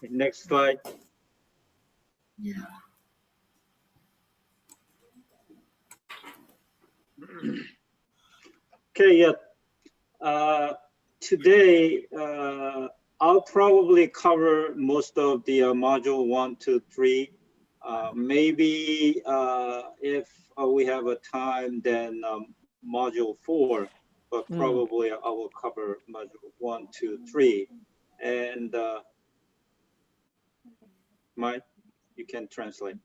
Next slide. Yeah. Okay, yeah. Today, I'll probably cover most of the module 1, 2, 3. Maybe if we have a time, then module 4, but probably I will cover module 1, 2, 3. And Mike, you can translate.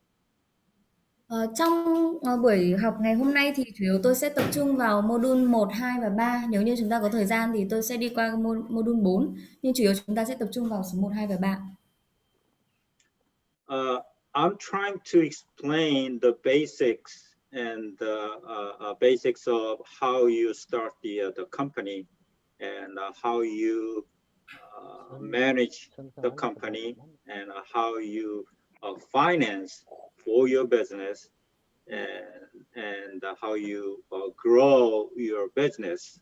Trong buổi học ngày hôm nay thì chủ yếu tôi sẽ tập trung vào module 1, 2 và 3. Nếu như chúng ta có thời gian thì tôi sẽ đi qua module 4, nhưng chủ yếu chúng ta sẽ tập trung vào số 1, 2 và 3. I'm trying to explain the basics and basics of how you start the company and how you manage the company and how you finance for your business and how you grow your business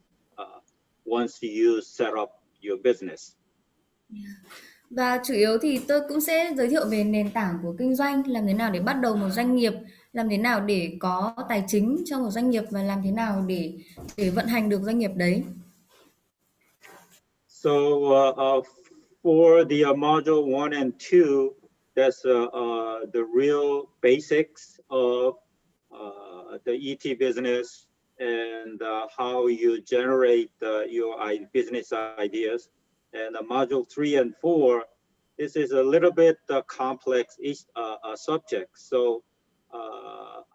once you set up your business. Và chủ yếu thì tôi cũng sẽ giới thiệu về nền tảng của kinh doanh, làm thế nào để bắt đầu một doanh nghiệp, làm thế nào để có tài chính cho một doanh nghiệp và làm thế nào để vận hành được doanh nghiệp đấy. So for the module 1 and 2, that's the real basics of the ET business and how you generate your business ideas. And module 3 and 4, this is a little bit complex subject. So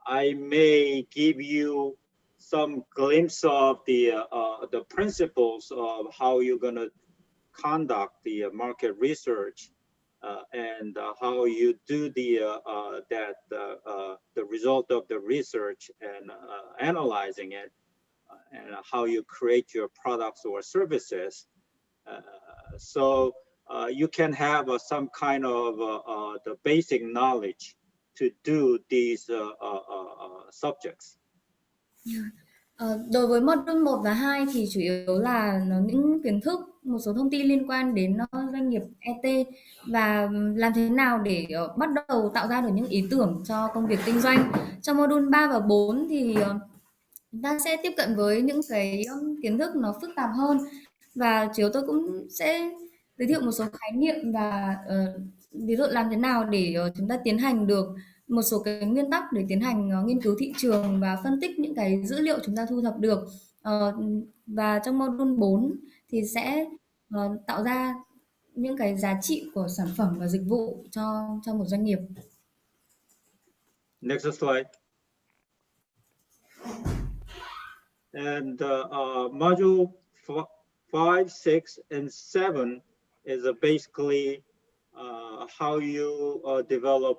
I may give you some glimpse of the principles of how you're going to conduct the market research and how you do the result of the research and analyzing it and how you create your products or services. So you can have some kind of the basic knowledge to do these subjects. Đối với module 1 và 2 thì chủ yếu là những kiến thức, một số thông tin liên quan đến doanh nghiệp ET và làm thế nào để bắt đầu tạo ra được những ý tưởng cho công việc kinh doanh. Trong module 3 và 4 thì chúng ta sẽ tiếp cận với những cái kiến thức nó phức tạp hơn và chủ yếu tôi cũng sẽ giới thiệu một số khái niệm và ví dụ làm thế nào để chúng ta tiến hành được một số cái nguyên tắc để tiến hành nghiên cứu thị trường và phân tích những cái dữ liệu chúng ta thu thập được. Và trong module 4 thì sẽ tạo ra những cái giá trị của sản phẩm và dịch vụ cho một doanh nghiệp. Next slide. And module 5, 6, and 7 is basically how you develop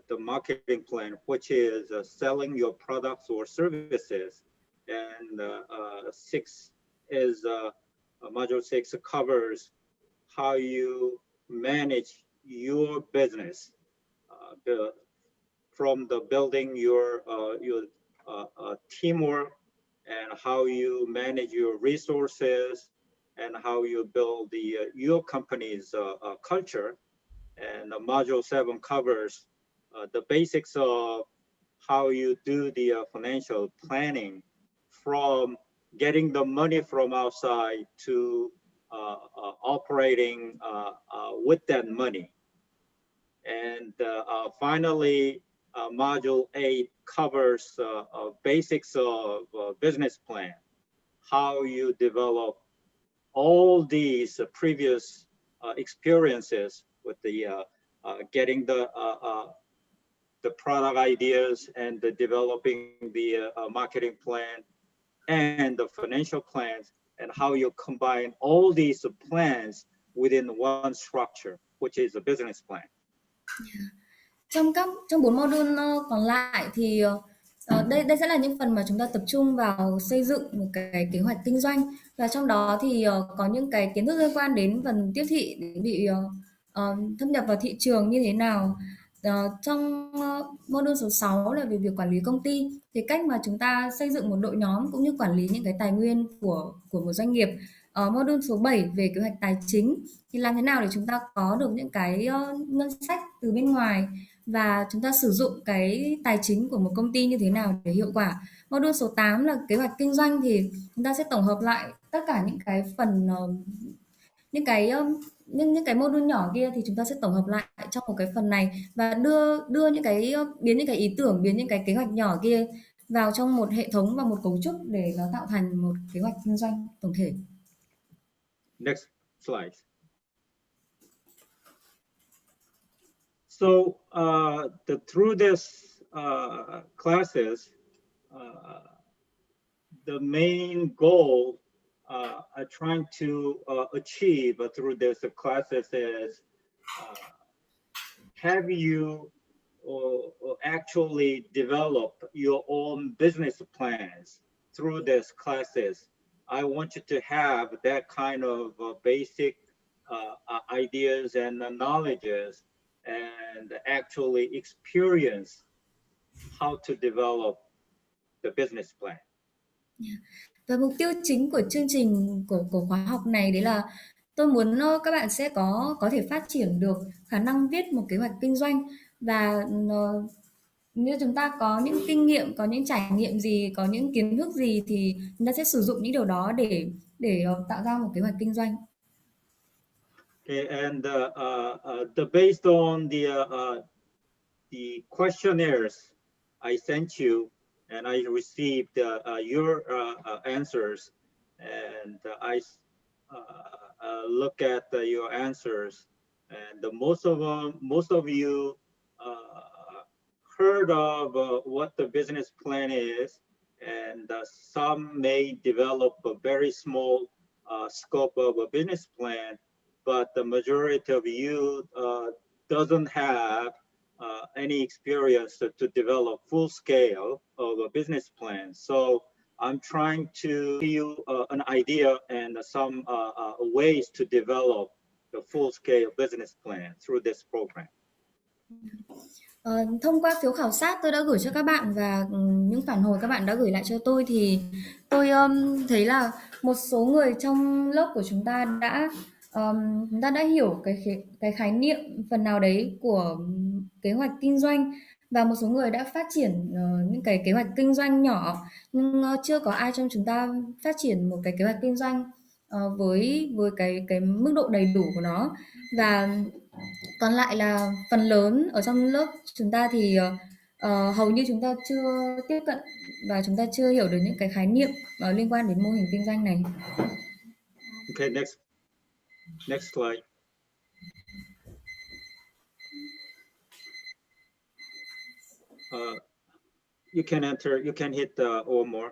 the marketing plan, which is selling your products or services. And 6 is module 6 covers how you manage your business, from the building your teamwork and how you manage your resources and how you build your company's culture. And module 7 covers the basics of how you do the financial planning, from getting the money from outside to operating with that money. And finally, module 8 covers basics of business plan, how you develop all these previous experiences with the getting the product ideas and the developing the marketing plan and the financial plans, and how you combine all these plans within one structure, which is a business plan. Trong 4 module còn lại thì đây sẽ là những phần mà chúng ta tập trung vào xây dựng một cái kế hoạch kinh doanh, và trong đó thì có những cái kiến thức liên quan đến phần tiếp thị để bị thâm nhập vào thị trường như thế nào, trong module số 6 là về việc quản lý công ty, thì cách mà chúng ta xây dựng một đội nhóm cũng như quản lý những cái tài nguyên của một doanh nghiệp. Module số 7 về kế hoạch tài chính, thì làm thế nào để chúng ta có được những cái ngân sách từ bên ngoài và chúng ta sử dụng cái tài chính của một công ty như thế nào để hiệu quả. Module số 8 là kế hoạch kinh doanh, thì chúng ta sẽ tổng hợp lại tất cả những cái phần những cái những cái module nhỏ kia, thì chúng ta sẽ tổng hợp lại trong một cái phần này và đưa đưa những cái biến những cái ý tưởng, biến những cái kế hoạch nhỏ kia vào trong một hệ thống và một cấu trúc để nó tạo thành một kế hoạch kinh doanh tổng thể. Next slide. So through this classes, the main goal I'm trying to achieve through this classes is have you actually develop your own business plans through these classes. I want you to have that kind of basic ideas and knowledges and actually experience how to develop the business plan. Và mục tiêu chính của chương trình của khóa học này đấy là tôi muốn các bạn sẽ có thể phát triển được khả năng viết một kế hoạch kinh doanh, và như chúng ta có những kinh nghiệm, có những trải nghiệm gì, có những kiến thức gì thì chúng ta sẽ sử dụng những điều đó để tạo ra một kế hoạch kinh doanh. Okay, and based on the questionnaires I sent you, and I received your answers, and I look at your answers, and most of you heard of what the business plan is, and some may develop a very small scope of a business plan, but the majority of you doesn't have any experience to develop full scale of a business plan. So I'm trying to give you an idea and some ways to develop the full scale business plan through this program. Thông qua phiếu khảo sát tôi đã gửi cho các bạn và những phản hồi các bạn đã gửi lại cho tôi, thì tôi thấy là một số người trong lớp của chúng ta đã hiểu cái khái niệm phần nào đấy của kế hoạch kinh doanh, và một số người đã phát triển những cái kế hoạch kinh doanh nhỏ, nhưng chưa có ai trong chúng ta phát triển một cái kế hoạch kinh doanh với cái mức độ đầy đủ của nó. Và còn lại là phần lớn ở trong lớp chúng ta thì hầu như chúng ta chưa tiếp cận và chúng ta chưa hiểu được những cái khái niệm liên quan đến mô hình kinh doanh này. Okay, next slide. You can hit or more.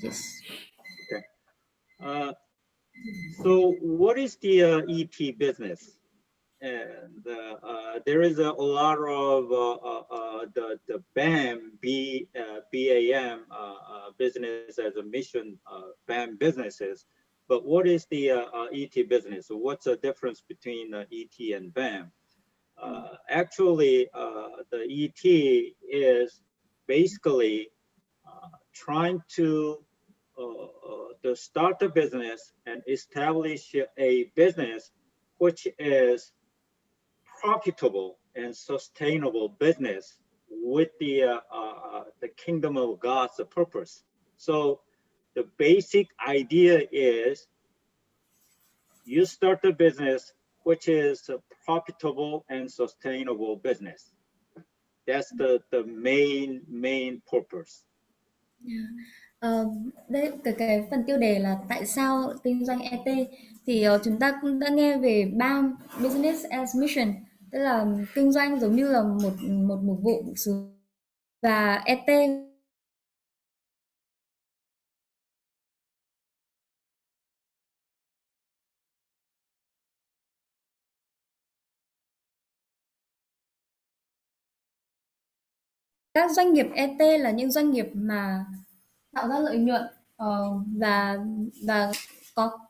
Yes. Okay. So what is the EP business? And there is a lot of the BAM business as a mission BAM businesses, but what is the ET business? So what's the difference between ET and BAM? Actually, the ET is basically trying to start a business and establish a business which is profitable and sustainable business with the kingdom of God's purpose. So the basic idea is you start a business which is a profitable and sustainable business. That's the main purpose. Đây cái phần tiêu đề là tại sao kinh doanh ET, thì chúng ta cũng đã nghe về BAM, Business as Mission, tức là kinh doanh giống như là một mục vụ và ET các doanh nghiệp ET là những doanh nghiệp mà tạo ra lợi nhuận và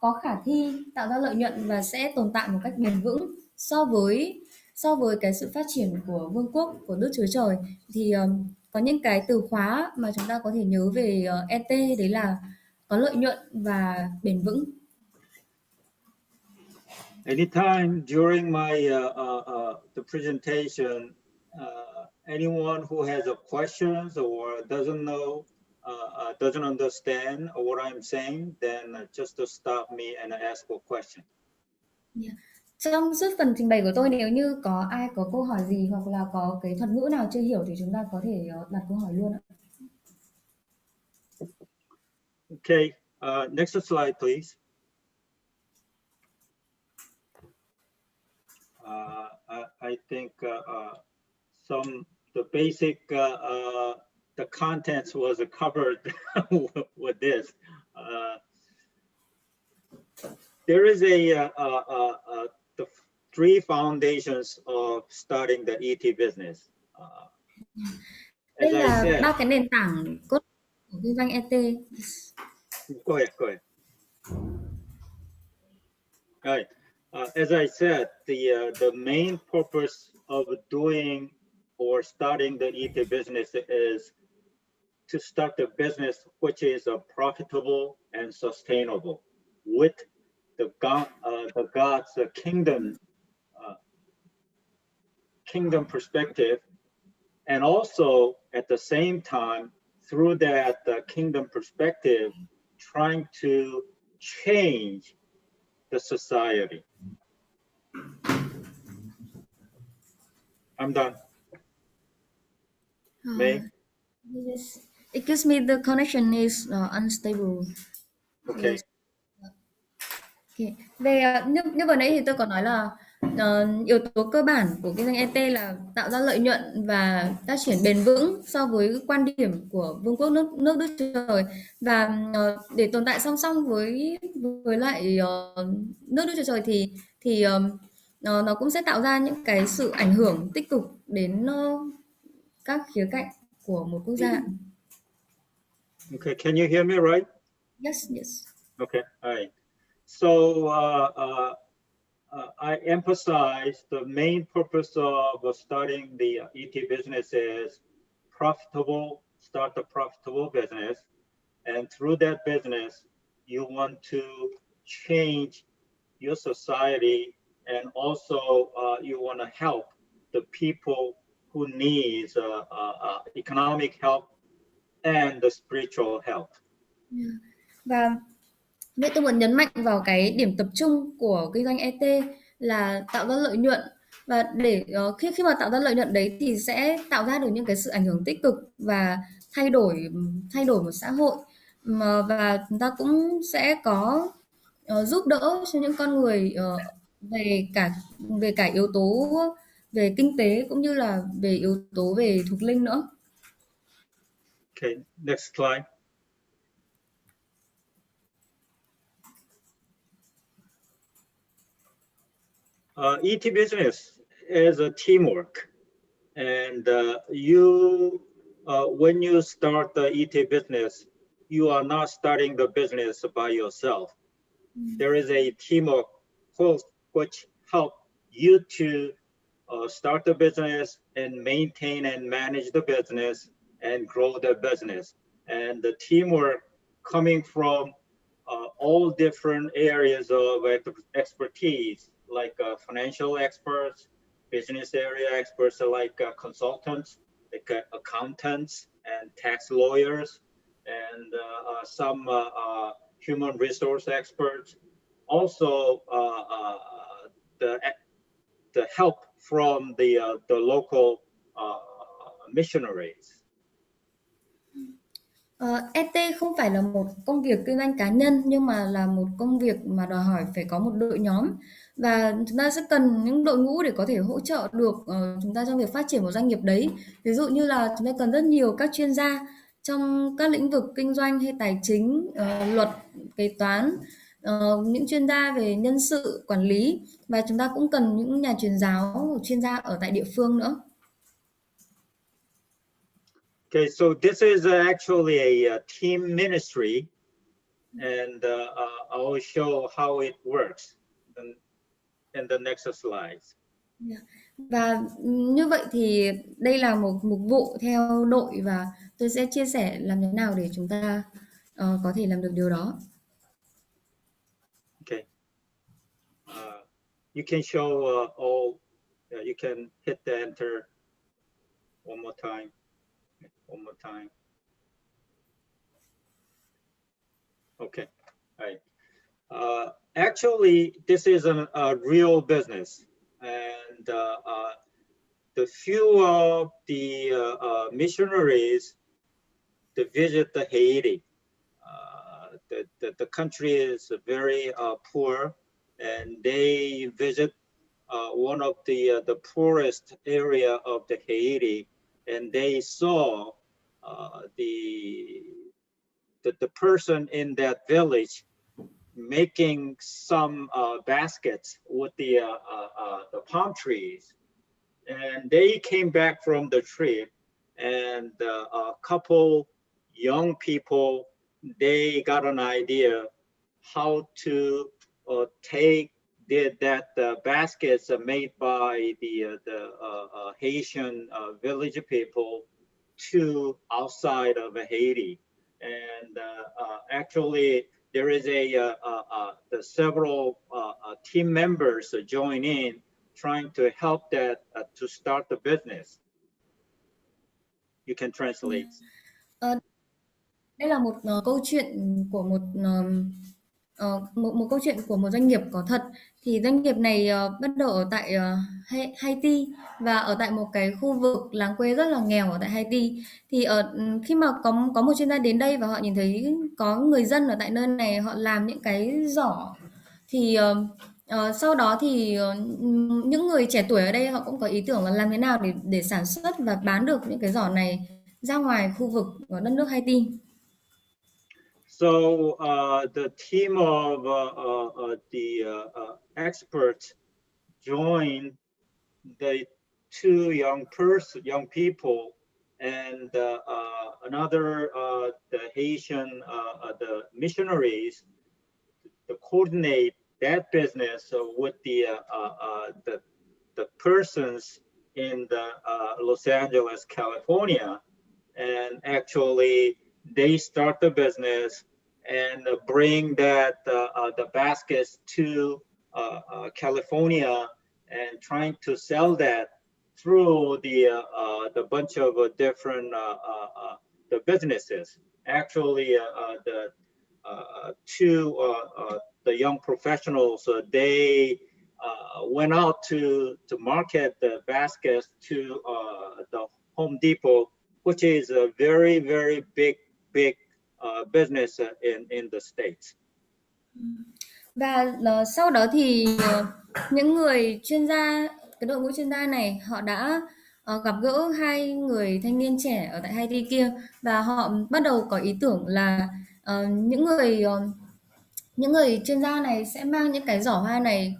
có khả thi tạo ra lợi nhuận và sẽ tồn tại một cách bền vững so với so với cái sự phát triển của vương quốc của Đức Chúa Trời thì có những cái từ khóa mà chúng ta có thể nhớ về ET, đấy là có lợi nhuận và bền vững. Anytime during my the presentation, anyone who has a questions or doesn't know, doesn't understand what I'm saying, then just to stop me and ask a question. Yeah. Trong suốt phần trình bày của tôi, nếu như có ai có câu hỏi gì hoặc là có cái thuật ngữ nào chưa hiểu thì chúng ta có thể đặt câu hỏi luôn ạ. Okay, next slide, please. I think the basic the contents was covered with this. There is the three foundations of starting the ET business. Đây As I là said, ba cái nền tảng cốt của kinh doanh ET. go ahead, go ahead. All right. As I said, the main purpose of doing or starting the ET business is to start a business which is profitable and sustainable with the God's kingdom perspective, and also at the same time through that kingdom perspective, trying to change the society. I'm done. May? Yes. Excuse me, the connection is unstable. Okay. Okay. Về như vừa nãy thì tôi có nói là yếu tố cơ bản của kinh doanh ET là tạo ra lợi nhuận và phát triển bền vững so với quan điểm của Vương quốc nước Đức Chúa Trời, và để tồn tại song song với lại nước Đức Chúa Trời thì nó cũng sẽ tạo ra những cái sự ảnh hưởng tích cực đến các khía cạnh của một quốc gia. Okay. Can you hear me right? Yes, yes. Okay. All right. So I emphasize the main purpose of starting the ET business is start a profitable business. And through that business, you want to change your society, and also you want to help the people who needs economic help and the spiritual help. Và vậy tôi muốn nhấn mạnh vào cái điểm tập trung của kinh doanh ET là tạo ra lợi nhuận, và để khi mà tạo ra lợi nhuận đấy thì sẽ tạo ra được những cái sự ảnh hưởng tích cực và thay đổi một xã hội, và chúng ta cũng sẽ có giúp đỡ cho những con người về cả yếu tố về kinh tế cũng như là về yếu tố về thuộc linh nữa. Okay, next slide. ET business is a teamwork, and when you start the ET business, you are not starting the business by yourself. There is a teamwork which help you to start the business and maintain and manage the business and grow the business. And the teamwork coming from all different areas of expertise, like financial experts, business area experts, like consultants, like accountants and tax lawyers, and some human resource experts. Also, the help from the local missionaries. ET không phải là một công việc kinh doanh cá nhân, nhưng mà là một công việc mà đòi hỏi phải có một đội nhóm, và chúng ta sẽ cần những đội ngũ để có thể hỗ trợ được chúng ta trong việc phát triển một doanh nghiệp đấy. Ví dụ như là chúng ta cần rất nhiều các chuyên gia trong các lĩnh vực kinh doanh hay tài chính, luật, kế toán, những chuyên gia về nhân sự, quản lý, và chúng ta cũng cần những nhà truyền giáo, chuyên gia ở tại địa phương nữa. Okay, so this is actually a team ministry, and I will show how it works in the next slides. Yeah. Và như vậy thì đây là một mục vụ theo đội và tôi sẽ chia sẻ làm thế nào để chúng ta có thể làm được điều đó. Okay. You can show all. You can hit the enter one more time. One more time. Okay. All right. Actually, this is a real business, and the few of the missionaries to visit the Haiti. The country is very poor, and they visit one of the poorest area of the Haiti, and they saw the the person in that village making some baskets with the palm trees, and they came back from the trip, and a couple young people, they got an idea how to take that baskets made by the Haitian village people to outside of Haiti. And actually, there is the several team members join in trying to help that to start the business. You can translate. Ờ, Đây là một câu chuyện của một câu chuyện của một doanh nghiệp có thật. Thì doanh nghiệp này bắt đầu ở tại Haiti và ở tại một cái khu vực làng quê rất là nghèo ở tại Haiti. Thì khi mà có một chuyên gia đến đây và họ nhìn thấy có người dân ở tại nơi này họ làm những cái giỏ thì sau đó thì những người trẻ tuổi ở đây họ cũng có ý tưởng là làm thế nào để sản xuất và bán được những cái giỏ này ra ngoài khu vực ở đất nước Haiti. So the team of the experts joined the two young people, and another the Haitian the missionaries to coordinate that business with the persons in the Los Angeles, California, and actually they start the business and bring that the baskets to California and trying to sell that through the bunch of different the businesses. Actually, the two the young professionals they went out to market the baskets to the Home Depot, which is a very big business in the States. Và sau đó thì những người chuyên gia, cái đội ngũ chuyên gia này họ đã gặp gỡ hai người thanh niên trẻ ở tại Haiti kia và họ bắt đầu có ý tưởng là những người chuyên gia này sẽ mang những cái giỏ hoa này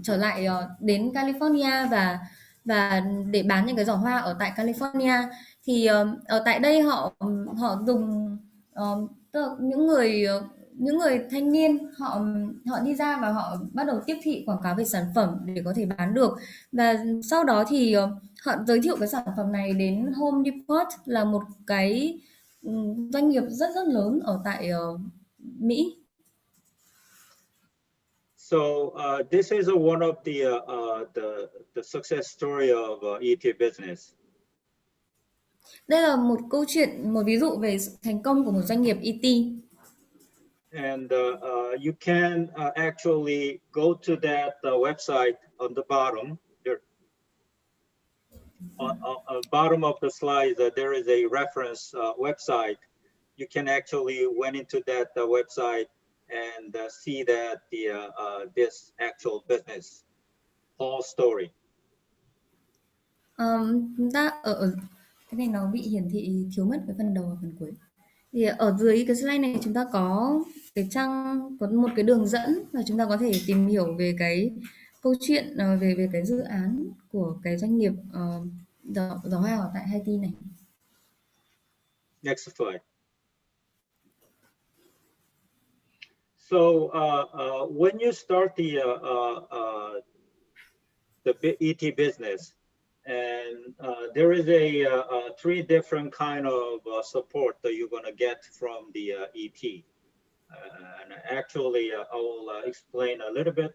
trở lại đến California và để bán những cái giỏ hoa ở tại California. Thì ở tại đây họ họ dùng tức là những người thanh niên họ họ đi ra và họ bắt đầu tiếp thị quảng cáo về sản phẩm để có thể bán được. Và sau đó thì họ giới thiệu cái sản phẩm này đến Home Depot là một cái doanh nghiệp rất rất lớn ở tại Mỹ. So this is one of the success story of ET business. Đây là một câu chuyện, một ví dụ về sự thành công của một doanh nghiệp ET. And you can actually go to that website on the bottom. There, on bottom of the slide, there is a reference website. You can actually went into that website and see that this actual business whole story. Chúng ta ở cái này nó bị hiển thị thiếu mất cái phần đầu và phần cuối. Thì ở dưới cái slide này chúng ta có cái trang, có một cái đường dẫn và chúng ta có thể tìm hiểu về cái câu chuyện về cái dự án của cái doanh nghiệp giỏ hoa ở tại Haiti này. Next slide. So when you start the ET business. And there is a 3 different kind of support that you're going to get from the ET. And actually, I will explain a little bit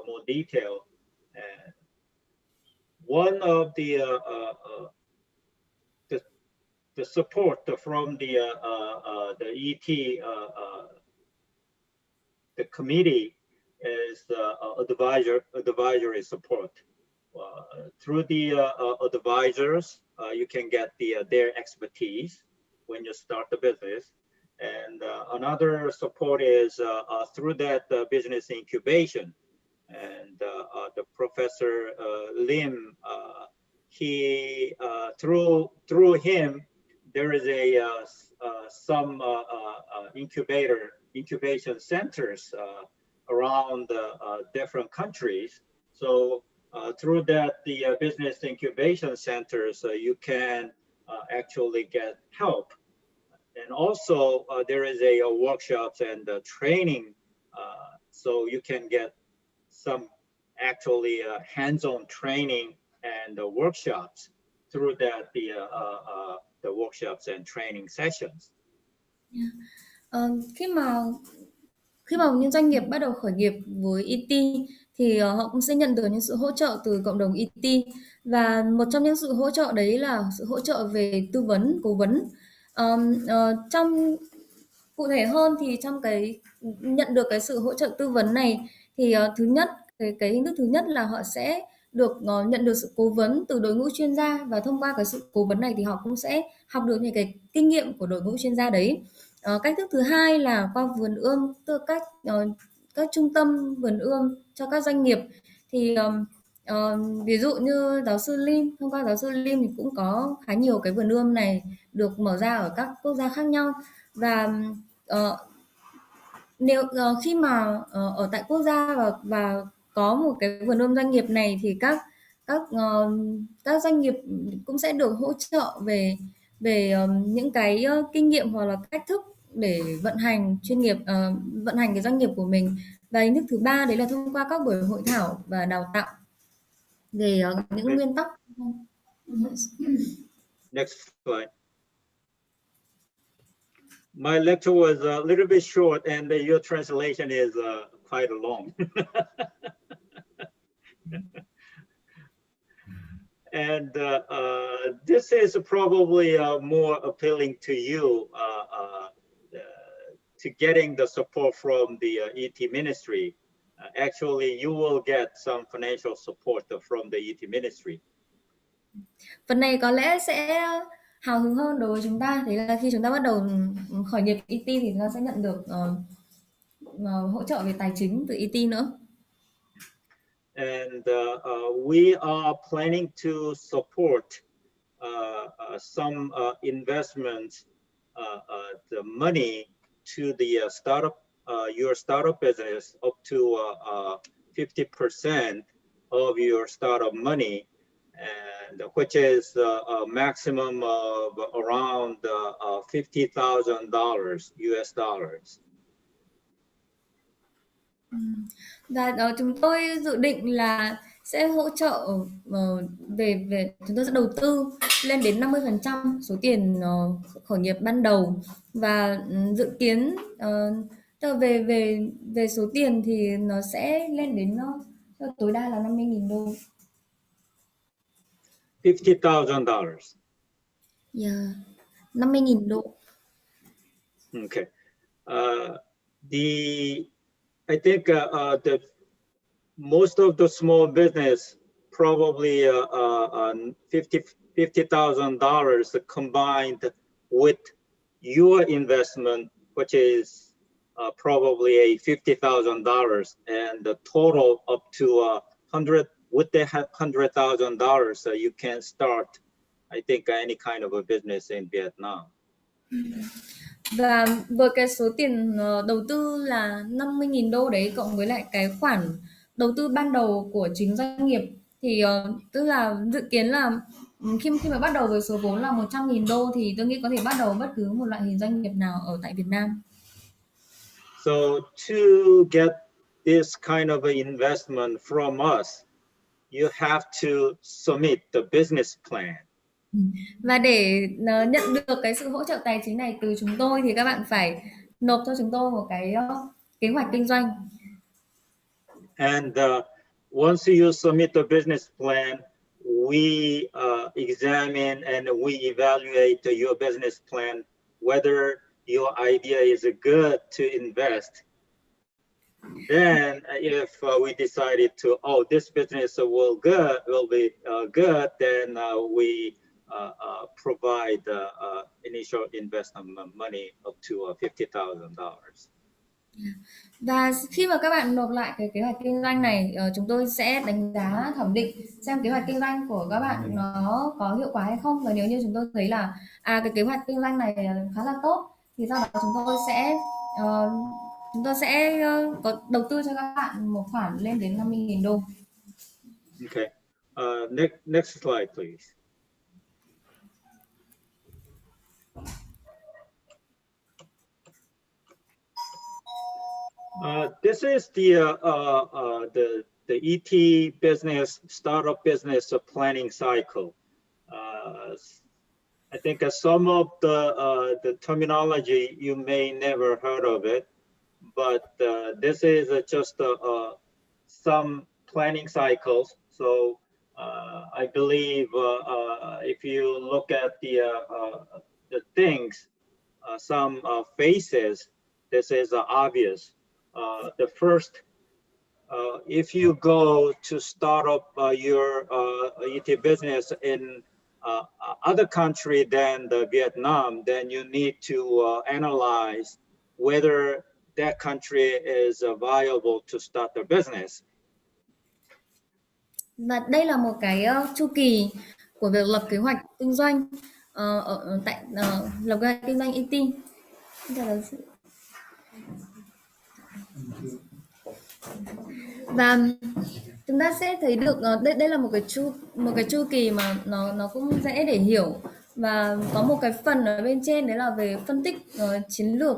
more detail. One of the support from the ET, the committee is advisory support. Through the advisors, you can get their expertise when you start the business. And another support is through that business incubation. And the Professor Lim, he through him, there is a some incubation centers around different countries. So through that, the business incubation centers, you can actually get help. And also there is a workshops and training, so you can get some actually hands-on training and workshops through that, the workshops and training sessions. Ờ, khi mà những doanh nghiệp bắt đầu khởi nghiệp với ET thì họ cũng sẽ nhận được những sự hỗ trợ từ cộng đồng ET, và một trong những sự hỗ trợ đấy là sự hỗ trợ về tư vấn, cố vấn. Trong cụ thể hơn thì trong cái nhận được cái sự hỗ trợ tư vấn này thì thứ nhất, cái hình thức thứ nhất là họ sẽ được nhận được sự cố vấn từ đội ngũ chuyên gia, và thông qua cái sự cố vấn này thì họ cũng sẽ học được những cái kinh nghiệm của đội ngũ chuyên gia đấy. Cách thức thứ hai là qua vườn ươm, tức là các trung tâm vườn ươm cho các doanh nghiệp. Thì ví dụ như giáo sư Lim, thông qua giáo sư Lim thì cũng có khá nhiều cái vườn ươm này được mở ra ở các quốc gia khác nhau. Và nếu khi mà ở tại quốc gia và có một cái vườn ươm doanh nghiệp này thì các doanh nghiệp cũng sẽ được hỗ trợ về những cái kinh nghiệm hoặc là cách thức để vận hành chuyên nghiệp, vận hành cái doanh nghiệp của mình. Và hình thức thứ ba đấy là thông qua các buổi hội thảo và đào tạo về những nguyên tắc. Next slide. My lecture was a little bit short, and your translation is quite long. And this is probably more appealing to you to getting the support from the ET ministry. Actually, you will get some financial support from the ET ministry. Phần này có lẽ sẽ hào hứng hơn đối với chúng ta, đấy là khi chúng ta bắt đầu khởi nghiệp ET thì chúng ta sẽ nhận được hỗ trợ về tài chính từ ET nữa. And we are planning to support some investments, the money to the startup, your startup business, up to 50% of your startup money, and which is a maximum of around $50,000 US dollars. Và chúng tôi dự định là sẽ hỗ trợ về chúng tôi sẽ đầu tư lên đến 50% số tiền khởi nghiệp ban đầu, và dự kiến về số tiền thì nó sẽ lên đến tối đa là $50,000. $50,000. Yeah, $50,000. Okay. I think the most of the small business probably $50,000 combined with your investment, which is probably a $50,000, and the total up to with the $100,000, you can start, I think, any kind of a business in Vietnam. Và với cái số tiền đầu tư là $50,000 đấy, cộng với lại cái khoản đầu tư ban đầu của chính doanh nghiệp, thì tức là dự kiến là khi mà bắt đầu với số vốn là $100,000 thì tôi nghĩ có thể bắt đầu bất cứ một loại hình doanh nghiệp nào ở tại Việt Nam. So to get this kind of investment from us, you have to submit the business plan. Và để nhận được cái sự hỗ trợ tài chính này từ chúng tôi thì các bạn phải nộp cho chúng tôi một cái kế hoạch kinh doanh. And once you submit the business plan, we examine and we evaluate your business plan, whether your idea is good to invest. Then if we decided to, oh, this business will be good, then we provide initial investment money up to $50,000. Và khi mà các bạn nộp lại cái kế hoạch kinh doanh này, chúng tôi sẽ đánh giá thẩm định xem kế hoạch kinh doanh của các bạn nó có hiệu quả hay không. Và nếu như chúng tôi thấy là cái kế hoạch kinh doanh này khá là tốt thì sau đó ờ, chúng tôi sẽ có đầu tư cho các bạn một khoản lên đến 50.000 đô. Okay. Next slide, please. This is the ET business startup business planning cycle. I think some of the terminology you may never heard of it, but this is just some planning cycles. So I believe if you look at the things, some phases, this is obvious. The first, if you go to start up your ET business in other country than Vietnam, then you need to analyze whether that country is viable to start a business. Và đây là một cái chu kỳ của việc lập kế hoạch kinh doanh lập kế hoạch kinh doanh ET. Và chúng ta sẽ thấy được đây là một cái chu kỳ mà nó cũng dễ để hiểu, và có một cái phần ở bên trên đấy là về phân tích chiến lược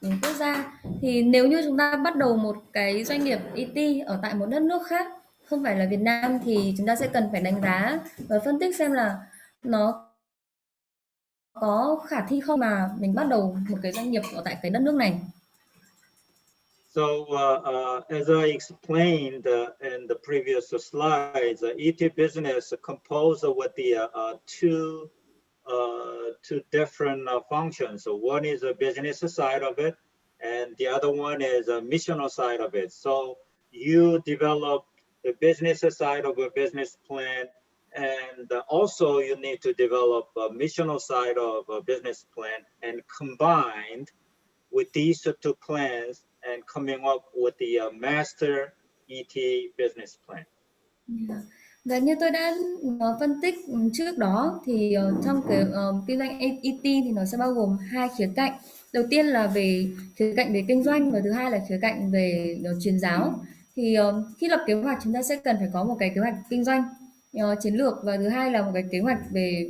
quốc gia. Thì nếu như chúng ta bắt đầu một cái doanh nghiệp ET ở tại một đất nước khác không phải là Việt Nam thì chúng ta sẽ cần phải đánh giá và phân tích xem là nó có khả thi không mà mình bắt đầu một cái doanh nghiệp ở tại cái đất nước này. So as I explained in the previous slides, ET business composed with the two different functions. So one is the business side of it, and the other one is a missional side of it. So you develop the business side of a business plan, and also you need to develop a missional side of a business plan, and combined with these two plans and coming up with the master ET business plan. Và như tôi đã phân tích trước đó thì trong cái kinh doanh ET thì nó sẽ bao gồm hai khía cạnh. Đầu tiên là về khía cạnh về kinh doanh và thứ hai là khía cạnh về truyền giáo. Thì khi lập kế hoạch chúng ta sẽ cần phải có một cái kế hoạch kinh doanh chiến lược và thứ hai là một cái kế hoạch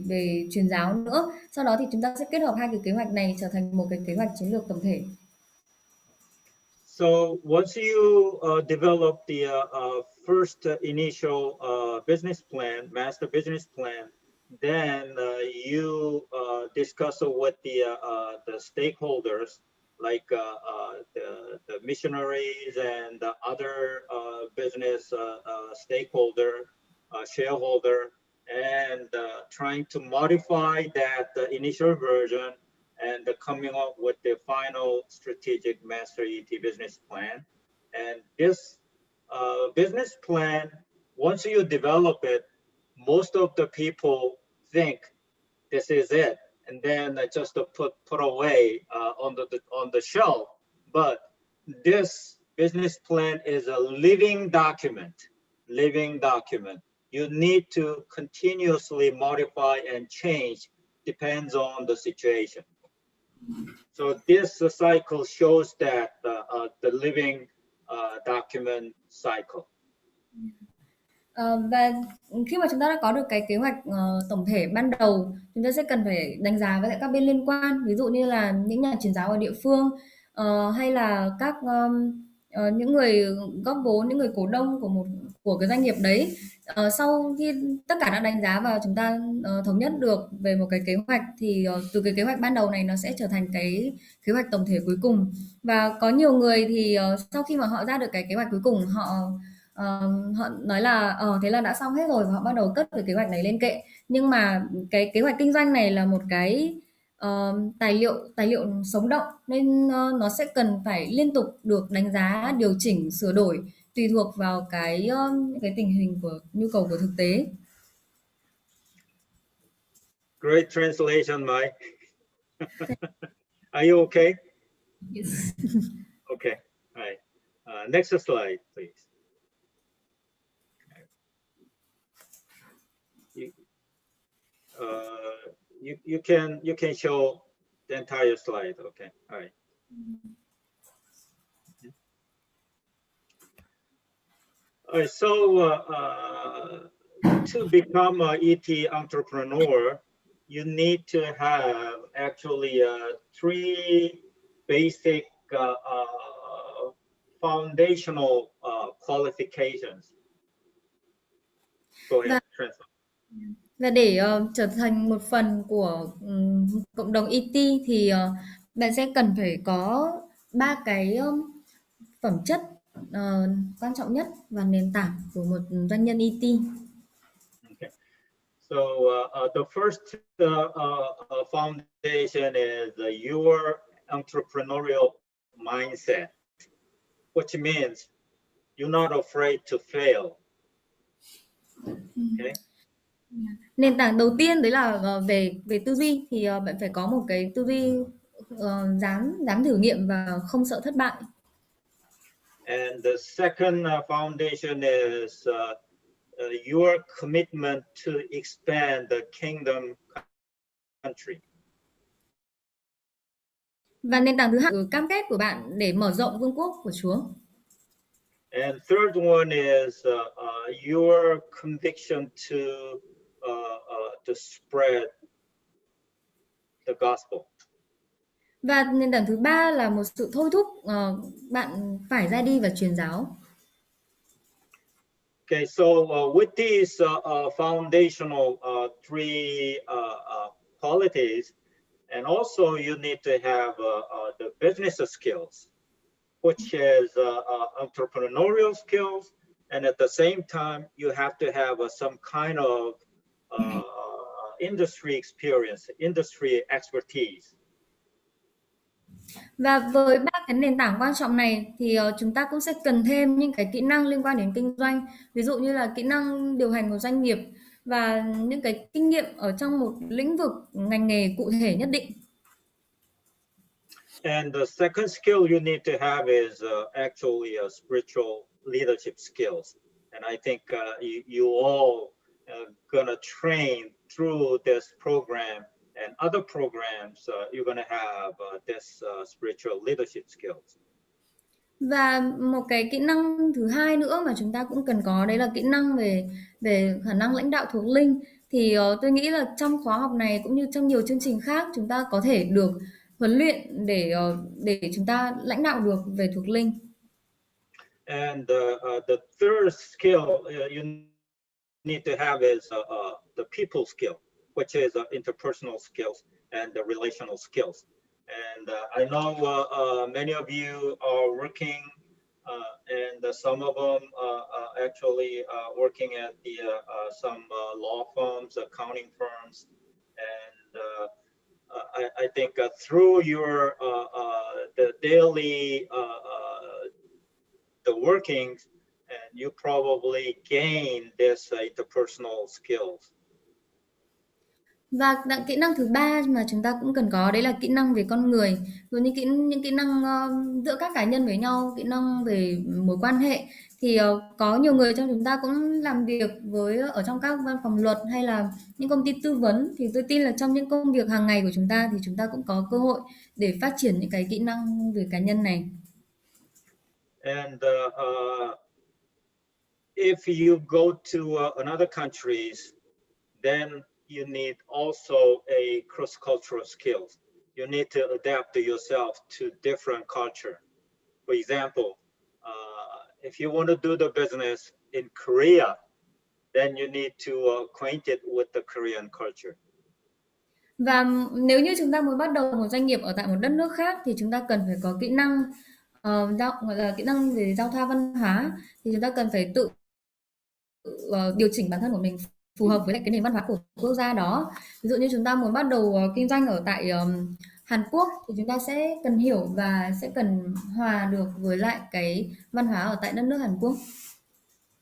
về truyền giáo nữa. Sau đó thì chúng ta sẽ kết hợp hai cái kế hoạch này trở thành một cái kế hoạch chiến lược tổng thể. So once you develop the first initial business plan, master business plan, then you discuss with the stakeholders like the missionaries and the other business stakeholder, shareholder, and trying to modify that initial version and coming up with the final strategic master ET business plan. And this business plan, once you develop it, most of the people think this is it, and then just to put away on the shelf. But this business plan is a living document. You need to continuously modify and change, depends on the situation. So this cycle shows that the living document cycle. Và khi mà chúng ta đã có được cái kế hoạch tổng thể ban đầu, chúng ta sẽ cần phải đánh giá với lại các bên liên quan, ví dụ như là những nhà truyền giáo ở địa phương hay là các những người góp vốn, những người cổ đông của cái doanh nghiệp đấy. Sau khi tất cả đã đánh giá và chúng ta thống nhất được về một cái kế hoạch thì từ cái kế hoạch ban đầu này nó sẽ trở thành cái kế hoạch tổng thể cuối cùng. Và có nhiều người thì sau khi mà họ ra được cái kế hoạch cuối cùng họ nói là thế là đã xong hết rồi và họ bắt đầu cất cái kế hoạch này lên kệ. Nhưng mà cái kế hoạch kinh doanh này là một cái tài liệu sống động nên nó sẽ cần phải liên tục được đánh giá, điều chỉnh, sửa đổi tùy thuộc vào cái tình hình của nhu cầu của thực tế. Great translation, Mike. Are you okay? Yes. Okay. All right. Next slide, please. You, you can show the entire slide. Okay. All right. All right. So to become an ET entrepreneur, you need to have actually three basic foundational qualifications. Go ahead, Và translate. và để trở thành một phần của cộng đồng ET thì bạn sẽ cần phải có ba cái phẩm chất quan trọng nhất và nền tảng của một doanh nhân ET. Okay. So the first foundation is your entrepreneurial mindset, which means you're not afraid to fail. Okay. Nền tảng đầu tiên đấy là về về tư duy thì bạn phải có một cái tư duy dám dám thử nghiệm và không sợ thất bại. And the second foundation is your commitment to expand the kingdom country. Và nền tảng thứ hai là cam kết của bạn để mở rộng vương quốc của Chúa. And third one is your conviction to spread the gospel. Và nền tảng thứ ba là một sự thôi thúc bạn phải ra đi và truyền giáo. Okay, so with these foundational three qualities, and also you need to have the business skills, which is entrepreneurial skills, and at the same time you have to have some kind of industry experience, industry expertise. Và với ba cái nền tảng quan trọng này thì chúng ta cũng sẽ cần thêm những cái kỹ năng liên quan đến kinh doanh, ví dụ như là kỹ năng điều hành một doanh nghiệp và những cái kinh nghiệm ở trong một lĩnh vực ngành nghề cụ thể nhất định. And the second skill you need to have is actually spiritual leadership skills. And I think you all gonna train through this program and other programs. You're gonna have this spiritual leadership skills. Và một cái kỹ năng thứ hai nữa mà chúng ta cũng cần có đấy là kỹ năng về về khả năng lãnh đạo thuộc linh. Thì tôi nghĩ là trong khóa học này cũng như trong nhiều chương trình khác chúng ta có thể được huấn luyện để chúng ta lãnh đạo được về thuộc linh. And the third skill you need to have is the people skill, which is interpersonal skills and the relational skills. And I know many of you are working, and some of them actually working at the some law firms, accounting firms, and I think through your the daily the workings, and you probably gain this interpersonal skills. Và kỹ năng thứ ba mà chúng ta cũng cần có đấy là kỹ năng về con người, rồi những kỹ năng giữa các cá nhân với nhau, kỹ năng về mối quan hệ. Thì có nhiều người trong chúng ta cũng làm việc ở trong các văn phòng luật hay là những công ty tư vấn, thì tôi tin là trong những công việc hàng ngày của chúng ta thì chúng ta cũng có cơ hội để phát triển những cái kỹ năng về cá nhân này. And if you go to another countries, then you need also a cross-cultural skills. You need to adapt to yourself to different culture. For example, if you want to do the business in Korea, then you need to acquaint it with the Korean culture. Và nếu như chúng ta muốn bắt đầu một doanh nghiệp ở tại một đất nước khác thì chúng ta cần phải có kỹ năng gọi là kỹ năng về giao thoa văn hóa, thì chúng ta cần phải tự điều chỉnh bản thân của mình phù hợp với lại cái nền văn hóa của quốc gia đó. Ví dụ như chúng ta muốn bắt đầu kinh doanh ở tại Hàn Quốc thì chúng ta sẽ cần hiểu và sẽ cần hòa được với lại cái văn hóa ở tại đất nước Hàn Quốc.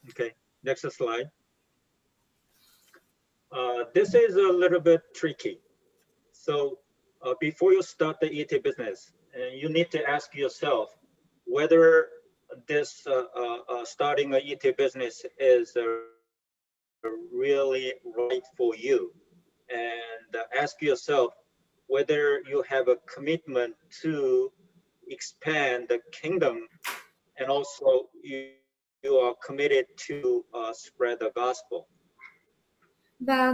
Okay, next slide. This is a little bit tricky. So before you start the ET business, you need to ask yourself whether this starting an ET business is really right for you, and ask yourself whether you have a commitment to expand the kingdom, and also you are committed to spread the gospel. Và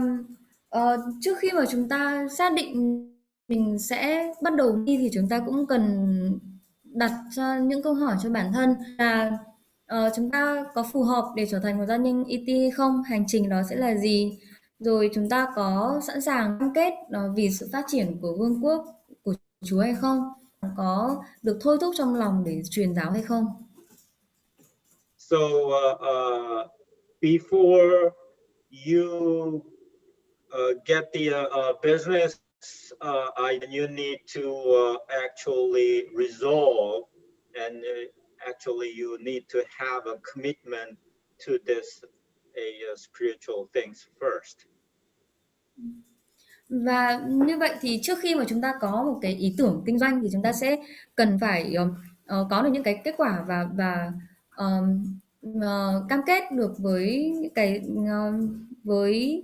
trước khi mà chúng ta xác định mình sẽ bắt đầu đi thì chúng ta cũng cần đặt ra những câu hỏi cho bản thân là chúng ta có phù hợp để trở thành một doanh nhân IT hay không, hành trình đó sẽ là gì, rồi chúng ta có sẵn sàng cam kết vì sự phát triển của vương quốc của Chúa hay không, có được thôi thúc trong lòng để truyền giáo hay không. So before you get the business, you need to actually resolve, and actually you need to have a commitment to this spiritual things first. Và như vậy thì trước khi mà chúng ta có một cái ý tưởng kinh doanh thì chúng ta sẽ cần phải có được những cái kết quả và cam kết được với cái với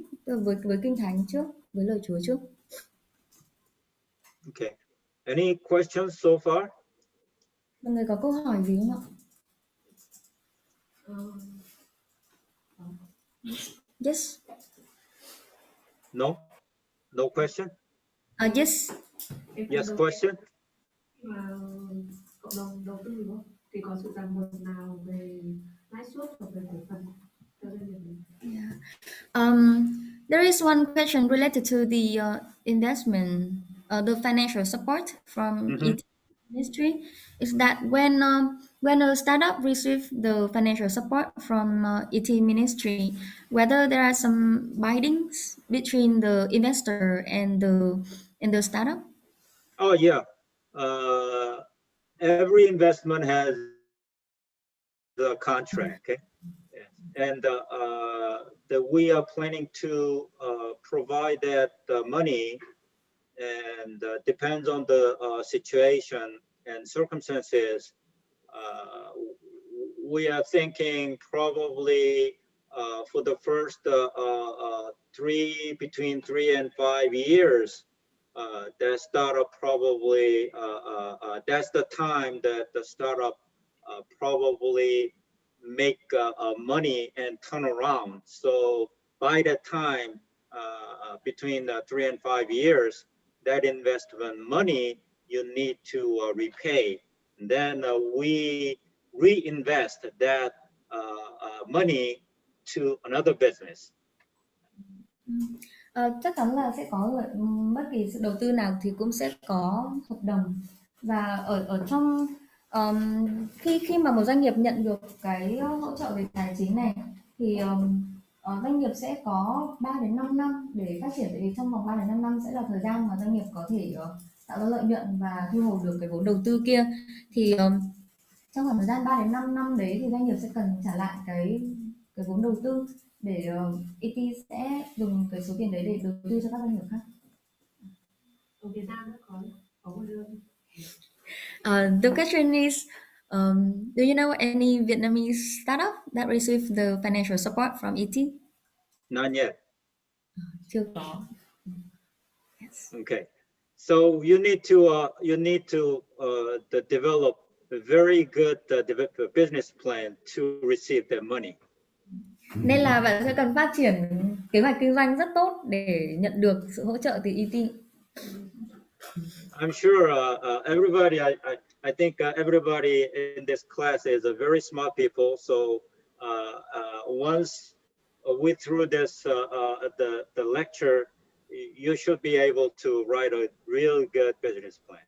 Kinh Thánh trước, với lời Chúa trước. Okay. Any questions so far? Mọi người có câu hỏi gì không ạ? Yes. No? No question? Yes. Yes, question? Khi mà cộng đồng đầu tư đúng không? Thì có sự ràng buộc nào về lãi suất hoặc về cổ phần cho doanh nghiệp mình? Yeah. There is one question related to the investment, the financial support from ET ministry. Is that when a startup receives the financial support from ET ministry, whether there are some bindings between the investor and the startup? Oh, yeah. Every investment has a contract, okay? And we are planning to provide that money, and depends on the situation and circumstances. We are thinking probably for the first between 3 and 5 years, that startup probably that's the time that the startup probably make money and turn around. So by that time, between 3 and 5 years, that investment money you need to repay. And then we reinvest that money to another business. Chắc chắn là sẽ có bất kỳ sự đầu tư nào thì cũng sẽ có hợp đồng, và ở trong khi mà một doanh nghiệp nhận được cái hỗ trợ về tài chính này thì doanh nghiệp sẽ có 3 đến 5 năm để phát triển, tại vì trong vòng 3 đến 5 năm sẽ là thời gian mà doanh nghiệp có thể tạo ra lợi nhuận và thu hồi được cái vốn đầu tư kia. Thì trong khoảng thời gian 3 đến 5 năm đấy thì doanh nghiệp sẽ cần trả lại cái vốn đầu tư, để ET sẽ dùng cái số tiền đấy để đầu tư cho các doanh nghiệp khác. Ở Việt Nam có một lương. The question is, do you know any Vietnamese startup that received the financial support from ET? Not yet. Chưa có. Yes. Okay. So you need to develop a very good business plan to receive their money. Nên là bạn sẽ cần phát triển kế hoạch kinh doanh rất tốt để nhận được sự hỗ trợ từ ET. I'm sure everybody I think everybody in this class is a very smart people. So once we through this the lecture, you should be able to write a real good business plan.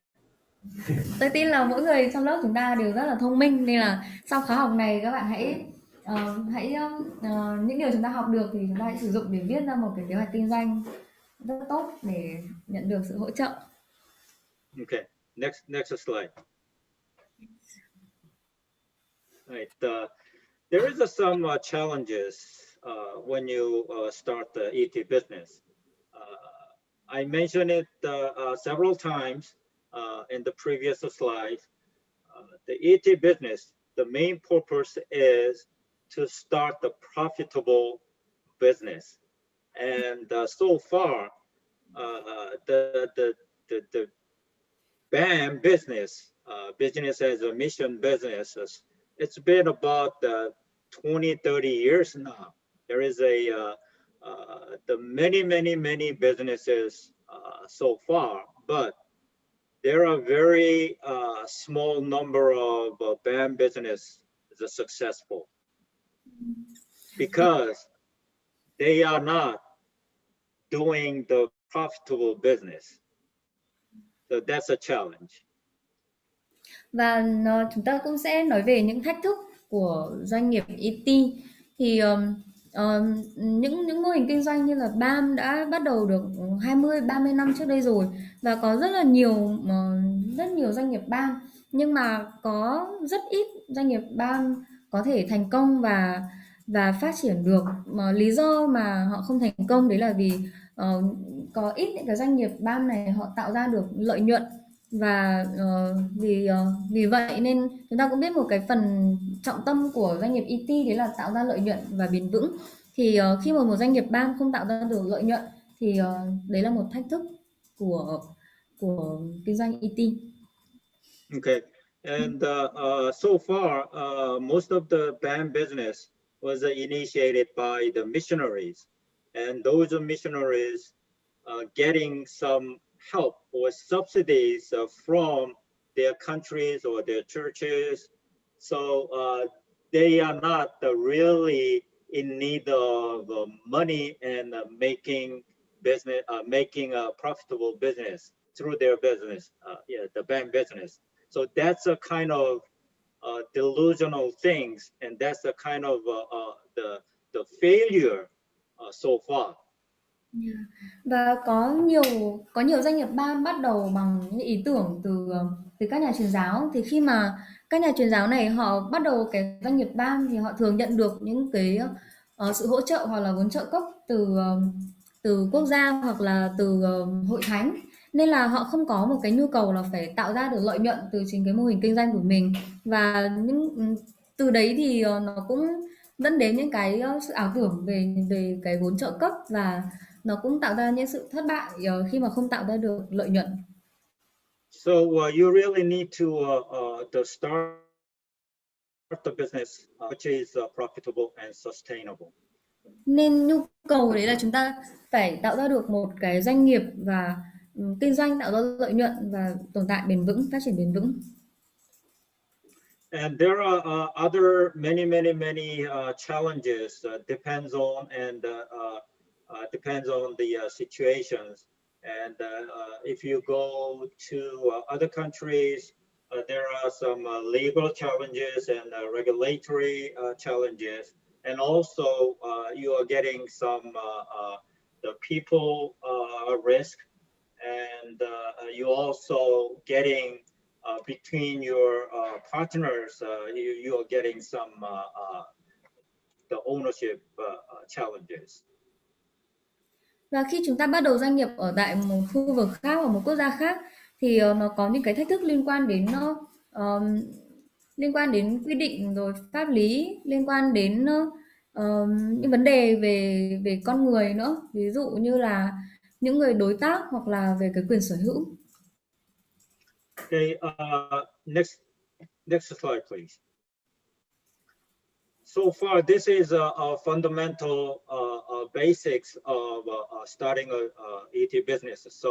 Tôi tin là mỗi người trong lớp chúng ta đều rất là thông minh, nên là sau khóa học này các bạn những điều chúng ta học được thì chúng ta hãy sử dụng để viết ra một cái kế hoạch kinh doanh rất tốt để nhận được sự hỗ trợ. Okay, next slide. Right. There is some challenges when you start the ET business. I mentioned it several times in the previous slide. The ET business, the main purpose is to start the profitable business. And so far, the BAM business, business as a mission business, it's been about 20, 30 years now. There is the many businesses so far, but there are very small number of BAM business is successful because they are not doing the profitable business. So that's a challenge. Và chúng ta cũng sẽ nói về những thách thức của doanh nghiệp ET. Thì những mô hình kinh doanh như là BAM đã bắt đầu được 20-30 năm trước đây rồi, và có rất nhiều doanh nghiệp BAM, nhưng mà có rất ít doanh nghiệp BAM có thể thành công và phát triển được. Mà lý do mà họ không thành công đấy là vì có ít những cái doanh nghiệp BAM này họ tạo ra được lợi nhuận. Và vì vậy nên chúng ta cũng biết một cái phần trọng tâm của doanh nghiệp ET đấy là tạo ra lợi nhuận và bền vững. Thì khi mà một doanh nghiệp BAM không tạo ra được lợi nhuận thì đấy là một thách thức của kinh doanh ET. Okay, and so far, most of the BAM business was initiated by the missionaries, and those missionaries getting some help or subsidies from their countries or their churches. So they are not really in need of money and making a profitable business through their business, the BAM business. So that's a kind of delusional things, and that's the kind of the failure so far. Và có nhiều doanh nghiệp BAM bắt đầu bằng những ý tưởng từ các nhà truyền giáo. Thì khi mà các nhà truyền giáo này họ bắt đầu cái doanh nghiệp BAM thì họ thường nhận được những cái sự hỗ trợ hoặc là vốn trợ cấp từ quốc gia hoặc là từ hội thánh, nên là họ không có một cái nhu cầu là phải tạo ra được lợi nhuận từ chính cái mô hình kinh doanh của mình. Và từ đấy thì nó cũng dẫn đến những cái sự ảo tưởng về cái vốn trợ cấp, và nó cũng tạo ra những sự thất bại khi mà không tạo ra được lợi nhuận. So you really need to start the business which is profitable and sustainable. Nên nhu cầu đấy là chúng ta phải tạo ra được một cái doanh nghiệp và kinh doanh tạo ra lợi nhuận và tồn tại bền vững, phát triển bền vững. And there are other many challenges depends on the situations. And if you go to other countries, there are some legal challenges and regulatory challenges, and also you are getting some the people risk, and you also getting between your partners, you are getting some the ownership challenges. Và khi chúng ta bắt đầu doanh nghiệp ở tại một khu vực khác hoặc một quốc gia khác thì nó có những cái thách thức liên quan đến quy định rồi pháp lý, liên quan đến những vấn đề về con người nữa, ví dụ như là những người đối tác hoặc là về cái quyền sở hữu. Okay, next slide, please. So far, this is a fundamental basics of starting a ET business. So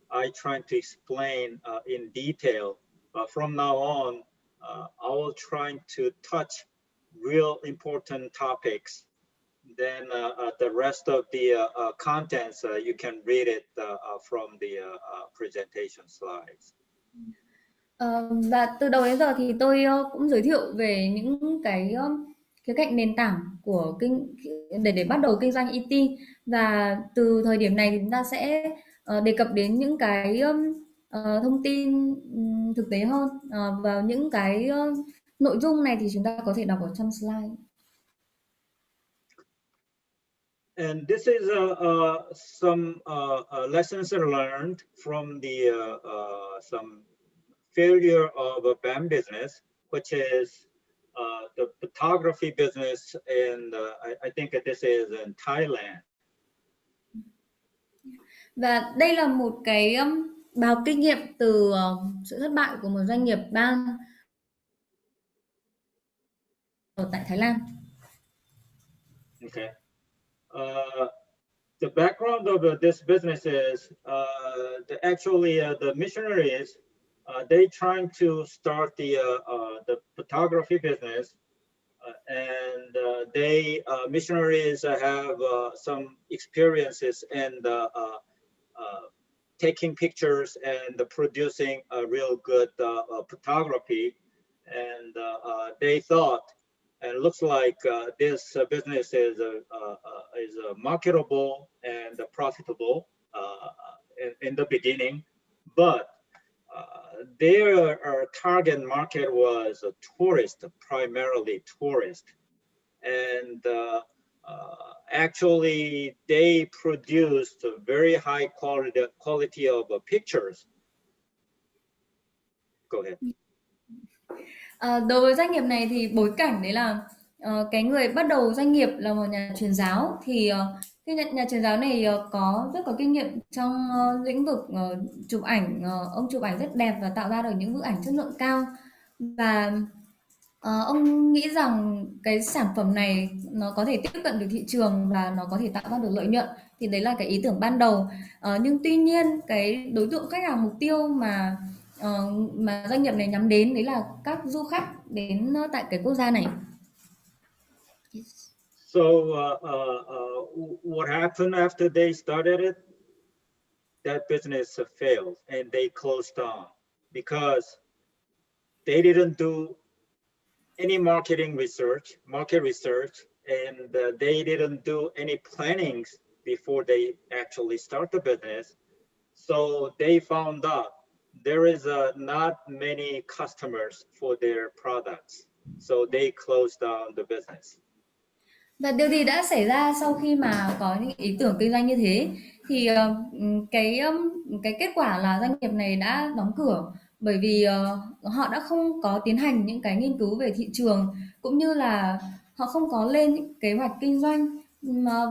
I try to explain in detail from now on, I will try to touch real important topics. Then the rest of the contents, you can read it from the presentation slides. Và từ đầu đến giờ thì tôi cũng giới thiệu về những cái khía cạnh nền tảng của để bắt đầu kinh doanh IT, và từ thời điểm này thì chúng ta sẽ đề cập đến những cái thông tin thực tế hơn, và những cái nội dung này thì chúng ta có thể đọc ở trong slide. And this is some lessons learned from the some failure of a BAM business, which is the photography business, and I think that this is in Thailand. Và đây là một cái bài học kinh nghiệm từ sự thất bại của một doanh nghiệp BAM ở tại Thái Lan. Okay. The background of this business is actually the missionaries, they trying to start the photography business, and they missionaries have some experiences in taking pictures and producing a real good photography, and they thought, and it looks like this business is marketable and profitable in the beginning, but their target market was a tourist, primarily tourist, and actually they produced a very high quality of pictures. Go ahead. Đối với doanh nghiệp này thì bối cảnh đấy là cái người bắt đầu doanh nghiệp là một nhà truyền giáo, thì cái nhà truyền giáo này rất có kinh nghiệm trong lĩnh vực chụp ảnh. Ông chụp ảnh rất đẹp và tạo ra được những bức ảnh chất lượng cao, và ông nghĩ rằng cái sản phẩm này nó có thể tiếp cận được thị trường và nó có thể tạo ra được lợi nhuận, thì đấy là cái ý tưởng ban đầu. Nhưng tuy nhiên cái đối tượng khách hàng mục tiêu mà doanh nghiệp này nhắm đến đấy là các du khách đến tại cái quốc gia này. So what happened after they started it? That business failed and they closed down because they didn't do any market research, and they didn't do any plannings before they actually start the business. So they found out there is not many customers for their products, so they closed down the business. Và điều gì đã xảy ra sau khi mà có những ý tưởng kinh doanh như thế? Thì cái kết quả là doanh nghiệp này đã đóng cửa, bởi vì họ đã không có tiến hành những cái nghiên cứu về thị trường, cũng như là họ không có lên những kế hoạch kinh doanh,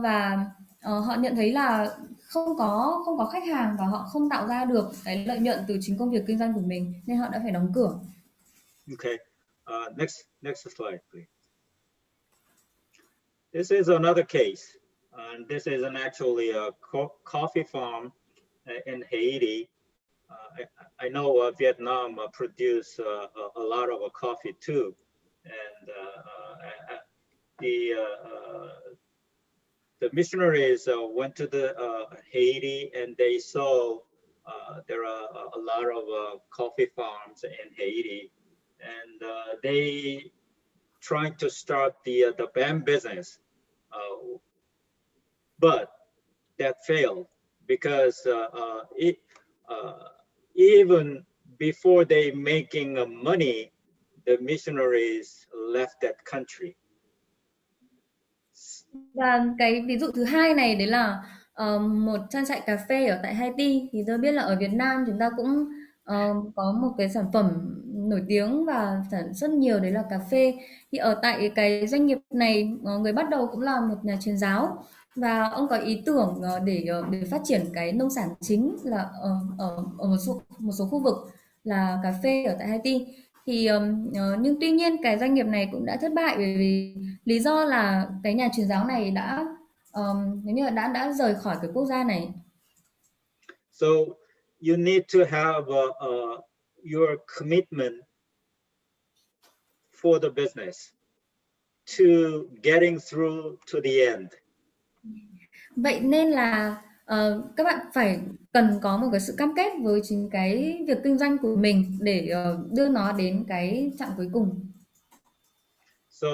và họ nhận thấy là không có khách hàng và họ không tạo ra được cái lợi nhuận từ chính công việc kinh doanh của mình, nên họ đã phải đóng cửa. Okay, next slide, please. This is another case, and this is actually a coffee farm in Haiti. I know Vietnam produce a lot of coffee too, and the missionaries went to the Haiti, and they saw there are a lot of coffee farms in Haiti, and they trying to start the BAM business, but that failed because even before they making money, the missionaries left that country. Và cái ví dụ thứ hai này đấy là một trang trại cà phê ở tại Haiti. Thì tôi biết là ở Việt Nam chúng ta cũng có một cái sản phẩm nổi tiếng và sản xuất nhiều, đấy là cà phê. Thì ở tại cái doanh nghiệp này, người bắt đầu cũng là một nhà truyền giáo, và ông có ý tưởng để phát triển cái nông sản chính là ở một số khu vực là cà phê ở tại Haiti. Thì nhưng tuy nhiên cái doanh nghiệp này cũng đã thất bại, bởi vì lý do là cái nhà truyền giáo này đã nếu như là đã rời khỏi cái quốc gia này. So you need to have your commitment for the business to getting through to the end. Vậy nên là các bạn cần có một cái sự cam kết với chính cái việc kinh doanh của mình để đưa nó đến cái chặng cuối cùng. So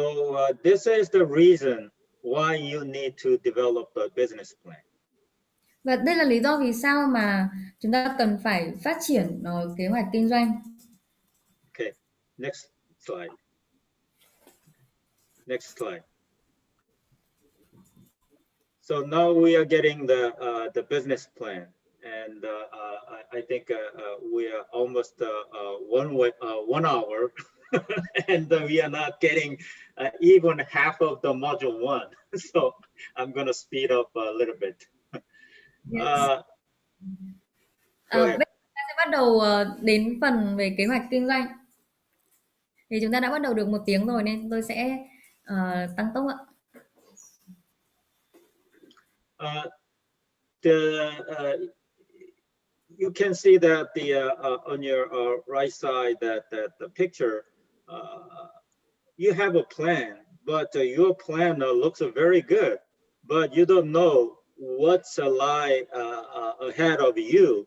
this is the reason why you need to develop a business plan. Và đây là lý do vì sao mà chúng ta cần phải phát triển kế hoạch kinh doanh. Okay, next slide. Next slide. So now we are getting the business plan, and I think we are almost 1 hour, and we are not getting even half of the module 1. So I'm going to speed up a little bit. Yes. Go ahead. Bây giờ chúng ta sẽ bắt đầu đến phần về kế hoạch kinh doanh. Thì chúng ta đã bắt đầu được 1 tiếng rồi nên tôi sẽ tăng tốc ạ. You can see that on your right side that the picture, you have a plan, but your plan looks very good, but you don't know what's lie ahead of you.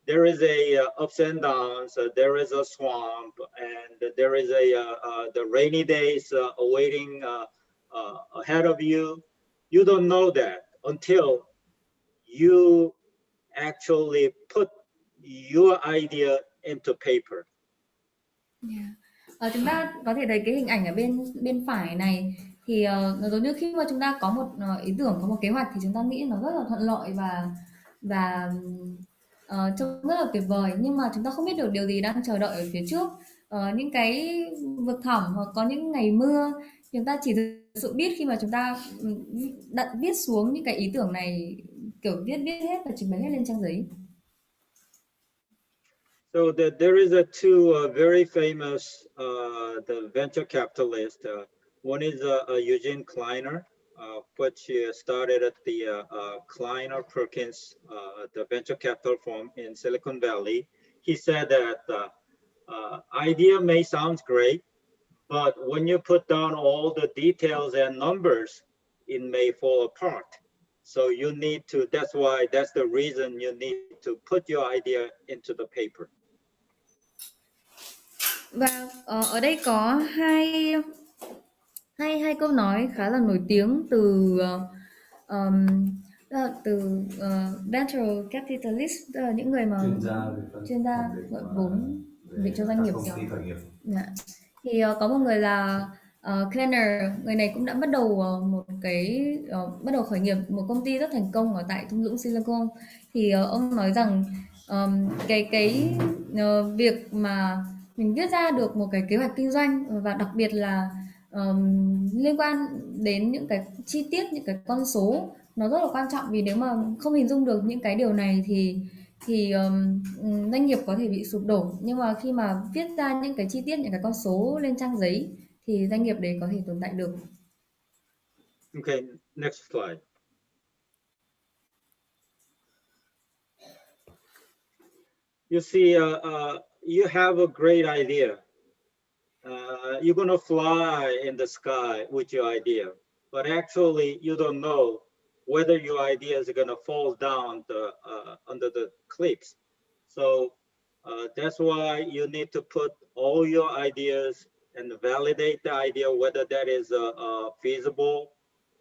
There is a ups and downs. There is a swamp, and there is the rainy days awaiting ahead of you. You don't know that until you actually put your idea into paper. Chúng ta có thể thấy cái hình ảnh ở bên phải này thì nó giống như khi mà chúng ta có một ý tưởng, có một kế hoạch thì chúng ta nghĩ nó rất là thuận lợi và trông rất là tuyệt vời, nhưng mà chúng ta không biết được điều gì đang chờ đợi ở phía trước. Những cái vực thẳm hoặc có những ngày mưa, chúng ta chỉ thực sự biết khi mà chúng ta đặt viết xuống những cái ý tưởng này, kiểu viết hết và trình bày hết lên trang giấy. So there is two very famous the venture capitalists. One is Eugene Kleiner, which started at the Kleiner Perkins, the venture capital firm in Silicon Valley. He said that idea may sound great, but when you put down all the details and numbers, it may fall apart. So you need to, that's the reason you need to put your idea into the paper. Và ở đây có hai câu nói khá là nổi tiếng từ venture capitalist, tức là những người mà chuyên gia gọi vốn về cho doanh nghiệp. Dạ. Thì có một người là Kleiner, người này cũng đã bắt đầu bắt đầu khởi nghiệp một công ty rất thành công ở tại thung lũng Silicon. Thì ông nói rằng cái việc mà mình viết ra được một cái kế hoạch kinh doanh, và đặc biệt là liên quan đến những cái chi tiết, những cái con số, nó rất là quan trọng, vì nếu mà không hình dung được những cái điều này thì doanh nghiệp có thể bị sụp đổ. Nhưng mà khi mà viết ra những cái chi tiết, những cái con số lên trang giấy thì doanh nghiệp đấy có thể tồn tại được. Okay, next slide. You see, you have a great idea. You're going to fly in the sky with your idea, but actually you don't know whether your idea is going to fall down under the cliffs. So that's why you need to put all your ideas and validate the idea whether that is feasible,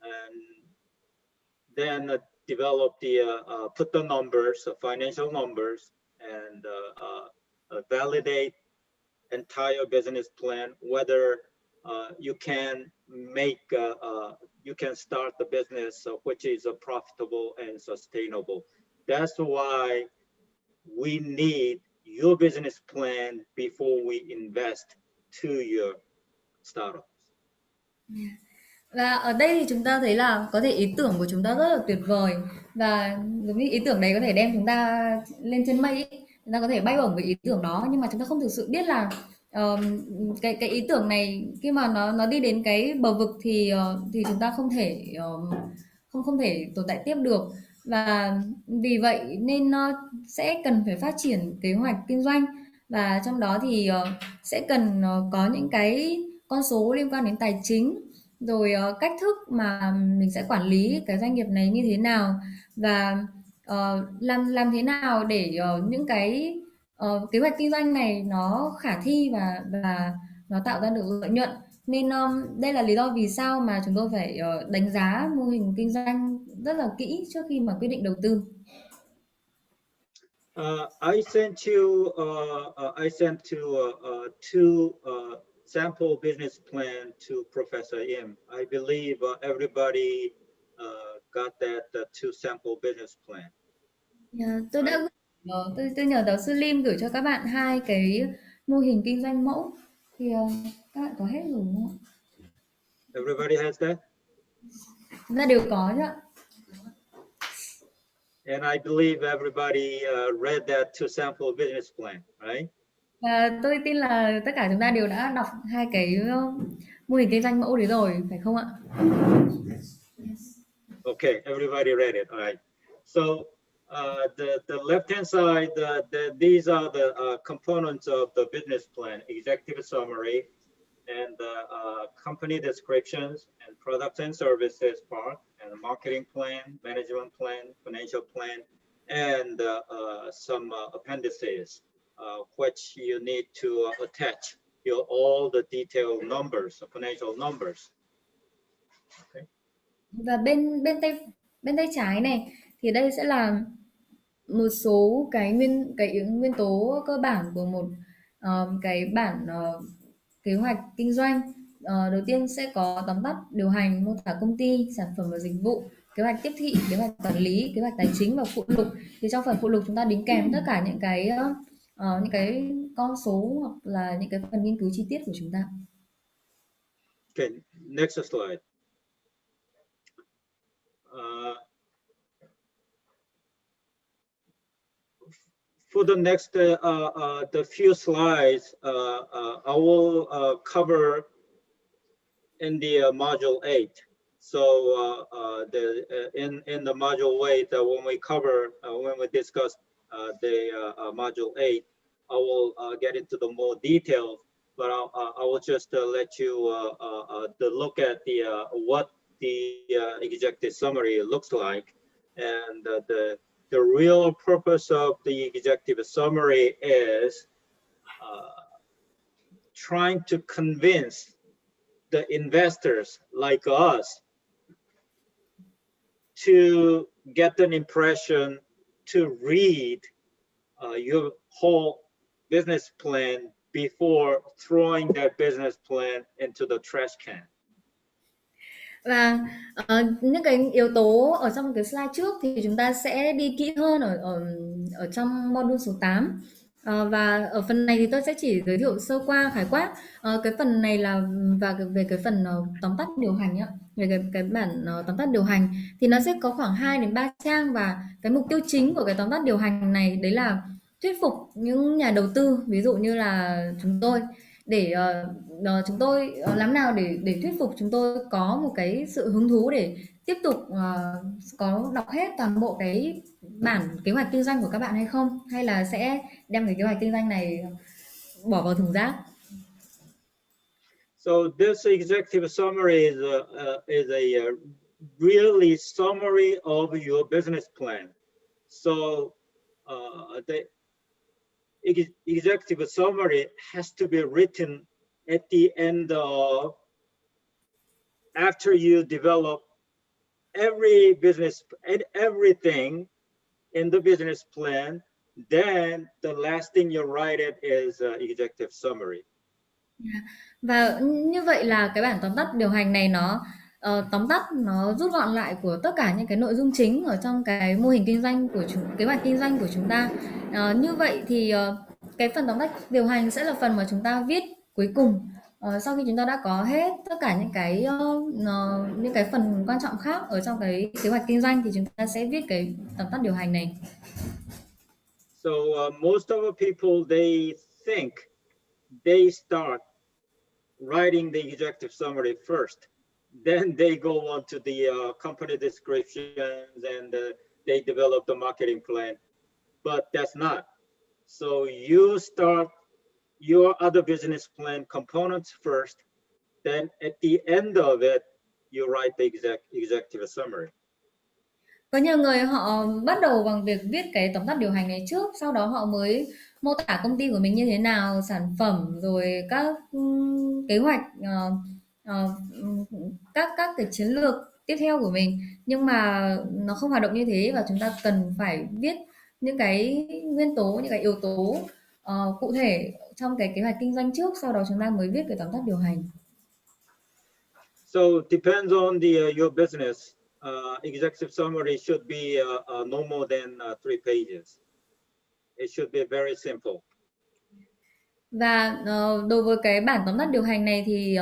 and then develop put the numbers, financial numbers, and validate entire business plan, whether you can you can start the business which is profitable and sustainable. That's why we need your business plan before we invest to your startups. Và ở đây thì chúng ta thấy là có thể ý tưởng của chúng ta rất là tuyệt vời, và giống như ý tưởng đấy có thể đem chúng ta lên trên mây ấy. Chúng ta có thể bay bổng với ý tưởng đó, nhưng mà chúng ta không thực sự biết là cái ý tưởng này khi mà nó đi đến cái bờ vực thì chúng ta không thể tồn tại tiếp được. Và vì vậy nên nó sẽ cần phải phát triển kế hoạch kinh doanh, và trong đó thì sẽ cần có những cái con số liên quan đến tài chính, rồi cách thức mà mình sẽ quản lý cái doanh nghiệp này như thế nào, và làm thế nào để những cái kế hoạch kinh doanh này nó khả thi và nó tạo ra được lợi nhuận. Nên đây là lý do vì sao mà chúng tôi phải đánh giá mô hình kinh doanh rất là kỹ trước khi mà quyết định đầu tư. I sent you two sample business plan to Professor Im. I believe everybody got that two sample business plan. Tôi đã tôi nhờ giáo sư Lim gửi cho các bạn hai cái mô hình kinh doanh mẫu, thì các bạn có hết rồi đúng không ạ? Everybody has that? Chúng ta đều có chứ ạ. And I believe everybody read that two sample business plan, right? Và tôi tin là tất cả chúng ta đều đã đọc hai cái mô hình kinh doanh mẫu đấy rồi, phải không ạ? Okay, everybody read it. All right. So the left-hand side, these are the components of the business plan: executive summary, and the company descriptions, and products and services part, and marketing plan, management plan, financial plan, and some appendices, which you need to attach all the detailed numbers, financial numbers. Okay. Và bên tay trái này thì đây sẽ là một số cái nguyên tố cơ bản của một cái bản kế hoạch kinh doanh. Đầu tiên sẽ có tóm tắt điều hành, mô tả công ty, sản phẩm và dịch vụ, kế hoạch tiếp thị, kế hoạch quản lý, kế hoạch tài chính và phụ lục. Thì trong phần phụ lục chúng ta đính kèm tất cả những cái con số hoặc là những cái phần nghiên cứu chi tiết của chúng ta. Okay, next slide. For the next the few slides, I will cover in the module 8. So in the module 8, when we cover when we discuss the module 8, I will get into the more details. But I will just let you look at the what the executive summary looks like, and the real purpose of the executive summary is trying to convince the investors like us to get an impression, to read your whole business plan before throwing that business plan into the trash can. Và những cái yếu tố ở trong cái slide trước thì chúng ta sẽ đi kỹ hơn ở trong module số 8. Và ở phần này thì tôi sẽ chỉ giới thiệu sơ qua khái quát. Cái phần này là về cái phần tóm tắt điều hành á, về cái bản tóm tắt điều hành thì nó sẽ có khoảng 2 đến 3 trang, và cái mục tiêu chính của cái tóm tắt điều hành này đấy là thuyết phục những nhà đầu tư, ví dụ như là chúng tôi, để chúng tôi làm nào để thuyết phục chúng tôi có một cái sự hứng thú để tiếp tục có đọc hết toàn bộ cái bản kế hoạch kinh doanh của các bạn hay không, hay là sẽ đem cái kế hoạch kinh doanh này bỏ vào thùng rác. So this executive summary is a really summary of your business plan. So the executive summary has to be written at the end of, after you develop every business and everything in the business plan, then the last thing you write it is executive summary. Và như vậy là cái bản tóm tắt điều hành này nó tóm tắt, nó rút gọn lại của tất cả những cái nội dung chính ở trong cái mô hình kinh doanh của kế hoạch kinh doanh của chúng ta. Như vậy thì cái phần tóm tắt điều hành sẽ là phần mà chúng ta viết cuối cùng. Sau khi chúng ta đã có hết tất cả những cái phần quan trọng khác ở trong cái kế hoạch kinh doanh thì chúng ta sẽ viết cái tóm tắt điều hành này. So most of the people, they think they start writing the executive summary first, then they go on to the company descriptions, and they develop the marketing plan, but that's not. So you start your other business plan components first. Then at the end of it, you write the executive summary. Có nhiều người họ bắt đầu bằng việc viết cái tóm tắt điều hành này trước, sau đó họ mới mô tả công ty của mình như thế nào, sản phẩm rồi các kế hoạch, các cái chiến lược tiếp theo của mình. Nhưng mà nó không hoạt động như thế và chúng ta cần phải viết những cái nguyên tố, những cái yếu tố cụ thể trong cái kế hoạch kinh doanh trước, sau đó chúng ta mới viết cái tóm tắt điều hành. So depends on your business. Executive summary should be no more than 3 pages. It should be very simple. Và đối với cái bản tóm tắt điều hành này thì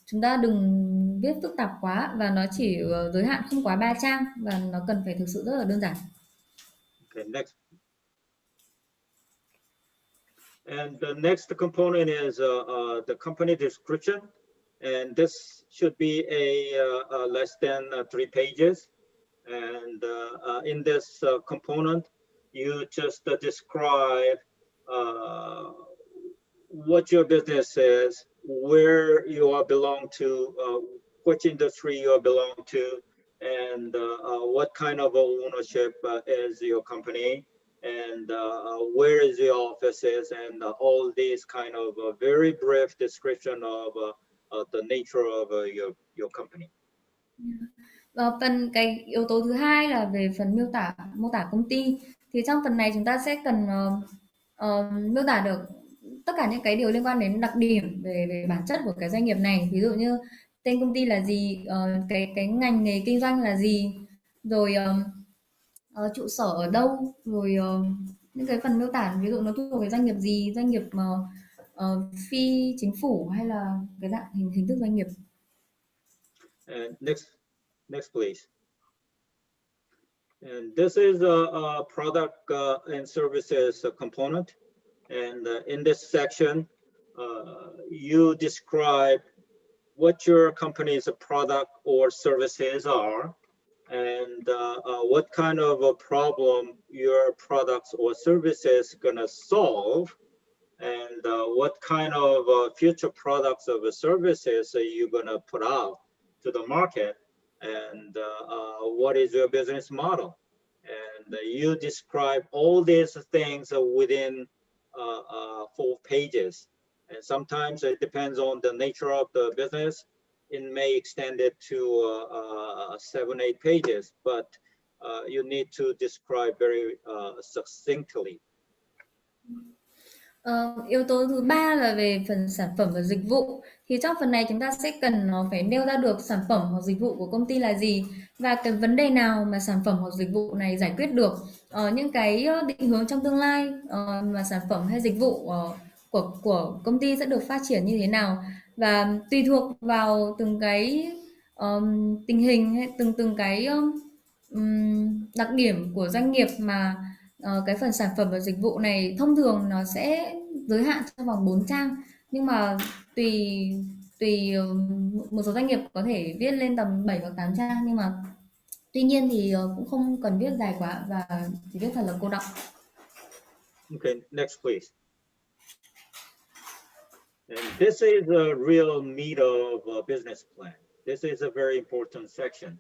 chúng ta đừng viết phức tạp quá và nó chỉ giới hạn không quá 3 trang và nó cần phải thực sự rất là đơn giản. Okay, next. And the next component is the company description. And this should be a less than 3 pages. And in this component, you just describe what your business is, where you are belong to, which industry you belong to, and what kind of ownership is your company, and where is your offices, and all these kind of very brief description of the nature of your company. Phần cái yếu tố thứ hai là về phần mô tả công ty. Thì trong phần này chúng ta sẽ cần miêu tả được tất cả những cái điều liên quan đến đặc điểm về bản chất của cái doanh nghiệp này. Ví dụ như tên công ty là gì, cái ngành nghề kinh doanh là gì, rồi trụ sở ở đâu, rồi những cái phần miêu tả ví dụ nó thuộc về doanh nghiệp gì, doanh nghiệp phi chính phủ hay là cái dạng hình thức doanh nghiệp. And next please. And this is a product and services component. And in this section, you describe what your company's product or services are, and what kind of a problem your products or services gonna solve, and what kind of future products or services are you gonna put out to the market, and what is your business model. And you describe all these things within 4 pages. And sometimes it depends on the nature of the business. It may extend it to 7-8 pages, but you need to describe very succinctly. Yếu tố thứ ba là về phần sản phẩm và dịch vụ. Thì trong phần này chúng ta sẽ cần phải nêu ra được sản phẩm hoặc dịch vụ của công ty là gì và cái vấn đề nào mà sản phẩm hoặc dịch vụ này giải quyết được, những cái định hướng trong tương lai mà sản phẩm hay dịch vụ của công ty sẽ được phát triển như thế nào, và tùy thuộc vào từng cái tình hình hay từng cái đặc điểm của doanh nghiệp mà cái phần sản phẩm và dịch vụ này thông thường nó sẽ giới hạn trong vòng 4 trang, nhưng mà tùy một số doanh nghiệp có thể viết lên tầm 7 hoặc 8 trang, nhưng mà tuy nhiên thì cũng không cần viết dài quá và chỉ viết thật là cô đọng. Okay, next please. And this is a real meat of a business plan. This is a very important section.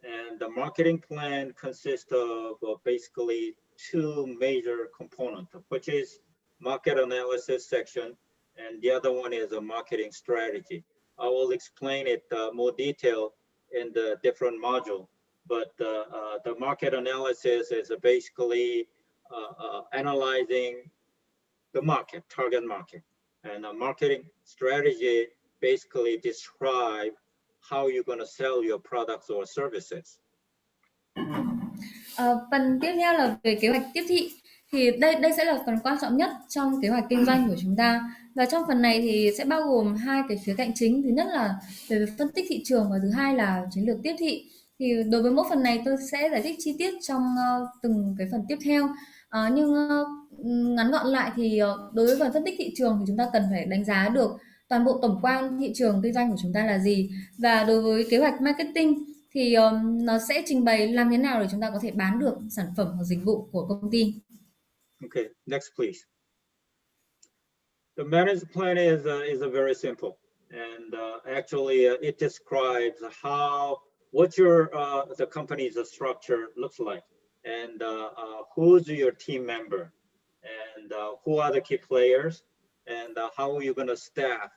And the marketing plan consists of basically 2 major components, which is market analysis section, and the other one is a marketing strategy. I will explain it more detail in the different module, but the market analysis is basically analyzing the market, target market, and a marketing strategy basically describe how you're going to sell your products or services. Phần tiếp theo là về kế hoạch tiếp thị. Thì đây sẽ là phần quan trọng nhất trong kế hoạch kinh doanh của chúng ta. Và trong phần này thì sẽ bao gồm 2 cái khía cạnh chính. Thứ nhất là về phân tích thị trường và thứ hai là chiến lược tiếp thị. Thì đối với mỗi phần này tôi sẽ giải thích chi tiết trong từng cái phần tiếp theo. Nhưng ngắn gọn lại thì đối với phần phân tích thị trường thì chúng ta cần phải đánh giá được toàn bộ tổng quan thị trường kinh doanh của chúng ta là gì. Và đối với kế hoạch marketing thì nó sẽ trình bày làm thế nào để chúng ta có thể bán được sản phẩm hoặc dịch vụ của công ty. Okay, next please. The management plan is very simple, and actually it describes what your the company's structure looks like, and who's your team member, and who are the key players, and how are you going to staff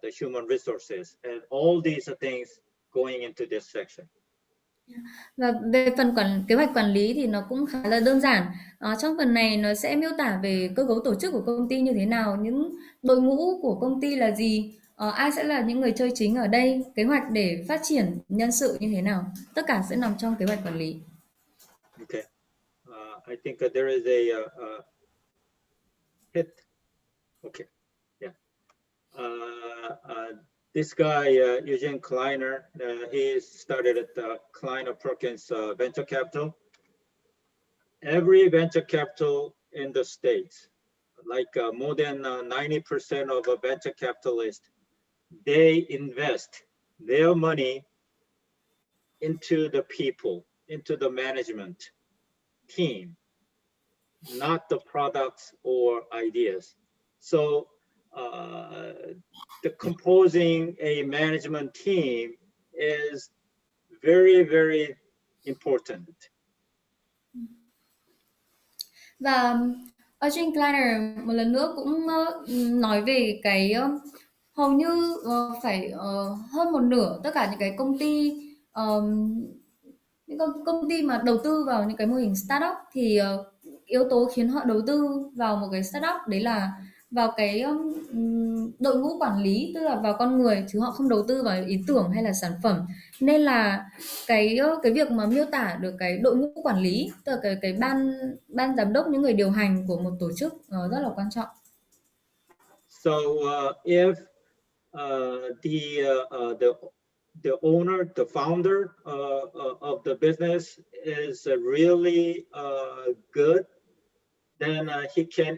the human resources, and all these things going into this section. Và về phần kế hoạch quản lý thì nó cũng khá là đơn giản. Trong phần này nó sẽ miêu tả về cơ cấu tổ chức của công ty như thế nào, những đội ngũ của công ty là gì, ai sẽ là những người chơi chính ở đây, kế hoạch để phát triển nhân sự như thế nào. Tất cả sẽ nằm trong kế hoạch quản lý. Okay. I think there is a hit. Okay. Yeah. This guy, Eugene Kleiner, he started at Kleiner Perkins Venture Capital. Every venture capital in the States, like more than 90% of venture capitalists, they invest their money into the people, into the management team, not the products or ideas. So the composing a management team is very, very important. Và Eugene Kleiner một lần nữa cũng nói về cái hầu như phải hơn một nửa tất cả những cái công ty những công ty mà đầu tư vào những cái mô hình startup thì yếu tố khiến họ đầu tư vào một cái startup đấy là vào cái đội ngũ quản lý, tức là vào con người, chứ họ không đầu tư vào ý tưởng hay là sản phẩm. Nên là cái việc mà miêu tả được cái đội ngũ quản lý, tức là cái ban giám đốc, những người điều hành của một tổ chức rất là quan trọng. So if the owner, the founder of the business is really good, then he can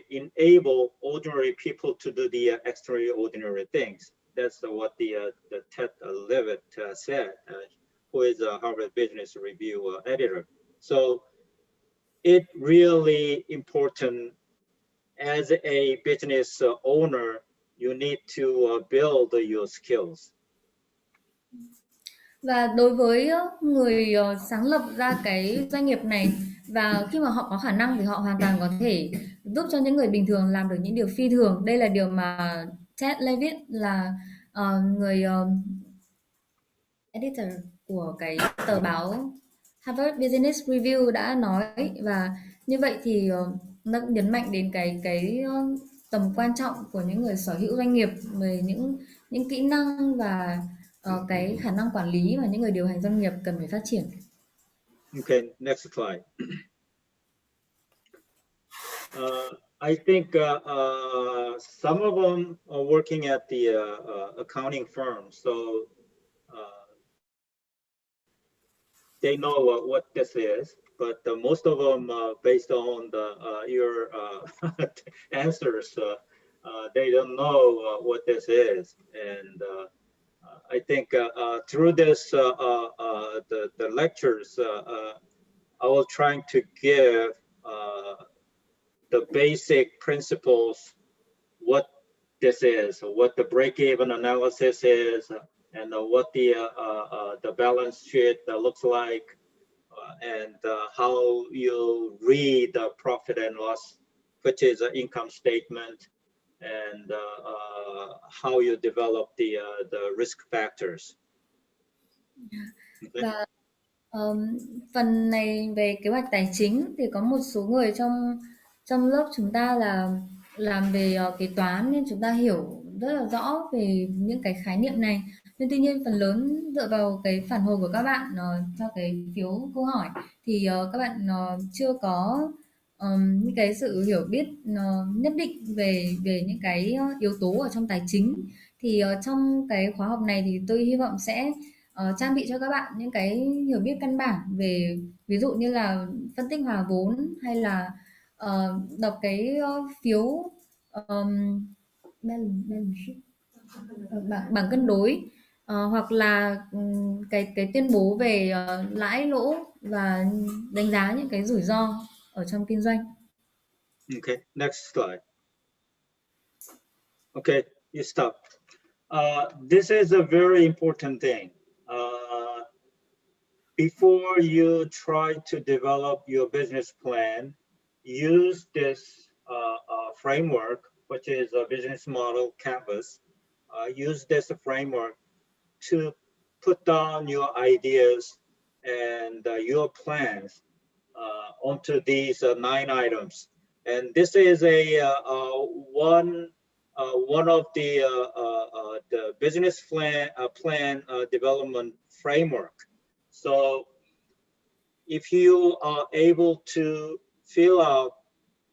enable ordinary people to do the extraordinary things. That's what the Ted Levitt said, who is a Harvard Business Review editor. So it really important as a business owner, you need to build your skills. Và đối với người sáng lập ra cái doanh nghiệp này, và khi mà họ có khả năng thì họ hoàn toàn có thể giúp cho những người bình thường làm được những điều phi thường. Đây là điều mà Ted Levitt là người editor của cái tờ báo Harvard Business Review đã nói. Và như vậy thì nó nhấn mạnh đến cái tầm quan trọng của những người sở hữu doanh nghiệp về những kỹ năng và cái khả năng quản lý mà những người điều hành doanh nghiệp cần phải phát triển. Okay, next slide. I think some of them are working at the accounting firm, so they know what this is. But most of them, based on your answers, they don't know what this is. And I think through this, the lectures, I was trying to give the basic principles, what this is, what the break-even analysis is, and what the balance sheet looks like, and how you read the profit and loss, which is an income statement, and how you develop the risk factors. Okay. Và phần này về kế hoạch tài chính thì có một số người trong lớp chúng ta là làm về kế toán, nên chúng ta hiểu rất là rõ về những cái khái niệm này. Nhưng tuy nhiên phần lớn dựa vào cái phản hồi của các bạn cho cái phiếu câu hỏi thì các bạn chưa có những cái sự hiểu biết nhất định về những cái yếu tố ở trong tài chính. Thì trong cái khóa học này thì tôi hy vọng sẽ trang bị cho các bạn những cái hiểu biết căn bản về ví dụ như là phân tích hòa vốn, hay là đọc cái phiếu balance sheet, bảng cân đối, hoặc là cái tuyên bố về lãi lỗ và đánh giá những cái rủi ro ở trong kinh doanh. Okay, next slide. Okay, you stop. This is a very important thing. Before you try to develop your business plan, use this framework, which is a business model canvas. Use this framework to put down your ideas and your plans onto these 9 items. And this is one of the business plan development framework. So if you are able to fill out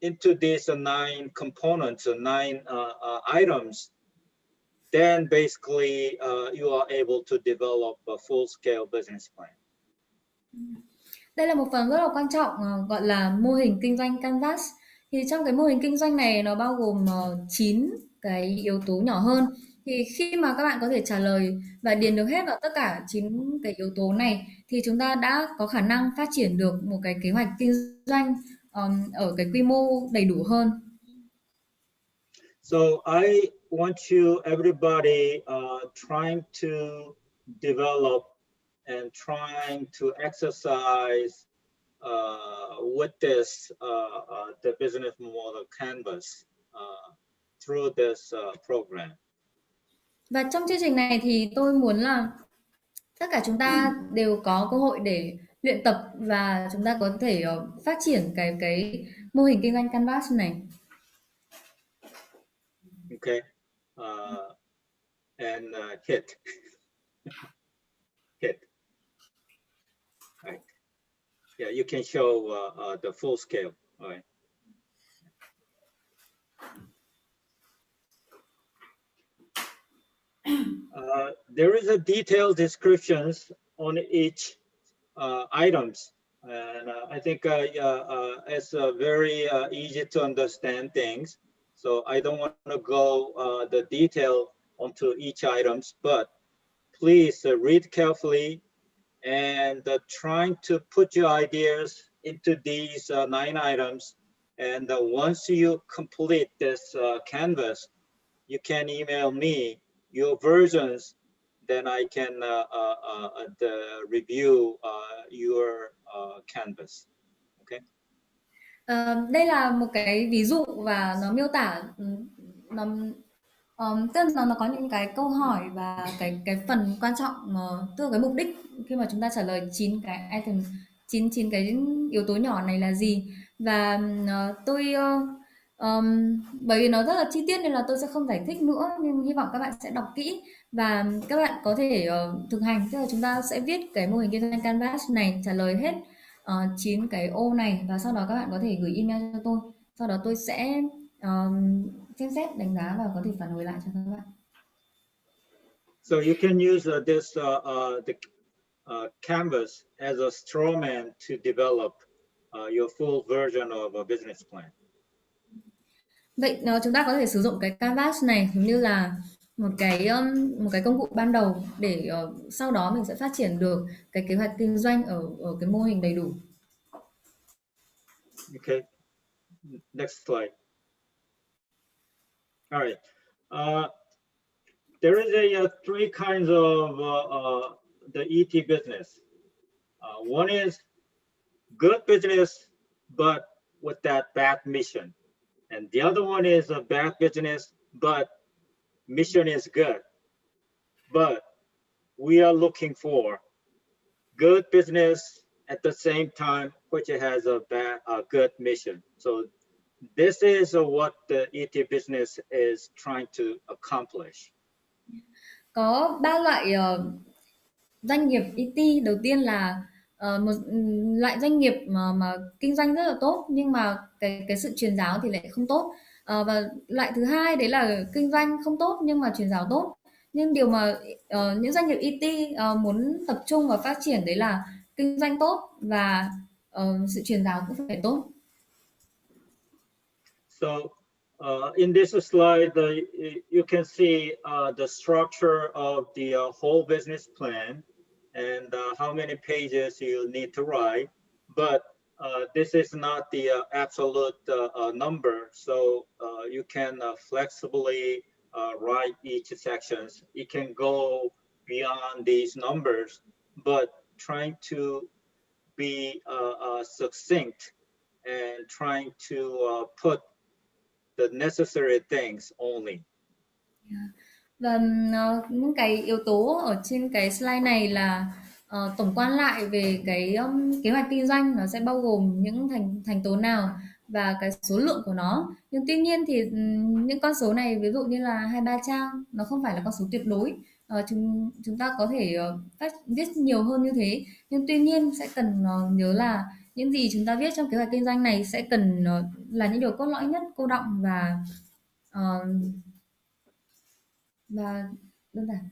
into these 9 components, 9 items, then basically you are able to develop a full-scale business plan. Đây là một phần rất là quan trọng, gọi là mô hình kinh doanh Canvas. Thì trong cái mô hình kinh doanh này nó bao gồm 9 cái yếu tố nhỏ hơn. Thì khi mà các bạn có thể trả lời và điền được hết vào tất cả 9 cái yếu tố này thì chúng ta đã có khả năng phát triển được một cái kế hoạch kinh doanh ở cái quy mô đầy đủ hơn. So I want everybody trying to develop and trying to exercise with this the business model canvas through this program. Và trong chương trình này thì tôi muốn là tất cả chúng ta đều có cơ hội để luyện tập và chúng ta có thể phát triển cái mô hình kinh doanh Canvas này. Okay, and hit. Right. Yeah, you can show the full scale. All right. There is a detailed descriptions on each items, and I think it's very easy to understand things. So I don't want to go the detail onto each items, but please read carefully and trying to put your ideas into these 9 items. And once you complete this canvas, you can email me your versions, then I can review your canvas. Okay. Đây là một cái ví dụ và nó miêu tả nó tức là nó có những cái câu hỏi và cái phần quan trọng, tức là cái mục đích khi mà chúng ta trả lời 9 cái item, 9 cái yếu tố nhỏ này là gì. Và tôi bởi vì nó rất là chi tiết nên là tôi sẽ không giải thích nữa, nhưng hy vọng các bạn sẽ đọc kỹ và các bạn có thể thực hành. Tức là chúng ta sẽ viết cái mô hình kinh doanh Canvas này, trả lời hết 9 cái ô này và sau đó các bạn có thể gửi email cho tôi. Sau đó tôi sẽ xem xét, đánh giá và có thể phản hồi lại cho các bạn. So you can use this canvas as a straw man to develop your full version of a business plan. Vậy chúng ta có thể sử dụng cái Canvas này giống như là một cái công cụ ban đầu để sau đó mình sẽ phát triển được cái kế hoạch kinh doanh ở cái mô hình đầy đủ. Okay. Next slide. All right. There is a 3 kinds of the ET business. One is good business, but with that bad mission. And the other one is a bad business, but mission is good. But we are looking for good business at the same time, which has a good mission. So this is what the ET business is trying to accomplish. Có 3 loại doanh nghiệp ET. Đầu tiên là một loại doanh nghiệp mà kinh doanh rất là tốt nhưng mà cái sự truyền giáo thì lại không tốt. Và loại thứ hai đấy là kinh doanh không tốt nhưng mà truyền giáo tốt. Nhưng điều mà những doanh nghiệp ET muốn tập trung và phát triển đấy là kinh doanh tốt và sự truyền giáo cũng phải tốt. So in this slide, you can see the structure of the whole business plan and how many pages you need to write. But this is not the absolute number, so you can flexibly write each sections. It can go beyond these numbers, but trying to be succinct and trying to put the necessary things only. Và những cái yếu tố ở trên cái slide này là tổng quan lại về cái kế hoạch kinh doanh, nó sẽ bao gồm những thành tố nào và cái số lượng của nó. Nhưng tuy nhiên thì những con số này ví dụ như là 23 trang nó không phải là con số tuyệt đối. Chúng ta có thể viết nhiều hơn như thế, nhưng tuy nhiên sẽ cần nhớ là những gì chúng ta viết trong kế hoạch kinh doanh này sẽ cần là những điều cốt lõi nhất, cô đọng ờ, và đơn giản.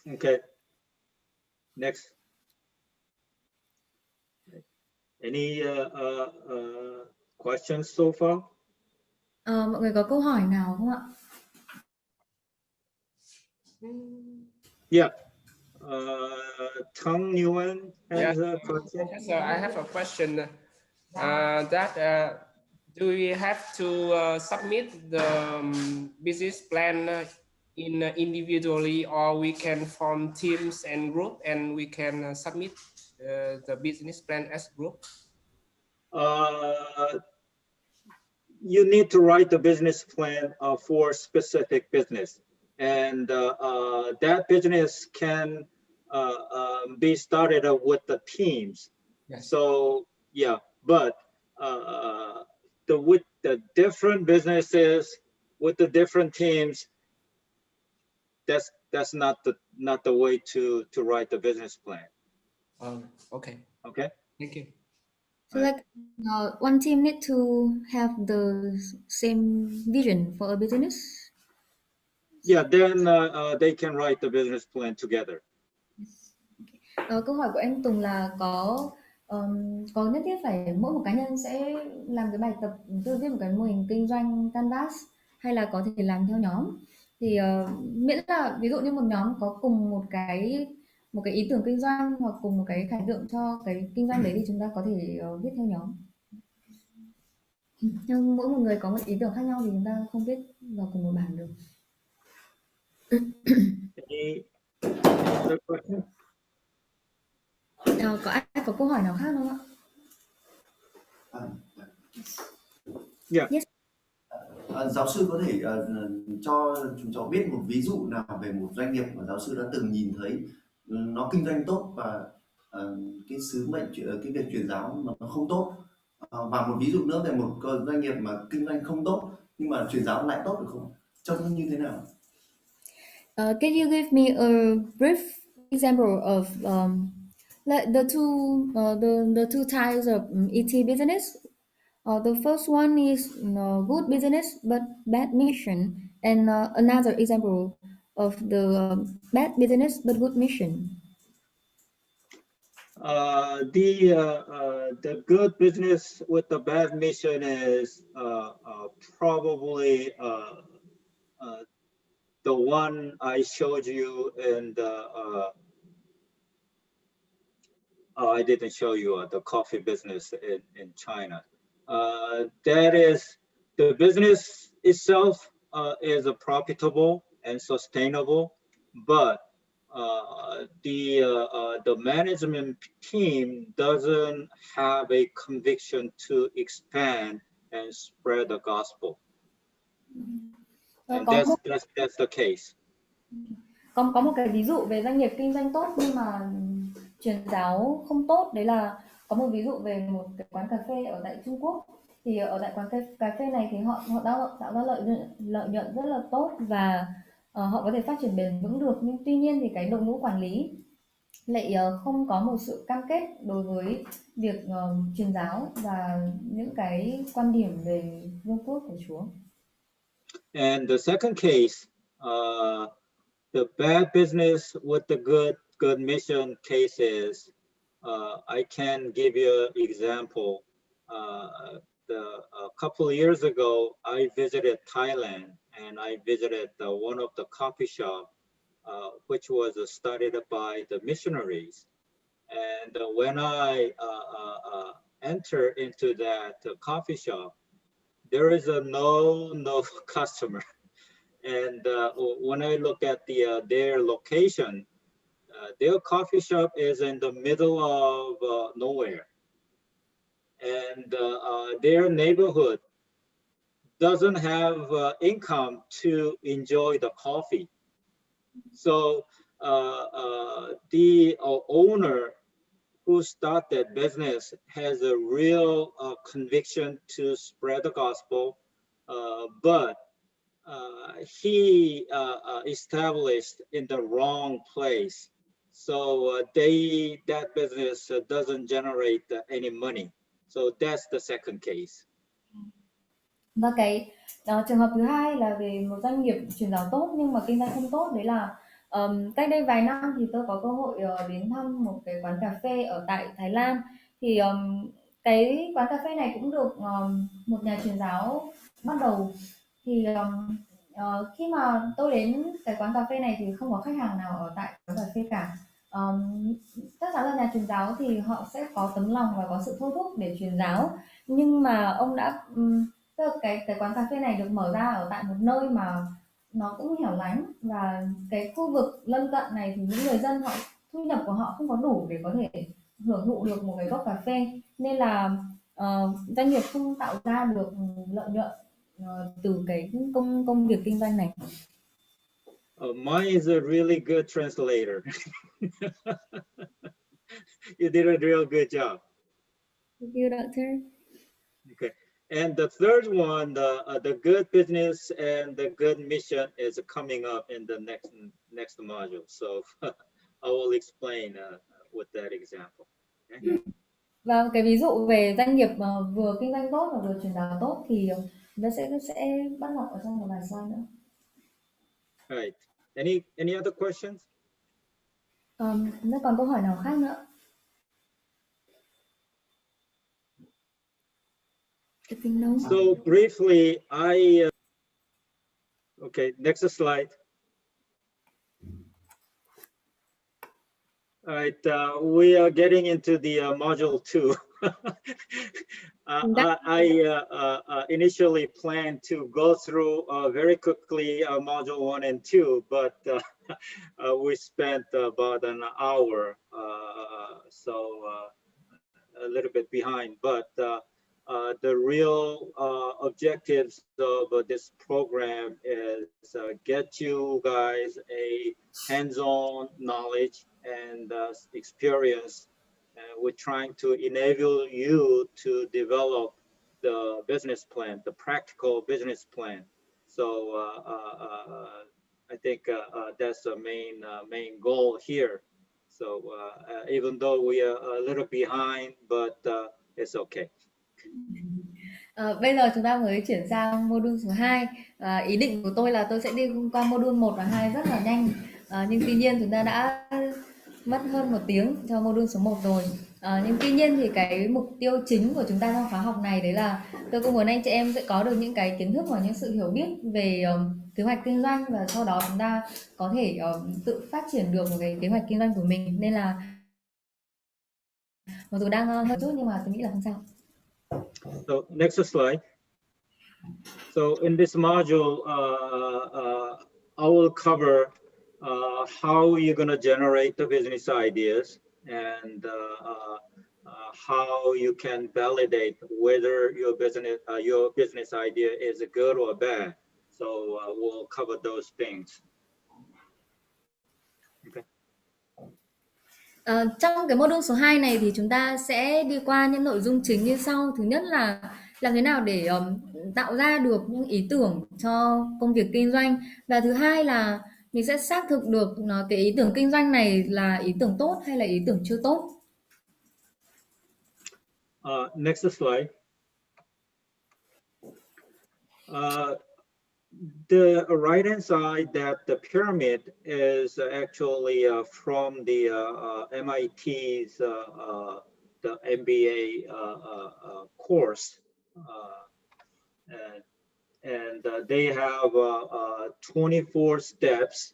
Okay. Next. Any questions so far? Mọi người có câu hỏi nào không ạ? Yeah. Tang Nguyen has a question. Yes, I have a question. Do we have to submit the business plan individually, or we can form teams and group and we can submit the business plan as group? You need to write the business plan for specific business, and that business can be started with the teams. Yes. So yeah, but with the different businesses with the different teams, that's not the way to write the business plan. Okay. Okay. Thank you. So like one team need to have the same vision for a business. Yeah, then they can write the business plan together. Câu hỏi của anh Tùng là có nhất thiết phải mỗi một cá nhân sẽ làm cái bài tập tự viết một cái mô hình kinh doanh canvas, hay là có thể làm theo nhóm? Thì miễn là ví dụ như một nhóm có cùng một cái ý tưởng kinh doanh hoặc cùng một cái khái niệm cho cái kinh doanh đấy thì chúng ta có thể viết theo nhóm. Nhưng mỗi một người có một ý tưởng khác nhau thì chúng ta không viết vào cùng một bản được. Any other question? Có ai có câu hỏi nào khác không ạ? Yeah. Yes. Giáo sư có thể cho chúng cháu biết một ví dụ nào về một doanh nghiệp mà giáo sư đã từng nhìn thấy nó kinh doanh tốt và cái sứ mệnh cái việc truyền giáo mà nó không tốt, và một ví dụ nữa về một doanh nghiệp mà kinh doanh không tốt nhưng mà truyền giáo lại tốt được không? Trông nó như thế nào? Can you give me a brief example of like the two types of ET business? The first one is good business but bad mission, and another example of the bad business but good mission. The good business with the bad mission is probably the one I showed you in the I didn't show you the coffee business in China. That is, the business itself is profitable and sustainable, but the management team doesn't have a conviction to expand and spread the gospel. And that's the case. Có một cái ví dụ về doanh nghiệp kinh doanh tốt nhưng mà truyền giáo không tốt, đấy là có một ví dụ về một cái quán cà phê ở tại Trung Quốc. Thì ở tại quán cà phê này thì họ đã tạo ra lợi nhuận rất là tốt và họ có thể phát triển bền vững được, nhưng tuy nhiên thì cái đội ngũ quản lý lại không có một sự cam kết đối với việc truyền giáo và những cái quan điểm về vương quốc của Chúa. And the second case, the bad business with the good mission cases, I can give you an example. A couple of years ago, I visited Thailand and I visited one of the coffee shop, which was started by the missionaries. And when I enter into that coffee shop, there is a no customer. And when I look at their location, their coffee shop is in the middle of nowhere, and their neighborhood doesn't have income to enjoy the coffee. So the owner who started that business has a real conviction to spread the gospel, but he established in the wrong place. So that business doesn't generate any money. So that's the second case. Và cái trường hợp thứ hai là về một doanh nghiệp truyền giáo tốt nhưng mà kinh doanh không tốt, đấy là cách đây vài năm thì tôi có cơ hội đến thăm một cái quán cà phê ở tại Thái Lan. Thì cái quán cà phê này cũng được một nhà truyền giáo bắt đầu. Thì khi mà tôi đến cái quán cà phê này thì không có khách hàng nào ở tại quán cà phê cả. Chắc chắn là nhà truyền giáo thì họ sẽ có tấm lòng và có sự thôi thúc để truyền giáo, nhưng mà ông đã tức là cái quán cà phê này được mở ra ở tại một nơi mà nó cũng hẻo lánh, và cái khu vực lân cận này thì những người dân họ thu nhập của họ không có đủ để có thể hưởng thụ được một cái cốc cà phê, nên là doanh nghiệp không tạo ra được lợi nhuận từ cái công việc kinh doanh này. Mine is a really good translator. You did a real good job. Thank you, doctor. Okay. And the third one, the good business and the good mission is coming up in the next module. So I will explain with that example. Okay? Và cái ví dụ về doanh nghiệp vừa kinh doanh tốt và vừa truyền giáo tốt thì nó sẽ bắt gặp ở trong một vài slide nữa. Right. Any other questions? Nó còn câu hỏi nào khác nữa? So briefly, okay, next slide. All right, we are getting into the module 2. I initially planned to go through very quickly module 1 and 2, but we spent about an hour, so a little bit behind. But the real objectives of this program is get you guys a hands-on knowledge and experience. We're trying to enable you to develop the business plan, the practical business plan. So I think that's the main goal here. So even though we are a little behind, but it's okay. Bây giờ chúng ta mới chuyển sang module số 2. Ý định của tôi là tôi sẽ đi qua module 1 và 2 rất là nhanh. Nhưng tuy nhiên chúng ta đã mất hơn 1 tiếng cho module số 1 rồi. Nhưng tuy nhiên thì cái mục tiêu chính của chúng ta trong khóa học này đấy là tôi cũng muốn anh chị em sẽ có được những cái kiến thức và những sự hiểu biết về kế hoạch kinh doanh, và sau đó chúng ta có thể tự phát triển được một cái kế hoạch kinh doanh của mình. Nên là mặc dù đang hơi chút nhưng mà tôi nghĩ là không sao. So next slide. So in this module, I will cover how you're going to generate the business ideas and how you can validate whether your business idea is good or bad. So we'll cover those things. Okay. Trong cái module số 2 này thì chúng ta sẽ đi qua những nội dung chính như sau. Thứ nhất là làm thế nào để tạo ra được những ý tưởng cho công việc kinh doanh. Và thứ hai là mình sẽ xác thực được cái ý tưởng kinh doanh này là ý tưởng tốt hay là ý tưởng chưa tốt. Next slide. The right-hand side, that the pyramid is actually from the MIT's the MBA course, and they have 24 steps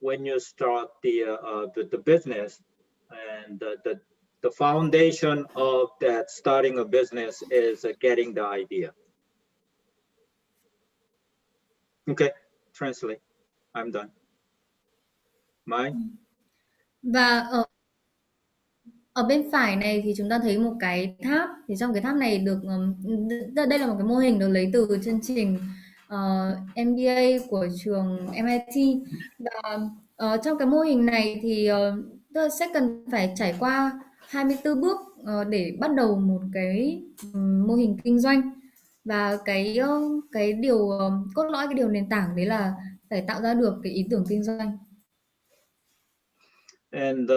when you start the business, and the foundation of that starting a business is getting the idea. Okay, translate. I'm done. Mine? Và ở bên phải này thì chúng ta thấy một cái tháp, thì trong cái tháp này được đây là một cái mô hình được lấy từ chương trình MBA của trường MIT. Và trong cái mô hình này thì tức là sẽ cần phải trải qua 24 bước để bắt đầu một cái mô hình kinh doanh. Và cái điều cốt lõi, cái điều nền tảng đấy là phải tạo ra được cái ý tưởng kinh doanh. And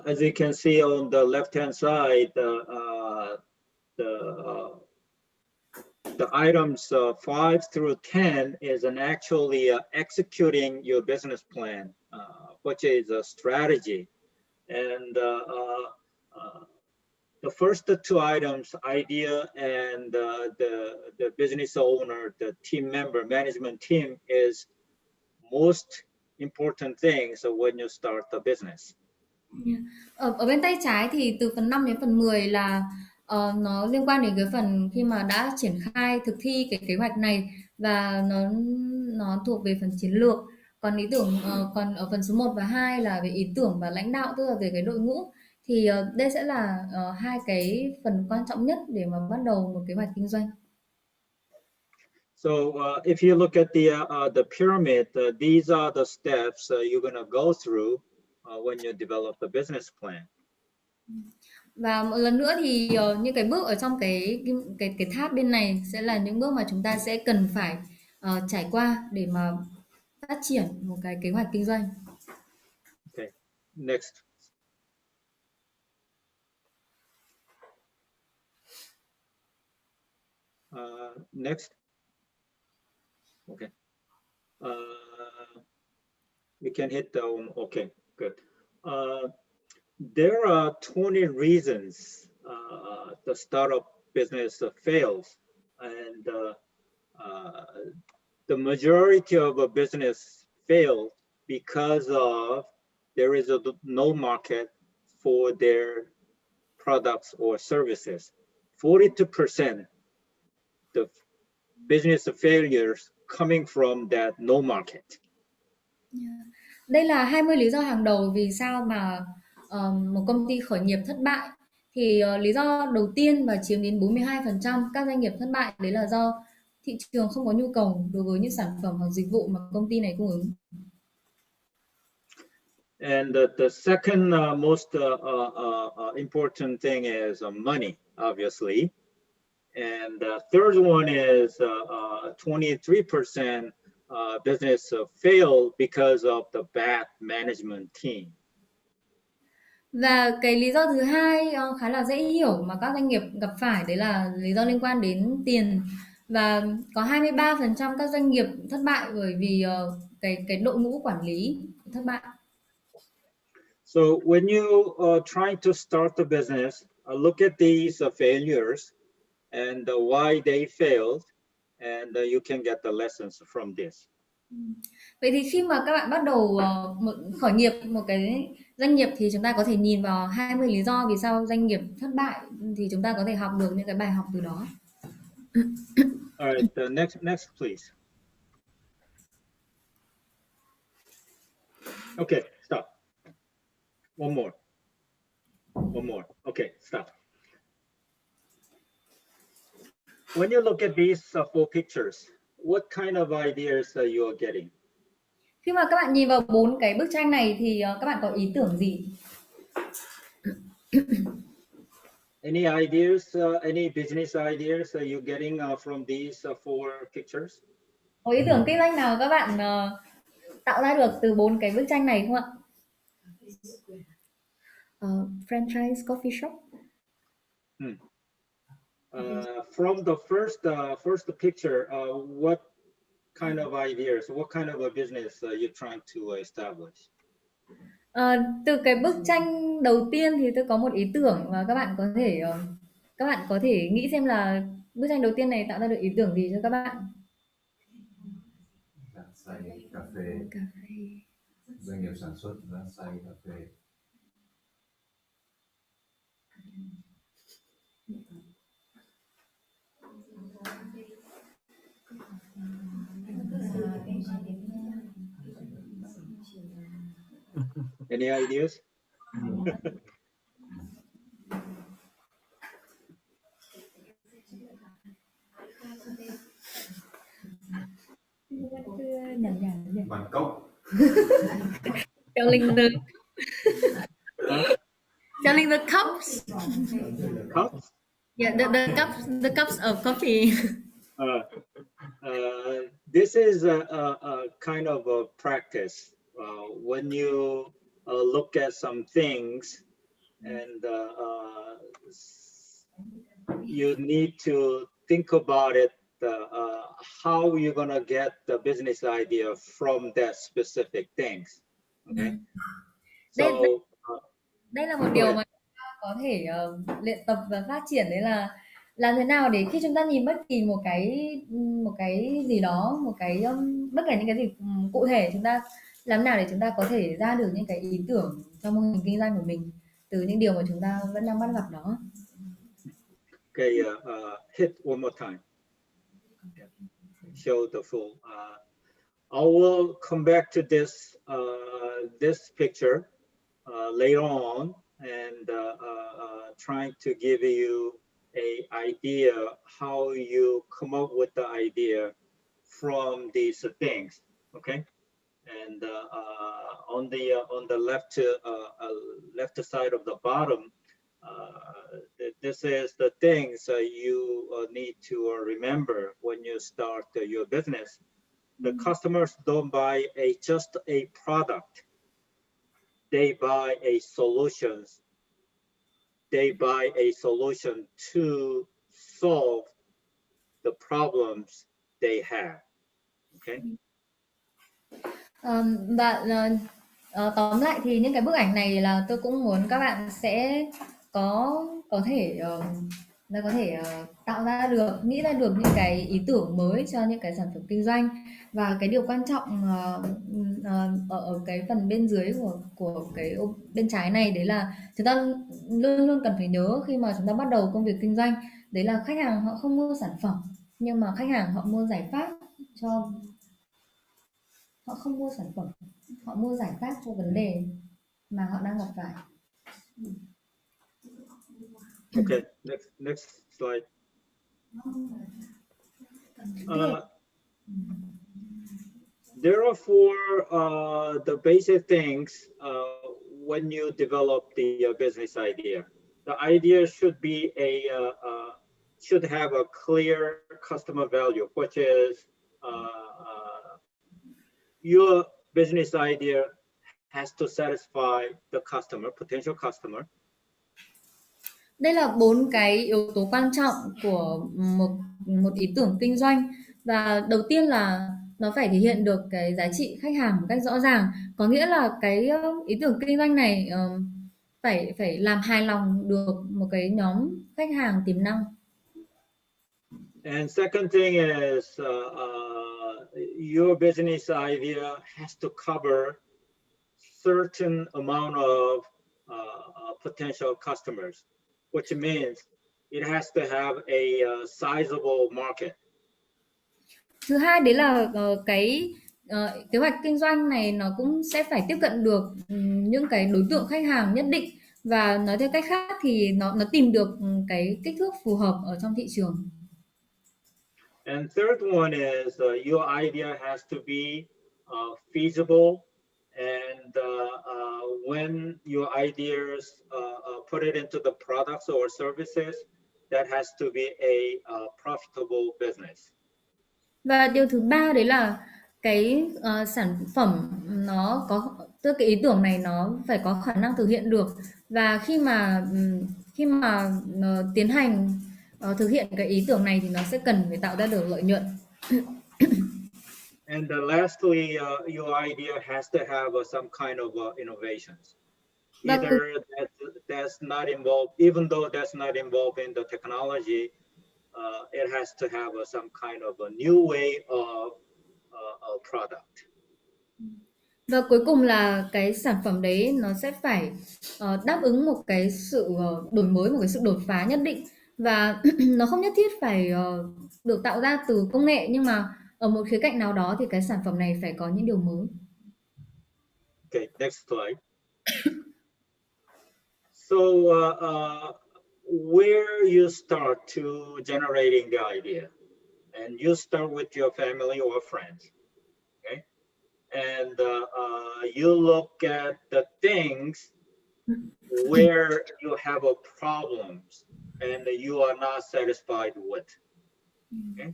as you can see on the left-hand side, the items 5 through 10 is an actually executing your business plan, which is a strategy. And the first two items, idea and the business owner, the team member, management team, is most important things when you start a business. Ở bên tay trái thì từ phần 5 đến phần 10 là nó liên quan đến cái phần khi mà đã triển khai thực thi cái kế hoạch này, và nó thuộc về phần chiến lược. Còn ý tưởng còn ở phần số 1 và 2 là về ý tưởng và lãnh đạo, tức là về cái đội ngũ. Thì đây sẽ là hai cái phần quan trọng nhất để mà bắt đầu một kế hoạch kinh doanh. So if you look at the pyramid, these are the steps you're gonna go through when you develop the business plan. Và một lần nữa thì những cái bước ở trong cái tháp bên này sẽ là những bước mà chúng ta sẽ cần phải trải qua để mà phát triển một cái kế hoạch kinh doanh. Okay, next. Next. Okay. We can hit the okay, good. There are 20 reasons the startup business fails, and the majority of a business fails because of there is no market for their products or services. 42% the business failures coming from that no market. Đây là 20 lý do hàng đầu vì sao mà một công ty khởi nghiệp thất bại. Thì lý do đầu tiên và chiếm đến 42% các doanh nghiệp thất bại đấy là do thị trường không có nhu cầu đối với những sản phẩm hoặc dịch vụ mà công ty này cung ứng. And the second most important thing is money, obviously. And the third one is 23% business fail because of the bad management team. Và cái lý do thứ hai khá là dễ hiểu mà các doanh nghiệp gặp phải đấy là lý do liên quan đến tiền. Và có 23% các doanh nghiệp thất bại bởi vì cái đội ngũ quản lý thất bại. So when you trying to start a business, look at these failures and why they failed, and you can get the lessons from this. Vậy thì khi mà các bạn bắt đầu khởi nghiệp một cái doanh nghiệp thì chúng ta có thể nhìn vào 20 lý do vì sao doanh nghiệp thất bại, thì chúng ta có thể học được những cái bài học từ đó. All right, next please. Okay, stop. One more. Okay, stop. When you look at these four pictures, what kind of ideas you are getting? Khi mà các bạn nhìn vào 4 cái bức tranh này thì các bạn có ý tưởng gì? Any ideas, any business ideas you're getting from these four pictures? Có ý tưởng kinh doanh nào các bạn tạo ra được từ 4 cái bức tranh này không ạ? Franchise coffee shop. From the first picture, what kind of ideas, what kind of a business you're trying to establish? Từ cái bức tranh đầu tiên thì tôi có một ý tưởng và các bạn có thể nghĩ xem là bức tranh đầu tiên này tạo ra được ý tưởng gì cho các bạn. Rang xay cà phê. Doanh nghiệp sản xuất rang xay cà phê. Any ideas? Bản cốc. Selling the Huh? selling the cups. Cups? Yeah, the cups of coffee. Uh, this is a kind of a practice. When you look at some things and you need to think about it, how you're gonna get the business idea from that specific things. Okay. Đây, So đây là một go điều ahead. mà chúng ta có thể luyện tập và phát triển, đấy là làm thế nào để khi chúng ta nhìn bất kỳ một cái gì đó, một cái bất kể những cái gì cụ thể, chúng ta làm thế nào để chúng ta có thể ra được những cái ý tưởng cho mô hình kinh doanh của mình từ những điều mà chúng ta vẫn đang bắt gặp đó. Okay, hit one more time. Show the full. I will come back to this this picture later on, and trying to give you a idea how you come up with the idea from these things. Okay, and on the left side of the bottom, this is the things you need to remember when you start your business. The customers don't buy just a product. They buy a solutions. They buy a solution to solve the problems they have. Okay. Tóm lại thì những cái bức ảnh này là tôi cũng muốn các bạn sẽ có thể tạo ra được, nghĩ ra được những cái ý tưởng mới cho những cái sản phẩm kinh doanh. Và cái điều quan trọng ở cái phần bên dưới của cái bên trái này, đấy là chúng ta luôn luôn cần phải nhớ khi mà chúng ta bắt đầu công việc kinh doanh, đấy là khách hàng họ không mua sản phẩm, nhưng mà khách hàng họ mua giải pháp cho họ không mua sản phẩm, họ mua giải pháp cho vấn đề mà họ đang gặp phải. Okay, next slide. There are four the basic things when you develop the business idea. The idea should be should have a clear customer value, which is your business idea has to satisfy the customer, potential customer. Đây là 4 cái yếu tố quan trọng của một ý tưởng kinh doanh. Và đầu tiên là nó phải thể hiện được cái giá trị khách hàng một cách rõ ràng. Có nghĩa là cái ý tưởng kinh doanh này phải làm hài lòng được một cái nhóm khách hàng tiềm năng. And second thing is your business idea has to cover certain amount of potential customers, which means it has to have a sizable market. Thứ hai đấy là cái kế hoạch kinh doanh này nó cũng sẽ phải tiếp cận được những cái đối tượng khách hàng nhất định, và nói theo cách khác thì nó tìm được cái kích thước phù hợp ở trong thị trường. And third one is your idea has to be feasible, and when your ideas put it into the products or services, that has to be a profitable business. Và điều thứ ba đấy là cái sản phẩm nó có, tức cái ý tưởng này nó phải có khả năng thực hiện được, và khi mà tiến hành thực hiện cái ý tưởng này thì nó sẽ cần phải tạo ra được lợi nhuận. And lastly, your idea has to have some kind of innovations. Either that's not involved, even though that's not involved in the technology, it has to have some kind of a new way of product. Và cuối cùng là cái sản phẩm đấy nó sẽ phải đáp ứng một cái sự đổi mới, một cái sự đột phá nhất định, và nó không nhất thiết phải được tạo ra từ công nghệ, nhưng mà ở một khía cạnh nào đó thì cái sản phẩm này phải có những điều mới. Okay, next slide. So where you start to generating the idea, and you start with your family or friends, okay? And you look at the things where you have a problems and you are not satisfied with. Okay?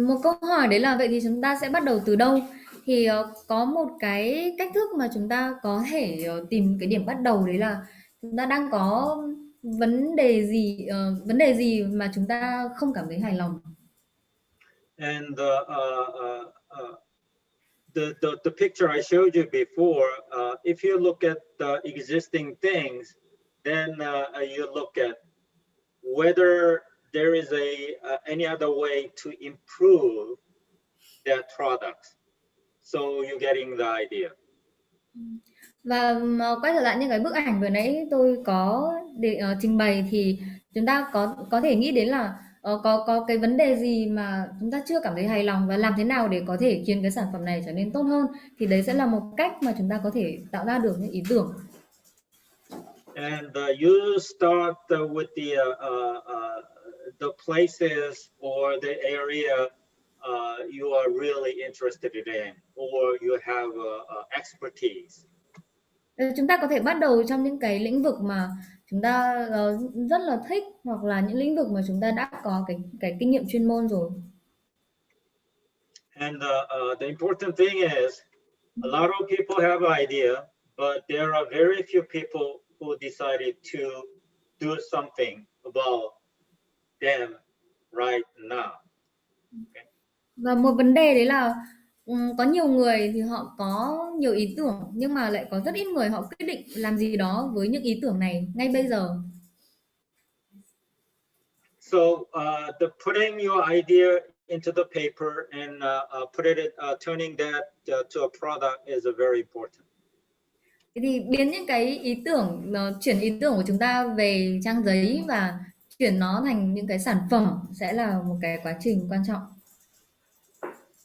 Một câu hỏi đấy là vậy thì chúng ta sẽ bắt đầu từ đâu? Thì có một cái cách thức mà chúng ta có thể tìm cái điểm bắt đầu, đấy là chúng ta đang có vấn đề gì mà chúng ta không cảm thấy hài lòng. And the picture I showed you before, if you look at the existing things, then you look at whether there is any other way to improve that product. So you're getting the idea. Và quay trở lại những cái bức ảnh vừa nãy tôi có để trình bày, thì chúng ta có thể nghĩ đến là có cái vấn đề gì mà chúng ta chưa cảm thấy hài lòng và làm thế nào để có thể khiến cái sản phẩm này trở nên tốt hơn, thì đấy sẽ là một cách mà chúng ta có thể tạo ra được những ý tưởng. And you start with the places or the area you are really interested in, or you have expertise. Chúng ta có thể bắt đầu trong những cái lĩnh vực mà chúng ta rất là thích, hoặc là những lĩnh vực mà chúng ta đã có cái kinh nghiệm chuyên môn rồi. And the important thing is, a lot of people have idea, but there are very few people who decided to do something about them right now. Okay? Và một vấn đề đấy là có nhiều người thì họ có nhiều ý tưởng, nhưng mà lại có rất ít người họ quyết định làm gì đó với những ý tưởng này ngay bây giờ. So the putting your idea into the paper and turning that to a product is very important. Thế thì biến những cái ý tưởng, chuyển ý tưởng của chúng ta về trang giấy và chuyển nó thành những cái sản phẩm sẽ là một cái quá trình quan trọng.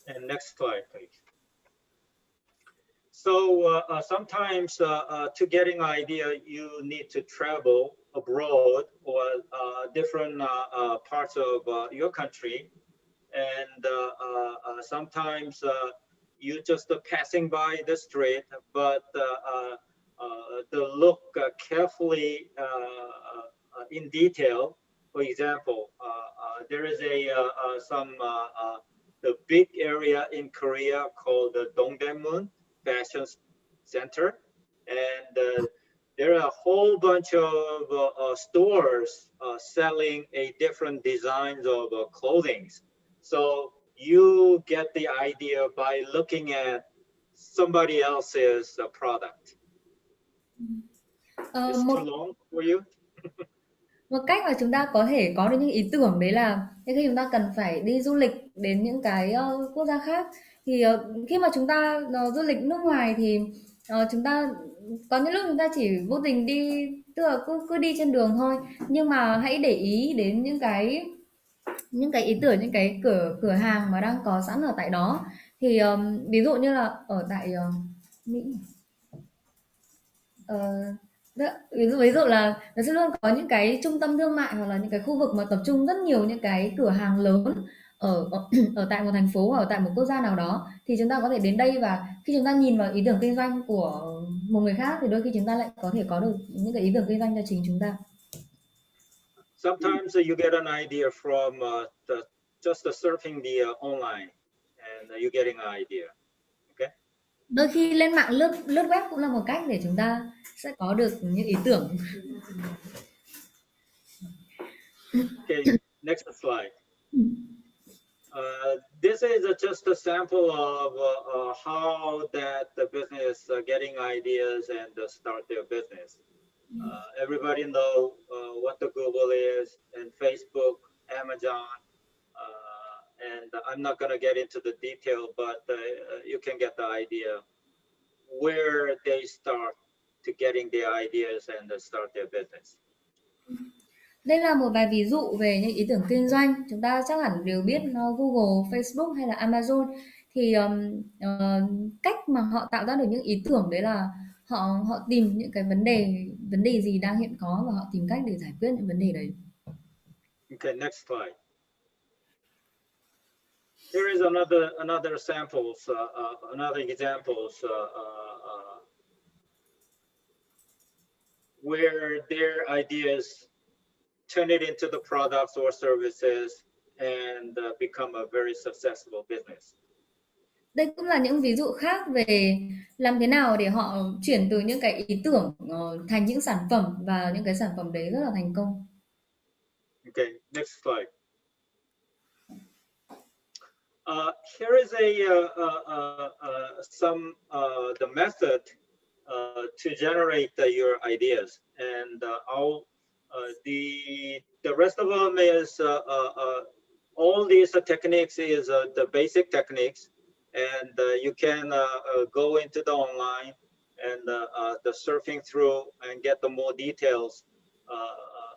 And next slide, please. So sometimes to getting idea, you need to travel abroad or different parts of your country, and sometimes you just passing by the street, but the look carefully in detail. For example, there is the big area in Korea called the Dongdaemun Fashion Center, and there are a whole bunch of stores selling different designs of clothing. So you get the idea by looking at somebody else's product. It's too long for you? Một cách mà chúng ta có thể có được những ý tưởng đấy là khi chúng ta cần phải đi du lịch đến những cái quốc gia khác, thì khi mà chúng ta du lịch nước ngoài thì chúng ta có những lúc chúng ta chỉ vô tình đi, tức là cứ đi trên đường thôi, nhưng mà hãy để ý đến những cái ý tưởng, những cái cửa hàng mà đang có sẵn ở tại đó. Thì ví dụ như là ở tại Mỹ, ví dụ là nó sẽ luôn có những cái trung tâm thương mại hoặc là những cái khu vực mà tập trung rất nhiều những cái cửa hàng lớn ở tại một thành phố hoặc ở tại một quốc gia nào đó, thì chúng ta có thể đến đây, và khi chúng ta nhìn vào ý tưởng kinh doanh của một người khác thì đôi khi chúng ta lại có thể có được những cái ý tưởng kinh doanh cho chính chúng ta. Sometimes you get an idea from just surfing the online, and you're getting an idea. Okay. Đôi khi lên mạng lướt web cũng là một cách để chúng ta sẽ có được những ý tưởng. Okay, next slide. This is just a sample of how that the business getting ideas and start their business. Everybody know what the Google is, and Facebook, Amazon, and I'm not going to get into the detail, but you can get the idea where they start to getting their ideas and start their business. Đây là một vài ví dụ về những ý tưởng kinh doanh. Chúng ta chắc hẳn đều biết Google, Facebook hay là Amazon. Thì cách mà họ tạo ra được những ý tưởng đấy là họ họ tìm những cái vấn đề gì đang hiện có và họ tìm cách để giải quyết những vấn đề đấy. Okay, next slide. Here is another samples, another examples where their ideas turn it into the products or services and become a very successful business. Đây cũng là những ví dụ khác về làm thế nào để họ chuyển từ những cái ý tưởng thành những sản phẩm và những cái sản phẩm đấy rất là thành công. Okay, next slide. Here is the method to generate your ideas, and the rest of them is all these techniques is the basic techniques, and you can go into the online and the surfing through and get the more details.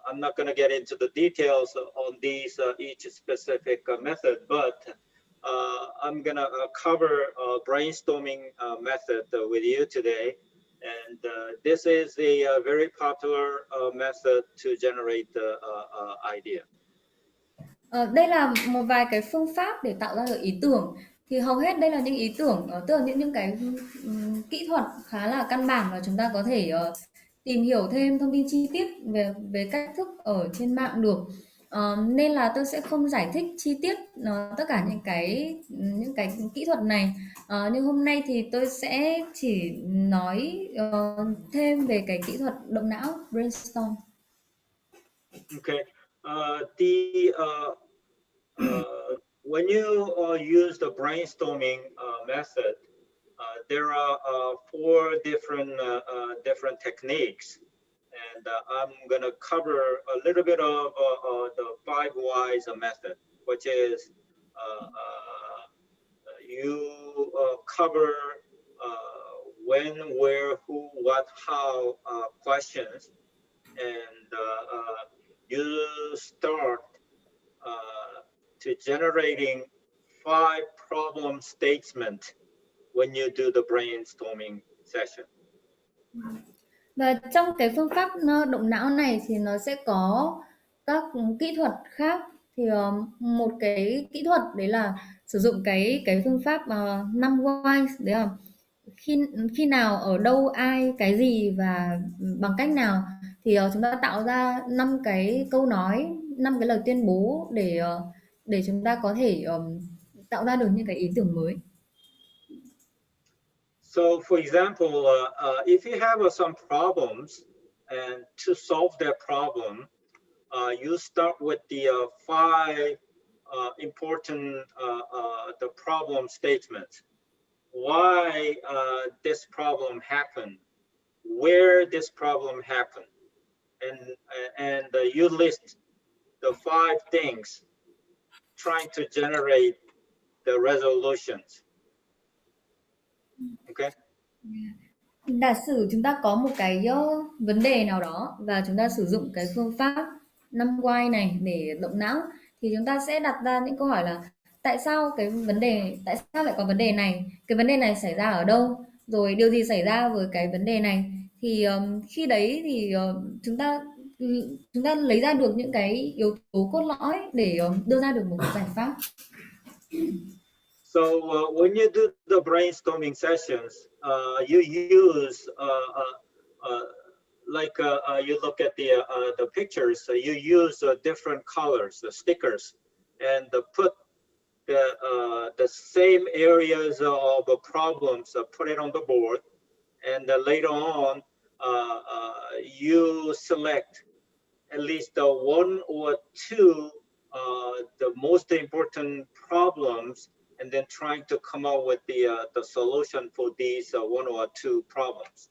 I'm not going to get into the details on these each specific method, but I'm going to cover brainstorming method with you today. And this is a very popular method to generate the idea. Đây là một vài cái phương pháp để tạo ra được ý tưởng. Thì hầu hết đây là những ý tưởng, tức là những cái kỹ thuật khá là căn bản và chúng ta có thể tìm hiểu thêm thông tin chi tiết về cách thức ở trên mạng được. Nên là tôi sẽ không giải thích chi tiết tất cả những cái kỹ thuật này. Nhưng hôm nay thì tôi sẽ chỉ nói thêm về cái kỹ thuật động não brainstorm. Okay. When you use the brainstorming method, there are 4 different techniques, and I'm going to cover a little bit of the 5 whys method, which is you cover when, where, who, what, how questions, and you start to generating 5 problem statements when you do the brainstorming session. Và trong cái phương pháp động não này thì nó sẽ có các kỹ thuật khác. Thì một cái kỹ thuật đấy là sử dụng cái phương pháp 5 why, đấy là khi nào, ở đâu, ai, cái gì và bằng cách nào, thì chúng ta tạo ra 5 cái câu nói, 5 cái lời tuyên bố để chúng ta có thể tạo ra được những cái ý tưởng mới. So, for example, if you have some problems, and to solve that problem, you start with the 5 important the problem statements. Why this problem happened, where this problem happened, and you list the 5 things trying to generate the resolutions. Okay. Giả sử chúng ta có một cái vấn đề nào đó và chúng ta sử dụng cái phương pháp 5 why này để động não, thì chúng ta sẽ đặt ra những câu hỏi là tại sao lại có vấn đề này, cái vấn đề này xảy ra ở đâu, rồi điều gì xảy ra với cái vấn đề này. Thì khi đấy thì chúng ta lấy ra được những cái yếu tố cốt lõi để đưa ra được một cái giải pháp. So when you do the brainstorming sessions, you use you look at the pictures. So you use different colors, the stickers, and put the same areas of the problems. Put it on the board, and later on, you select at least 1 or 2 the most important problems, and then trying to come up with the solution for these 1 or 2 problems.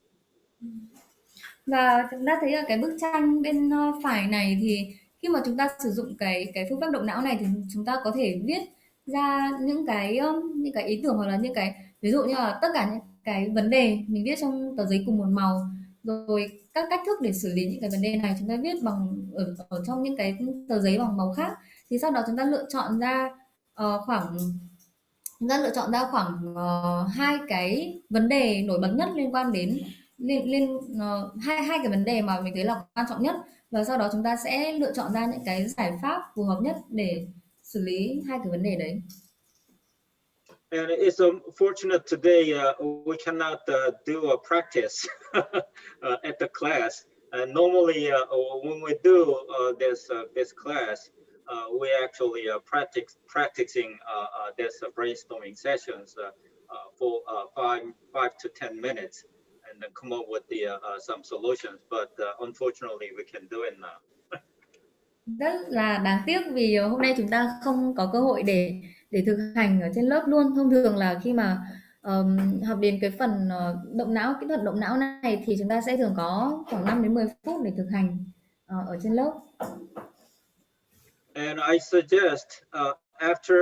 Và chúng ta thấy là cái bức tranh bên phải này, thì khi mà chúng ta sử dụng cái phương pháp động não này thì chúng ta có thể viết ra những cái ý tưởng, hoặc là những cái ví dụ như là tất cả những cái vấn đề mình viết trong tờ giấy cùng một màu, rồi các cách thức để xử lý những cái vấn đề này chúng ta viết bằng ở trong những cái tờ giấy bằng màu khác. Thì sau đó chúng ta lựa chọn ra khoảng 2 cái vấn đề nổi bật nhất liên quan đến hai cái vấn đề mà mình thấy là quan trọng nhất, và sau đó chúng ta sẽ lựa chọn ra những cái giải pháp phù hợp nhất để xử lý hai cái vấn đề đấy. And it's unfortunate today we cannot do a practice at the class. Normally, when we do this class, we actually practicing this brainstorming sessions for 5 to 10 minutes, and then come up with some solutions. But unfortunately, we can do it now. Rất là đáng tiếc vì hôm nay chúng ta không có cơ hội để thực hành ở trên lớp luôn. Thông thường là khi mà học đến cái phần động não, kỹ thuật động não này thì chúng ta sẽ thường có khoảng 5 đến 10 phút để thực hành ở trên lớp. And I suggest after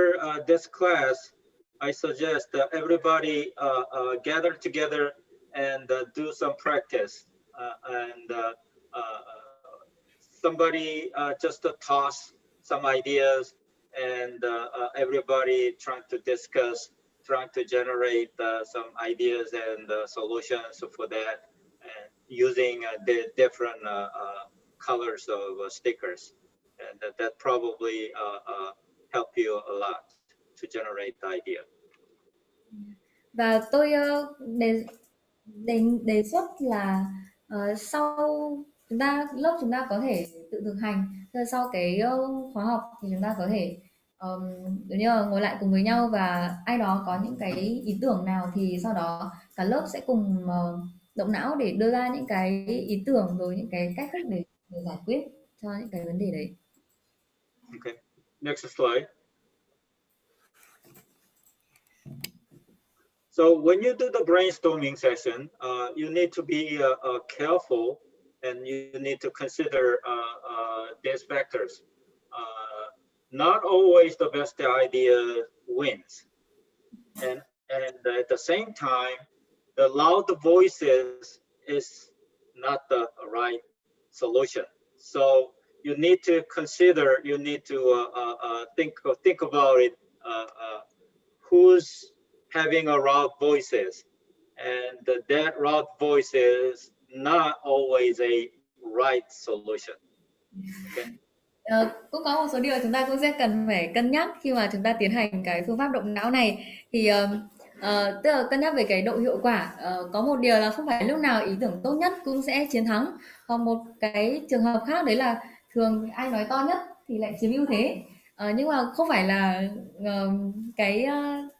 this class, I suggest everybody gather together and do some practice. And somebody just toss some ideas, and everybody trying to discuss, trying to generate some ideas and solutions for that, and using the different colors of stickers. And that probably help you a lot to generate the idea. Và tôi đề xuất là sau lớp chúng ta có thể tự thực hành. Sau cái khóa học thì chúng ta có thể giống như là ngồi lại cùng với nhau, và ai đó có những cái ý tưởng nào thì sau đó cả lớp sẽ cùng động não để đưa ra những cái ý tưởng, rồi những cái cách thức để giải quyết cho những cái vấn đề đấy. Okay, next slide. So when you do the brainstorming session, you need to be careful, and you need to consider these factors. Not always the best idea wins, and at the same time, the loud voices is not the right solution. So you need to consider, you need to think about it. Who's having a loud voices, and that loud voice is not always a right solution. Okay. Cũng có một số điều chúng ta cũng sẽ cần phải cân nhắc khi mà chúng ta tiến hành cái phương pháp động não này, thì tức là cân nhắc về cái độ hiệu quả. Có một điều là không phải lúc nào ý tưởng tốt nhất cũng sẽ chiến thắng, còn một cái trường hợp khác đấy là thường ai nói to nhất thì lại chiếm ưu thế. Nhưng mà không phải là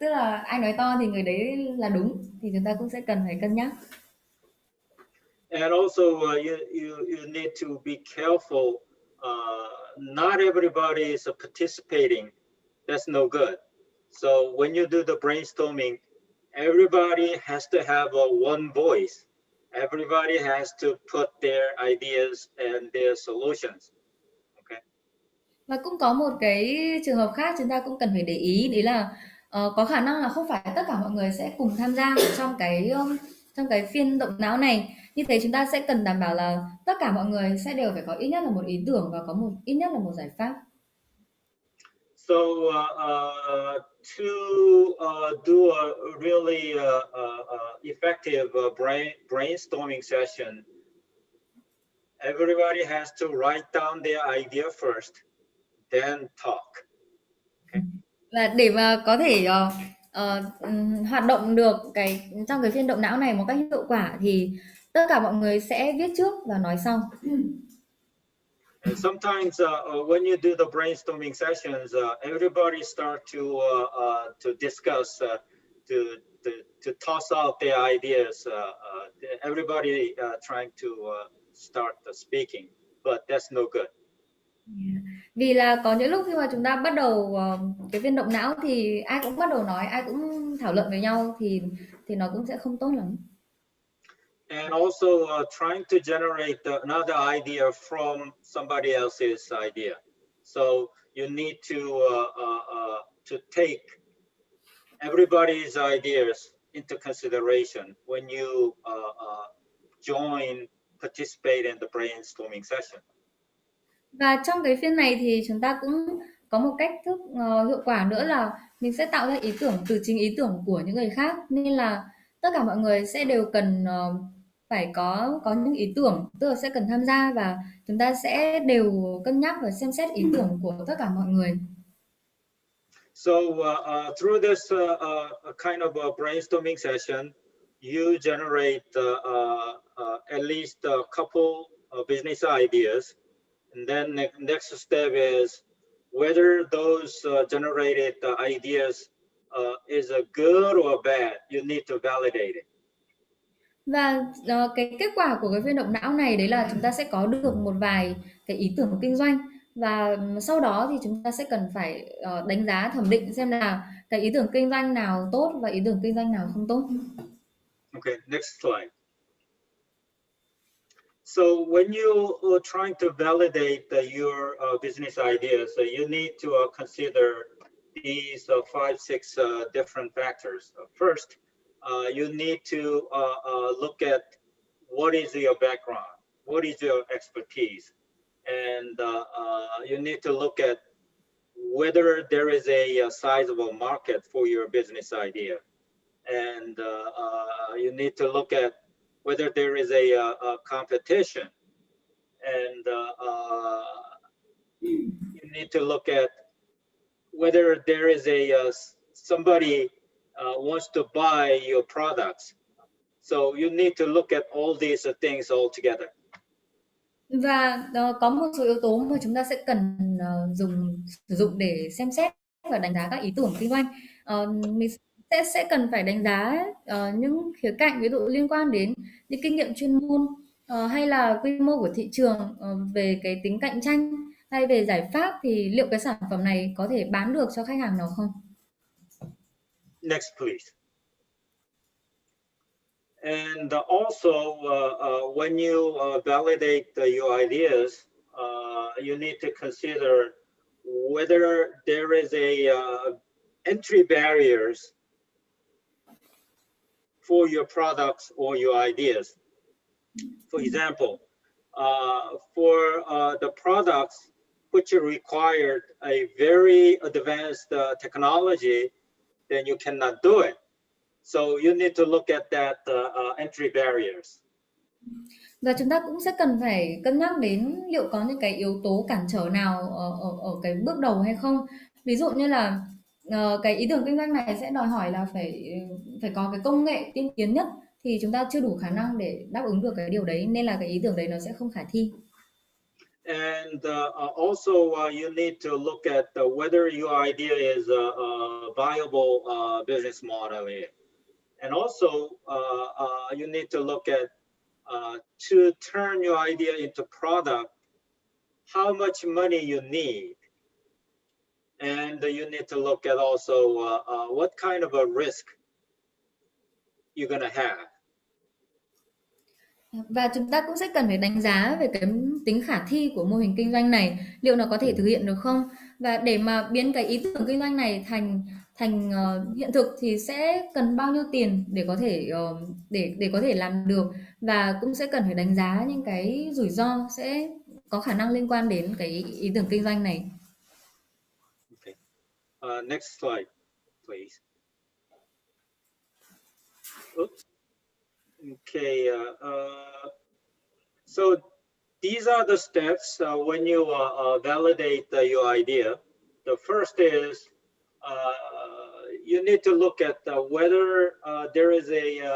tức là ai nói to thì người đấy là đúng, thì chúng ta cũng sẽ cần phải cân nhắc. And also you need to be careful. Not everybody is participating. That's no good. So when you do the brainstorming, everybody has to have one voice. Everybody has to put their ideas and their solutions. Okay. Và cũng có một cái trường hợp khác chúng ta cũng cần phải để ý, đấy là có khả năng là không phải tất cả mọi người sẽ cùng tham gia trong cái phiên động não này. Như thế chúng ta sẽ cần đảm bảo là tất cả mọi người sẽ đều phải có ít nhất là một ý tưởng và có ít nhất là một giải pháp. So to do a really effective brainstorming session, everybody has to write down their idea first, then talk. Okay. Và để mà có thể hoạt động được trong cái phiên động não này một cách hiệu quả thì tất cả mọi người sẽ viết trước và nói sau. And sometimes when you do the brainstorming sessions, everybody start to discuss, to toss out their ideas. Everybody trying to start speaking, but that's no good. Vì là có những lúc khi mà chúng ta bắt đầu cái phiên động não thì ai cũng bắt đầu nói, ai cũng thảo luận với nhau thì nó cũng sẽ không tốt lắm. And also trying to generate another idea from somebody else's idea. So you need to take everybody's ideas into consideration when you participate in the brainstorming session. Và trong cái phiên này thì chúng ta cũng có một cách thức hiệu quả nữa là mình sẽ tạo ra ý tưởng từ chính ý tưởng của những người khác, nên là tất cả mọi người sẽ đều cần phải có những ý tưởng, tức là sẽ cần tham gia và chúng ta sẽ đều cân nhắc và xem xét ý tưởng của tất cả mọi người. So through this kind of a brainstorming session, you generate at least a couple of business ideas. And then next step is whether those generated ideas is a good or bad. You need to validate it. Và cái kết quả của cái phiên động não này đấy là chúng ta sẽ có được một vài cái ý tưởng kinh doanh và sau đó thì chúng ta sẽ cần phải đánh giá thẩm định xem là cái ý tưởng kinh doanh nào tốt và ý tưởng kinh doanh nào không tốt. Okay, next slide. So when you are trying to validate your business ideas, you need to consider these 5, 6 different factors. First, you need to look at what is your background, what is your expertise, and you need to look at whether there is a sizable market for your business idea. And you need to look at whether there is a competition, and you need to look at whether there is a somebody wants to buy your products. So you need to look at all these things all together. Và có một số yếu tố mà chúng ta sẽ cần sử dụng để xem xét và đánh giá các ý tưởng kinh doanh. Mình sẽ cần phải đánh giá những khía cạnh ví dụ liên quan đến những kinh nghiệm chuyên môn hay là quy mô của thị trường, về cái tính cạnh tranh hay về giải pháp thì liệu cái sản phẩm này có thể bán được cho khách hàng nào không? Next, please. And also, when you validate your ideas, you need to consider whether there is a entry barriers for your products or your ideas. For example, for the products which required a very advanced technology, then you cannot do it. So you need to look at that entry barriers. Và chúng ta cũng sẽ cần phải cân nhắc đến liệu có những cái yếu tố cản trở nào ở cái bước đầu hay không. Ví dụ như là cái ý tưởng kinh doanh này sẽ đòi hỏi là phải có cái công nghệ tiên tiến nhất thì chúng ta chưa đủ khả năng để đáp ứng được cái điều đấy nên là cái ý tưởng đấy nó sẽ không khả thi. And also you need to look at whether your idea is a viable business model. And also you need to look at to turn your idea into product, how much money you need. And you need to look at also what kind of a risk you're going to have. Và chúng ta cũng sẽ cần phải đánh giá về cái tính khả thi của mô hình kinh doanh này, liệu nó có thể thực hiện được không? Và để mà biến cái ý tưởng kinh doanh này thành hiện thực thì sẽ cần bao nhiêu tiền để có thể để có thể làm được và cũng sẽ cần phải đánh giá những cái rủi ro sẽ có khả năng liên quan đến cái ý tưởng kinh doanh này. Okay. Next slide, please. Oops. Okay. So these are the steps when you validate your idea. The first is you need to look at whether there is a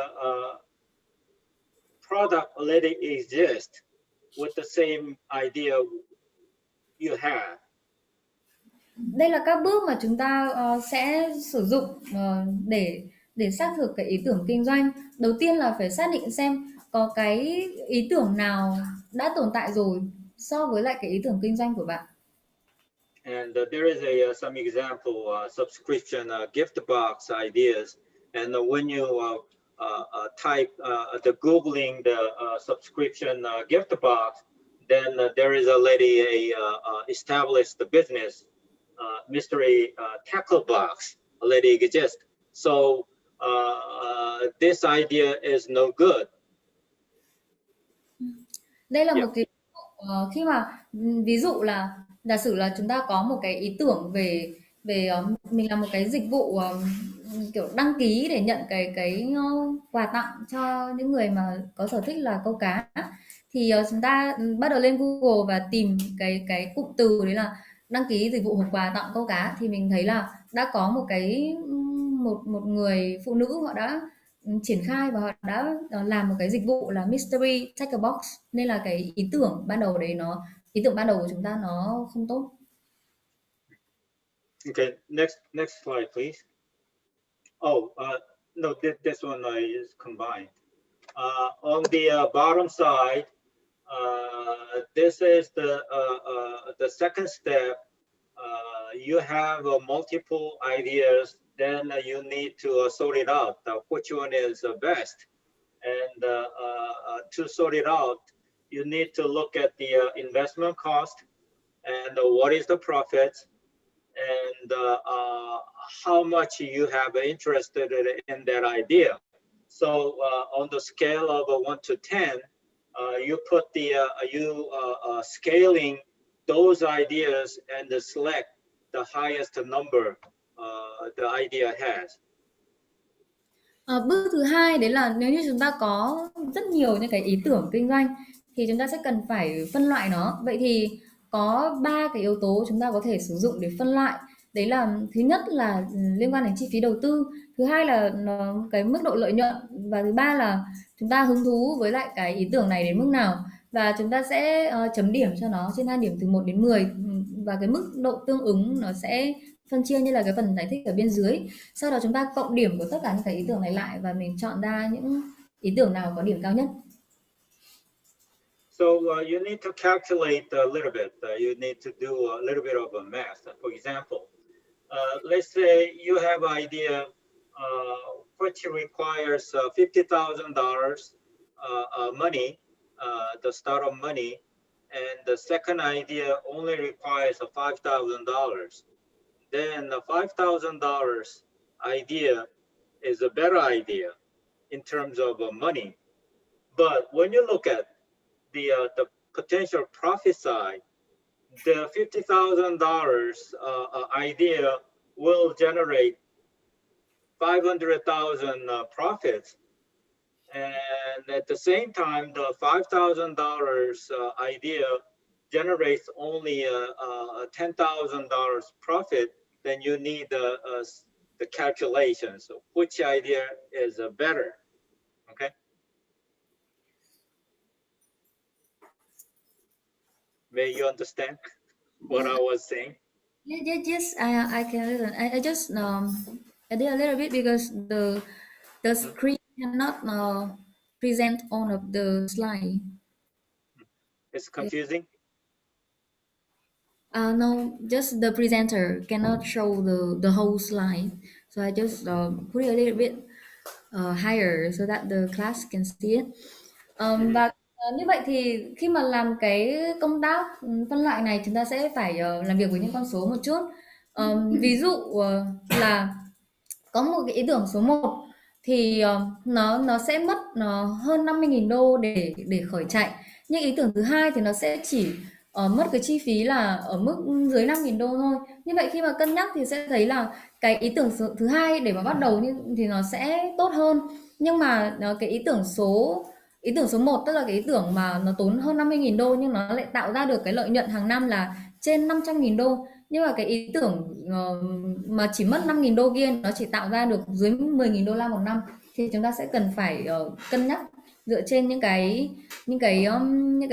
product already exists with the same idea you have. Đây là các bước mà chúng ta sẽ sử dụng để xác thực cái ý tưởng kinh doanh. Đầu tiên là phải xác định xem có cái ý tưởng nào đã tồn tại rồi so với lại cái ý tưởng kinh doanh của bạn. And there is some example subscription gift box ideas. And when you type the Googling the subscription gift box, then there is already a established business mystery tackle box already exists. So this idea is no good. Đây là một cái khi mà ví dụ là giả sử là chúng ta có một cái ý tưởng về mình làm một cái dịch vụ kiểu đăng ký để nhận cái quà tặng cho những người mà có sở thích là câu cá, thì chúng ta bắt đầu lên Google và tìm cái cụm từ đấy là đăng ký dịch vụ hộp quà tặng câu cá, thì mình thấy là đã có một người phụ nữ họ đã triển khai và họ đã làm một cái dịch vụ là mystery take a box, nên là cái ý tưởng ban đầu của chúng ta nó không tốt. Okay, next slide, please. Oh, no, this one is combined. On the bottom side, this is the second step. You have multiple ideas, then you need to sort it out, which one is best. And to sort it out, you need to look at the investment cost and what is the profit, and how much you have interested in that idea. So on the scale of 1 to 10, you put the scaling those ideas and select the highest number the idea has. Bước thứ hai đấy là nếu như chúng ta có rất nhiều những cái ý tưởng kinh doanh thì chúng ta sẽ cần phải phân loại nó. Vậy thì có 3 cái yếu tố chúng ta có thể sử dụng để phân loại. Đấy là thứ nhất là liên quan đến chi phí đầu tư, thứ hai là cái mức độ lợi nhuận, và thứ ba là chúng ta hứng thú với lại cái ý tưởng này đến mức nào. Và chúng ta sẽ chấm điểm cho nó trên thang điểm từ 1 đến 10, và cái mức độ tương ứng nó sẽ phân chia như là cái phần giải thích ở bên dưới. Sau đó chúng ta cộng điểm của tất cả những cái ý tưởng này lại và mình chọn ra những ý tưởng nào có điểm cao nhất. So you need to calculate a little bit. You need to do a little bit of a math. For example, let's say you have an idea which requires $50,000 money, the startup money, and the second idea only requires $5,000. Then the $5,000 idea is a better idea in terms of money. But when you look at the potential profit side, the $50,000 idea will generate 500,000 profits, and at the same time, the $5,000 idea generates only $10,000 profit. Then you need the calculations of which idea is better. Okay. May you understand what I was saying? Yes, I can listen. I just I did a little bit because the screen cannot present all of the slide. It's confusing. No, just the presenter cannot show the whole slide. So I just put it a little bit higher so that the class can see it. Và như vậy thì khi mà làm cái công tác phân loại này, chúng ta sẽ phải làm việc với những con số một chút. Ví dụ là có một cái ý tưởng số 1 thì nó sẽ mất hơn 50.000 đô để khởi chạy. Nhưng ý tưởng thứ hai thì nó sẽ chỉ mất cái chi phí là ở mức dưới 5.000 đô thôi. Như vậy khi mà cân nhắc thì sẽ thấy là cái ý tưởng thứ hai để mà bắt đầu thì nó sẽ tốt hơn. Nhưng mà cái ý tưởng số 1, tức là cái ý tưởng mà nó tốn hơn 50.000 đô nhưng nó lại tạo ra được cái lợi nhuận hàng năm là trên 500.000 đô. Nhưng mà cái ý tưởng mà chỉ mất 5.000 đô kia nó chỉ tạo ra được dưới 10.000 đô la một năm, thì chúng ta sẽ cần phải cân nhắc dựa trên những cái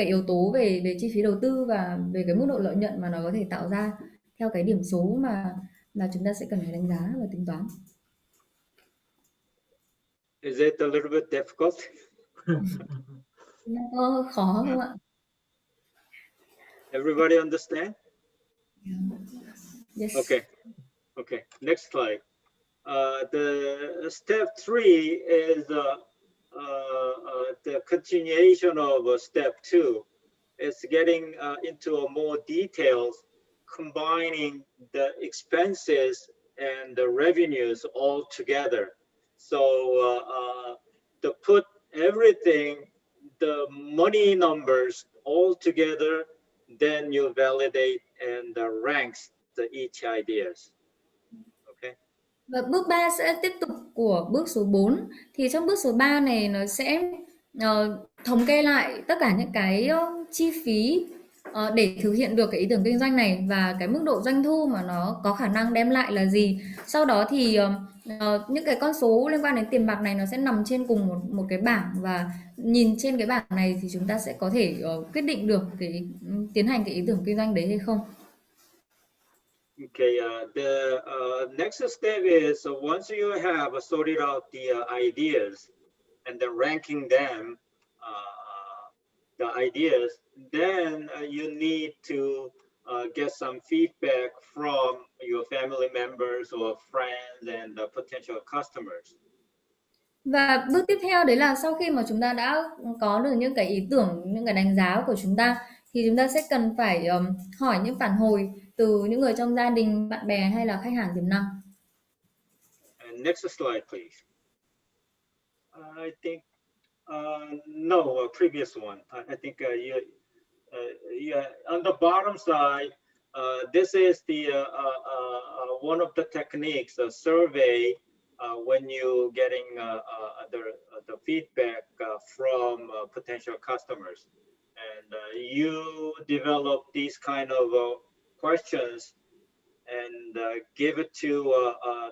yếu tố về chi phí đầu tư và về cái mức độ lợi nhuận mà nó có thể tạo ra theo cái điểm số mà chúng ta sẽ cần phải đánh giá và tính toán. Is it a little bit difficult? Nó có khó không ạ? Everybody understand? Yes. Okay. Next slide. The step 3 is the continuation of step 2. It's getting into more details, combining the expenses and the revenues all together. So to put everything, the money numbers all together, then you validate and ranks each ideas. Okay. Và bước 3 sẽ tiếp tục của bước số 4. Thì trong bước số 3 này nó sẽ thống kê lại tất cả những cái chi phí để thực hiện được cái ý tưởng kinh doanh này và cái mức độ doanh thu mà nó có khả năng đem lại là gì. Sau đó thì những cái con số liên quan đến tiền bạc này nó sẽ nằm trên cùng một cái bảng, và nhìn trên cái bảng này thì chúng ta sẽ có thể quyết định được cái tiến hành cái ý tưởng kinh doanh đấy hay không. Okay, the next step is once you have sorted out the ideas and then ranking them, the ideas, then you need to get some feedback from your family members or friends and potential customers. Và bước tiếp theo đấy là sau khi mà chúng ta đã có được những cái ý tưởng, những cái đánh giá của chúng ta, thì chúng ta sẽ cần phải hỏi những phản hồi từ những người trong gia đình, bạn bè hay là khách hàng tiềm năng. And next slide, please. I think no, previous one. I think yeah, on the bottom side, this is the one of the techniques, a survey, when you getting the feedback from potential customers, and you develop these kind of questions and give it to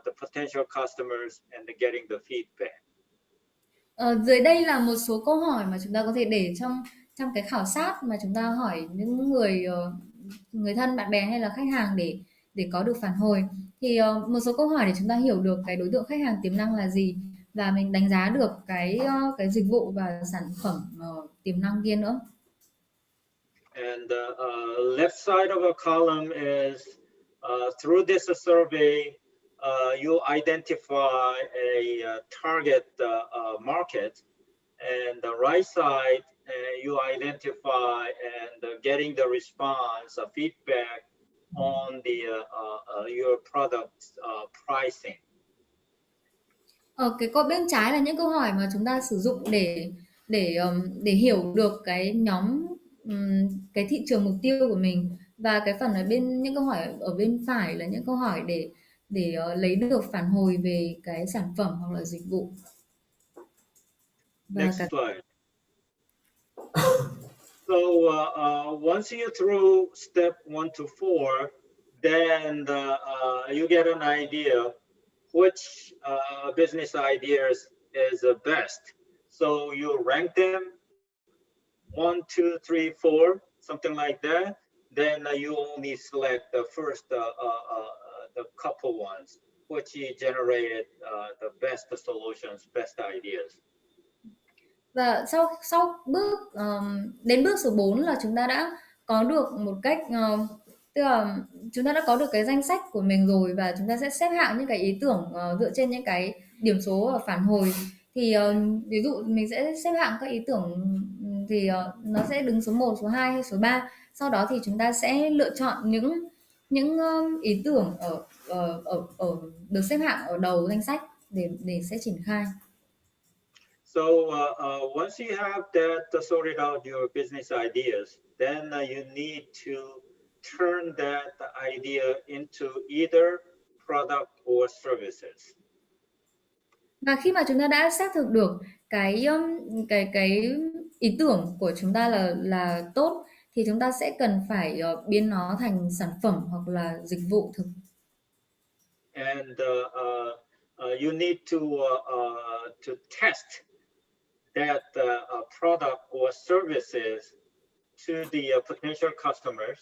the potential customers and getting the feedback. Dưới đây là một số câu hỏi mà chúng ta có thể để trong cái khảo sát mà chúng ta hỏi những người thân, bạn bè hay là khách hàng để có được phản hồi. Thì một số câu hỏi để chúng ta hiểu được cái đối tượng khách hàng tiềm năng là gì, và mình đánh giá được cái dịch vụ và sản phẩm tiềm năng kia nữa. And the left side of a column is through this survey, you identify a target market, and the right side, you identify and getting the response, feedback on the your product's pricing. Ở cái bên trái là những câu hỏi mà chúng ta sử dụng để hiểu được cái nhóm cái thị trường mục tiêu của mình, và cái phần ở bên những câu hỏi ở bên phải là những câu hỏi để lấy được phản hồi về cái sản phẩm hoặc là dịch vụ. Và Next slide. So once you through step 1 to 4, then you get an idea which business ideas is the best. So you rank them 1, 2, 3, 4, something like that. Then you only select the first, the couple ones, which generated the best solutions, best ideas. Và sau bước đến bước số 4 là chúng ta đã có được một cách tức là chúng ta đã có được cái danh sách của mình rồi, và chúng ta sẽ xếp hạng những cái ý tưởng dựa trên những cái điểm số và phản hồi. Thì ví dụ mình sẽ xếp hạng các ý tưởng thì nó sẽ đứng số 1, số 2 hay số 3. Sau đó thì chúng ta sẽ lựa chọn những ý tưởng ở được xếp hạng ở đầu danh sách để sẽ triển khai. So once you have that sorted out your business ideas, then you need to turn that idea into either product or services. Và khi mà chúng ta đã xác thực được cái ý tưởng của chúng ta là tốt, thì chúng ta sẽ cần phải biến nó thành sản phẩm hoặc là dịch vụ thực. And you need to test that product or services to the potential customers.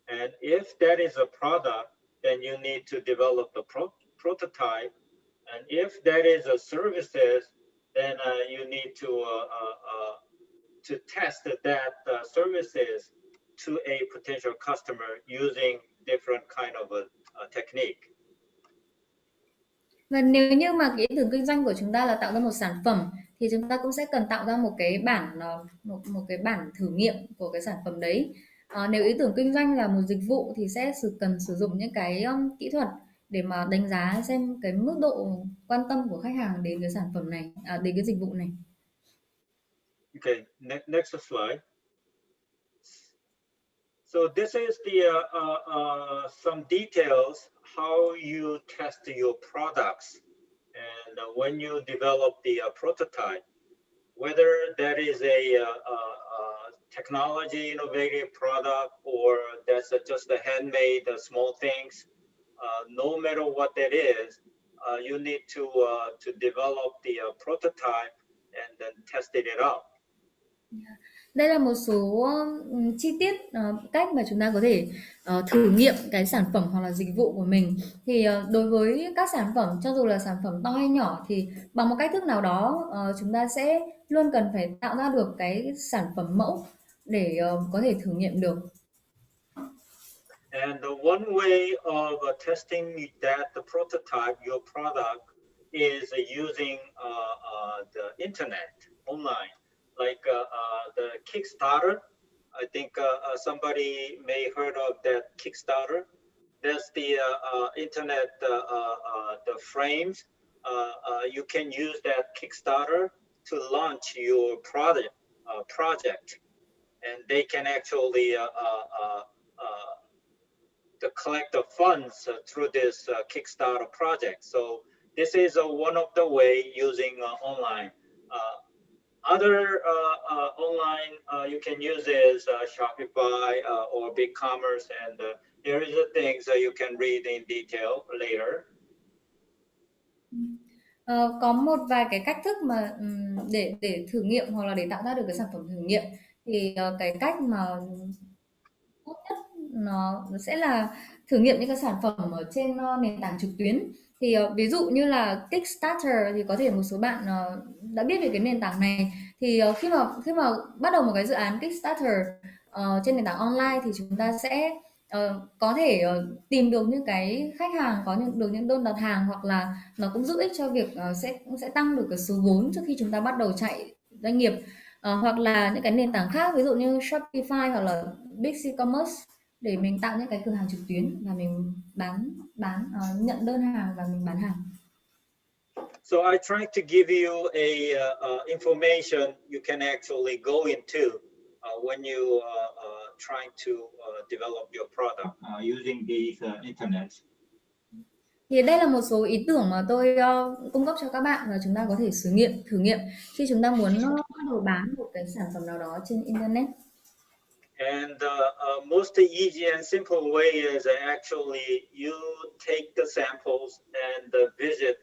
And if that is a product, then you need to develop the prototype. And if that is a services, then you need to test that services to a potential customer using different kind of a technique. Và nếu như mà cái ý tưởng kinh doanh của chúng ta là tạo ra một sản phẩm, thì chúng ta cũng sẽ cần tạo ra một cái bản thử nghiệm của cái sản phẩm đấy. Nếu ý tưởng kinh doanh là một dịch vụ thì sẽ cần sử dụng những cái kỹ thuật để mà đánh giá xem cái mức độ quan tâm của khách hàng đến cái sản phẩm này, đến cái dịch vụ này. Okay, next slide. So this is the some details how you test your products, and when you develop the prototype, whether that is a technology innovative product or that's just a handmade small things. No matter what that is, you need to develop the prototype and then test it out. Đây là một số chi tiết cách mà chúng ta có thể thử nghiệm cái sản phẩm hoặc là dịch vụ của mình. Thì đối với các sản phẩm, cho dù là sản phẩm to hay nhỏ, thì bằng một cách thức nào đó chúng ta sẽ luôn cần phải tạo ra được cái sản phẩm mẫu để có thể thử nghiệm được. And the one way of testing that the prototype, your product, is using the internet online, like the Kickstarter. I think somebody may heard of that Kickstarter. That's the internet, the frames. You can use that Kickstarter to launch your project, and they can actually to collect the funds through this Kickstarter project. So this is one of the way using online. Other online you can use is Shopify or BigCommerce, and there is the things that you can read in detail later. Có một vài cái cách thức mà để thử nghiệm hoặc là để tạo ra được cái sản phẩm thử nghiệm, thì cái cách mà tốt nhất nó sẽ là thử nghiệm những cái sản phẩm ở trên nền tảng trực tuyến. Thì ví dụ như là Kickstarter, thì có thể một số bạn đã biết về cái nền tảng này. Thì khi mà bắt đầu một cái dự án Kickstarter trên nền tảng online, thì chúng ta sẽ có thể tìm được những cái khách hàng, có được những đơn đặt hàng, hoặc là nó cũng giúp ích cho việc sẽ tăng được cái số vốn trước khi chúng ta bắt đầu chạy doanh nghiệp. Hoặc là những cái nền tảng khác, ví dụ như Shopify hoặc là Big E-commerce, để mình tạo những cái cửa hàng trực tuyến và mình nhận đơn hàng và mình bán hàng. So I try to give you a information you can actually go into when you trying to develop your product using these internet. Thì đây là một số ý tưởng mà tôi cung cấp cho các bạn, và chúng ta có thể thử nghiệm khi chúng ta muốn bắt đầu bán một cái sản phẩm nào đó trên internet. And most easy and simple way is actually you take the samples and visit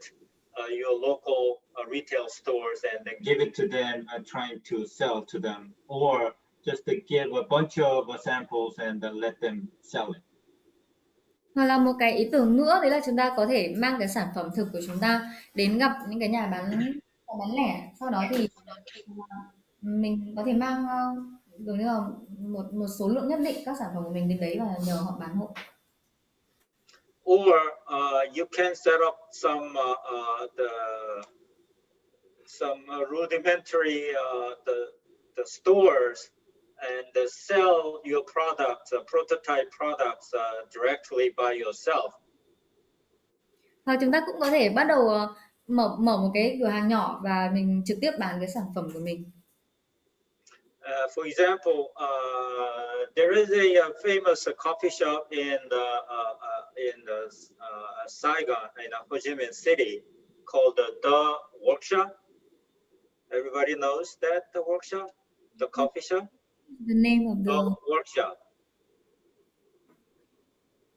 your local retail stores and then give it to them and trying to sell to them, or just to give a bunch of samples and then let them sell it. Hoặc là một cái ý tưởng nữa, đấy là chúng ta có thể mang cái sản phẩm thực của chúng ta đến gặp những cái nhà bán lẻ, sau đó thì mình có thể mang giống như là một số lượng nhất định các sản phẩm của mình đến đấy và nhờ họ bán hộ. Or you can set up some rudimentary the stores and sell your products, prototype products directly by yourself. Hoặc chúng ta cũng có thể bắt đầu mở một cái cửa hàng nhỏ và mình trực tiếp bán cái sản phẩm của mình. For example, there is a famous coffee shop in Saigon, in Ho Chi Minh City, called the Workshop. Everybody knows that, the workshop, the coffee shop. The name of the workshop.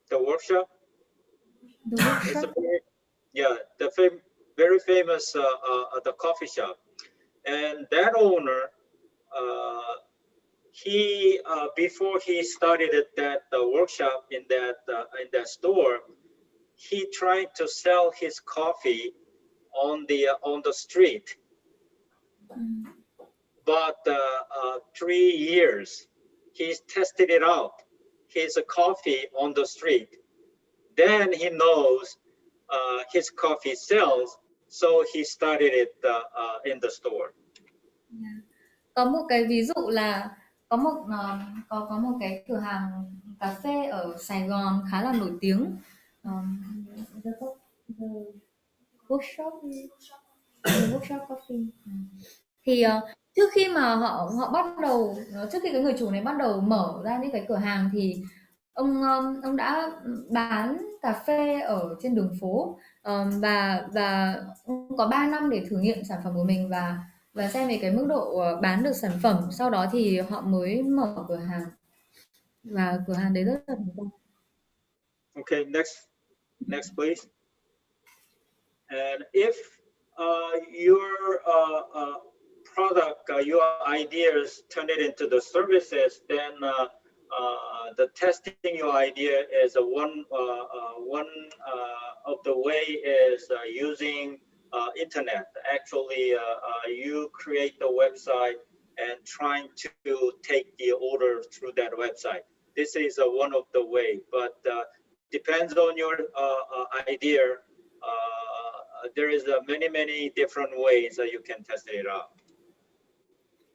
The workshop. The workshop. Very famous the coffee shop, and that owner. He before he started that workshop in that store, he tried to sell his coffee on the street. But 3 years, he's tested it out, his coffee on the street. Then he knows his coffee sells, so he started it in the store. Yeah. Có một cái ví dụ là có một cái cửa hàng cà phê ở Sài Gòn khá là nổi tiếng, the workshop coffee. Thì trước khi mà họ bắt đầu trước khi cái người chủ này bắt đầu mở ra những cái cửa hàng thì ông đã bán cà phê ở trên đường phố, và ông có 3 năm để thử nghiệm sản phẩm của mình và xem về cái mức độ bán được sản phẩm, sau đó thì họ mới mở cửa hàng và cửa hàng đấy rất là thành công. Okay, next please. And if your product, your ideas turn it into the services, then the testing your idea is one of the way is using internet. Actually, you create the website and trying to take the order through that website. This is one of the way, but depends on your idea. There is many different ways that you can test it out.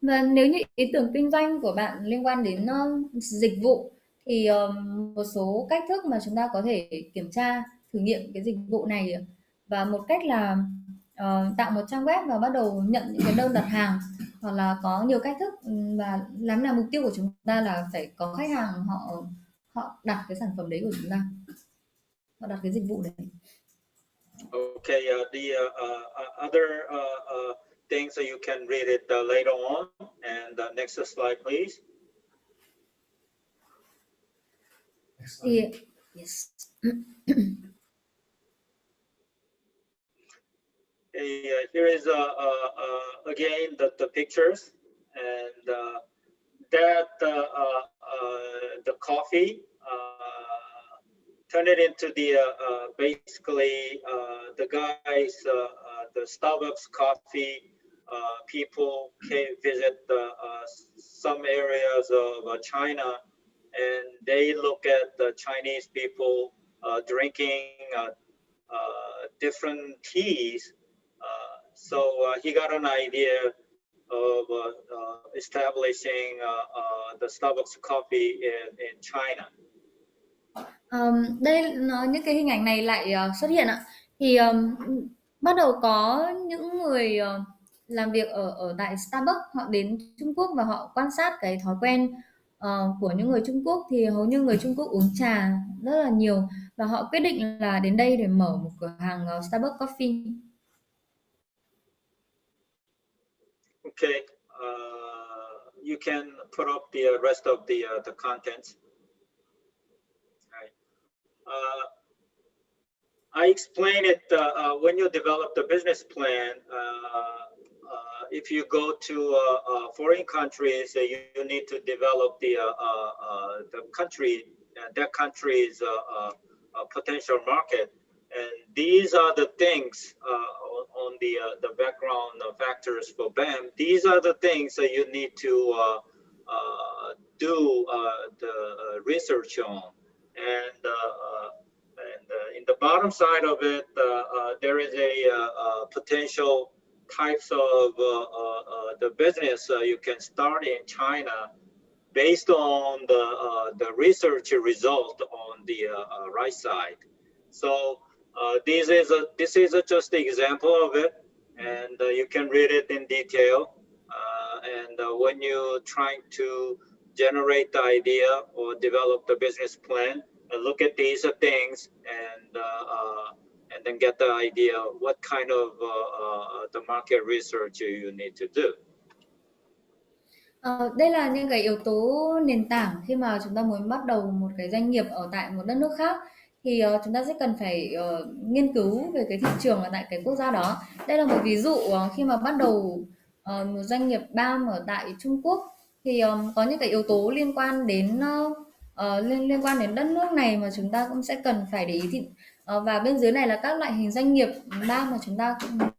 Và nếu như ý tưởng kinh doanh của bạn liên quan đến dịch vụ thì một số cách thức mà chúng ta có thể kiểm tra thử nghiệm cái dịch vụ này, và một cách là tạo một trang web và bắt đầu nhận những cái đơn đặt hàng, hoặc là có nhiều cách thức, và làm nào mục tiêu của chúng ta là phải có khách hàng họ đặt cái sản phẩm đấy của chúng ta, họ đặt cái dịch vụ đấy. Okay, the other things that you can read it later on. And next slide, please. Yes. Here is again the pictures, and that the coffee turn it into the basically the guys the Starbucks coffee people can visit some areas of China, and they look at the Chinese people drinking different teas. So he got an idea of establishing the Starbucks coffee in China. Đây những cái hình ảnh này lại xuất hiện ạ. Thì bắt đầu có những người làm việc ở tại Starbucks, họ đến Trung Quốc và họ quan sát cái thói quen của những người Trung Quốc, thì hầu như người Trung Quốc uống trà rất là nhiều, và họ quyết định là đến đây để mở một cửa hàng Starbucks Coffee. Okay, you can put up the rest of the contents. Right. I explain it when you develop the business plan. If you go to foreign countries, you need to develop the country, that country's potential market, and these are the things on the background factors for BAM. These are the things that you need to do the research on, and in the bottom side of it, there is a potential types of the business you can start in China based on the research result on the right side. So this is just the example of it, and you can read it in detail. And when you're trying to generate the idea or develop the business plan, look at these things and then get the idea what kind of the market research you need to do. Đây là những cái yếu tố nền tảng khi mà chúng ta muốn bắt đầu một cái doanh nghiệp ở tại một đất nước khác, thì chúng ta sẽ cần phải nghiên cứu về cái thị trường ở tại cái quốc gia đó. Đây là một ví dụ khi mà bắt đầu một doanh nghiệp BAM ở tại Trung Quốc, thì có những cái yếu tố liên quan đến liên quan đến đất nước này mà chúng ta cũng sẽ cần phải để ý. Và bên dưới này là các loại hình doanh nghiệp BAM mà chúng ta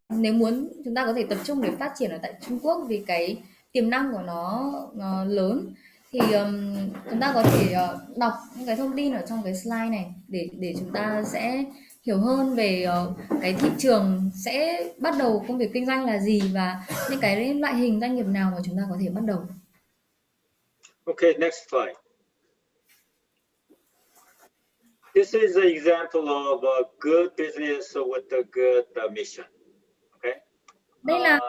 nếu muốn chúng ta có thể tập trung để phát triển ở tại Trung Quốc, vì cái tiềm năng của nó lớn. Thì chúng ta có thể đọc những cái thông tin ở trong cái slide này để chúng ta sẽ hiểu hơn về cái thị trường sẽ bắt đầu công việc kinh doanh là gì, và những cái loại hình doanh nghiệp nào mà chúng ta có thể bắt đầu. Okay, next slide. This is an example of a good business with a good mission. Okay. Đây là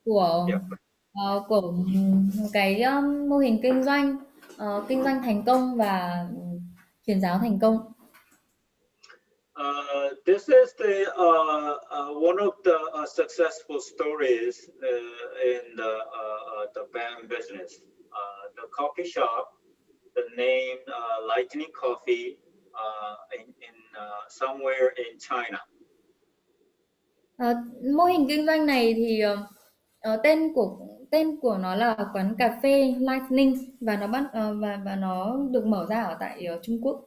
của của cái mô hình kinh doanh thành công và truyền giáo thành công. This is one of the successful stories in the BAM business. The coffee shop, the name Lightning Coffee, in somewhere in China. Mô hình kinh doanh này thì tên của nó là quán cà phê Lightning và và nó được mở ra ở tại Trung Quốc.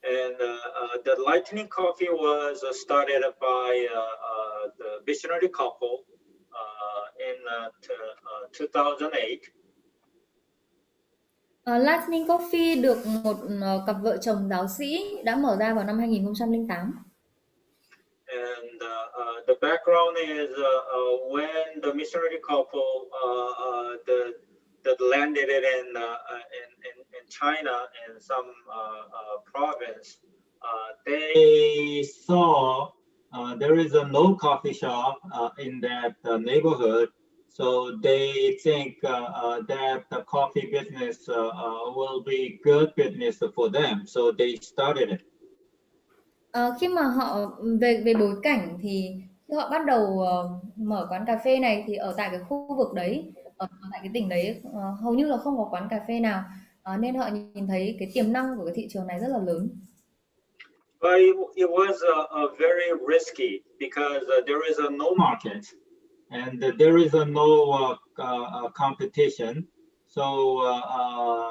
And the Lightning Coffee was started by the missionary couple in 2008. Lightning Coffee được một cặp vợ chồng giáo sĩ đã mở ra vào năm 2008. And the background is when the missionary couple that landed in China in some province, they saw there is no coffee shop in that neighborhood, so they think that the coffee business will be good business for them, so they started it. Khi mà họ về bối cảnh thì khi họ bắt đầu mở quán cà phê này thì ở tại cái khu vực đấy, ở tại cái tỉnh đấy hầu như là không có quán cà phê nào, nên họ nhìn thấy cái tiềm năng của cái thị trường này rất là lớn. But it was very risky because there is no market and there is no competition. So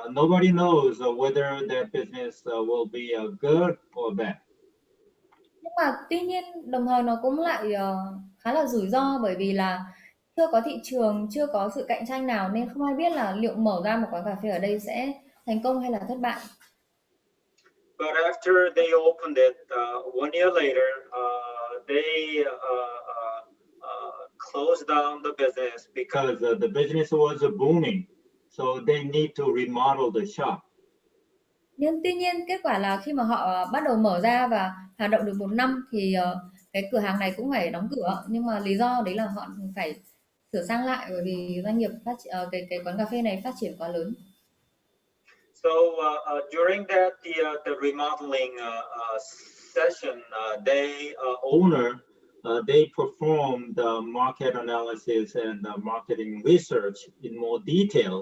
nobody knows whether that business will be good or bad. Nhưng mà tuy nhiên đồng thời nó cũng lại khá là rủi ro bởi vì là chưa có thị trường, chưa có sự cạnh tranh nào nên không ai biết là liệu mở ra một quán cà phê ở đây sẽ thành công hay là thất bại. But after they opened it, 1 year later, they closed down the business because the business was booming. So they need to remodel the shop. Nhưng tuy nhiên kết quả là khi mà họ bắt đầu mở ra và hoạt động được 1 năm thì cái cửa hàng này cũng phải đóng cửa. Nhưng mà lý do đấy là họ phải sửa sang lại bởi vì doanh nghiệp cái quán cà phê này phát triển quá lớn. So during that the remodeling session, they owner they performed the market analysis and marketing research in more detail.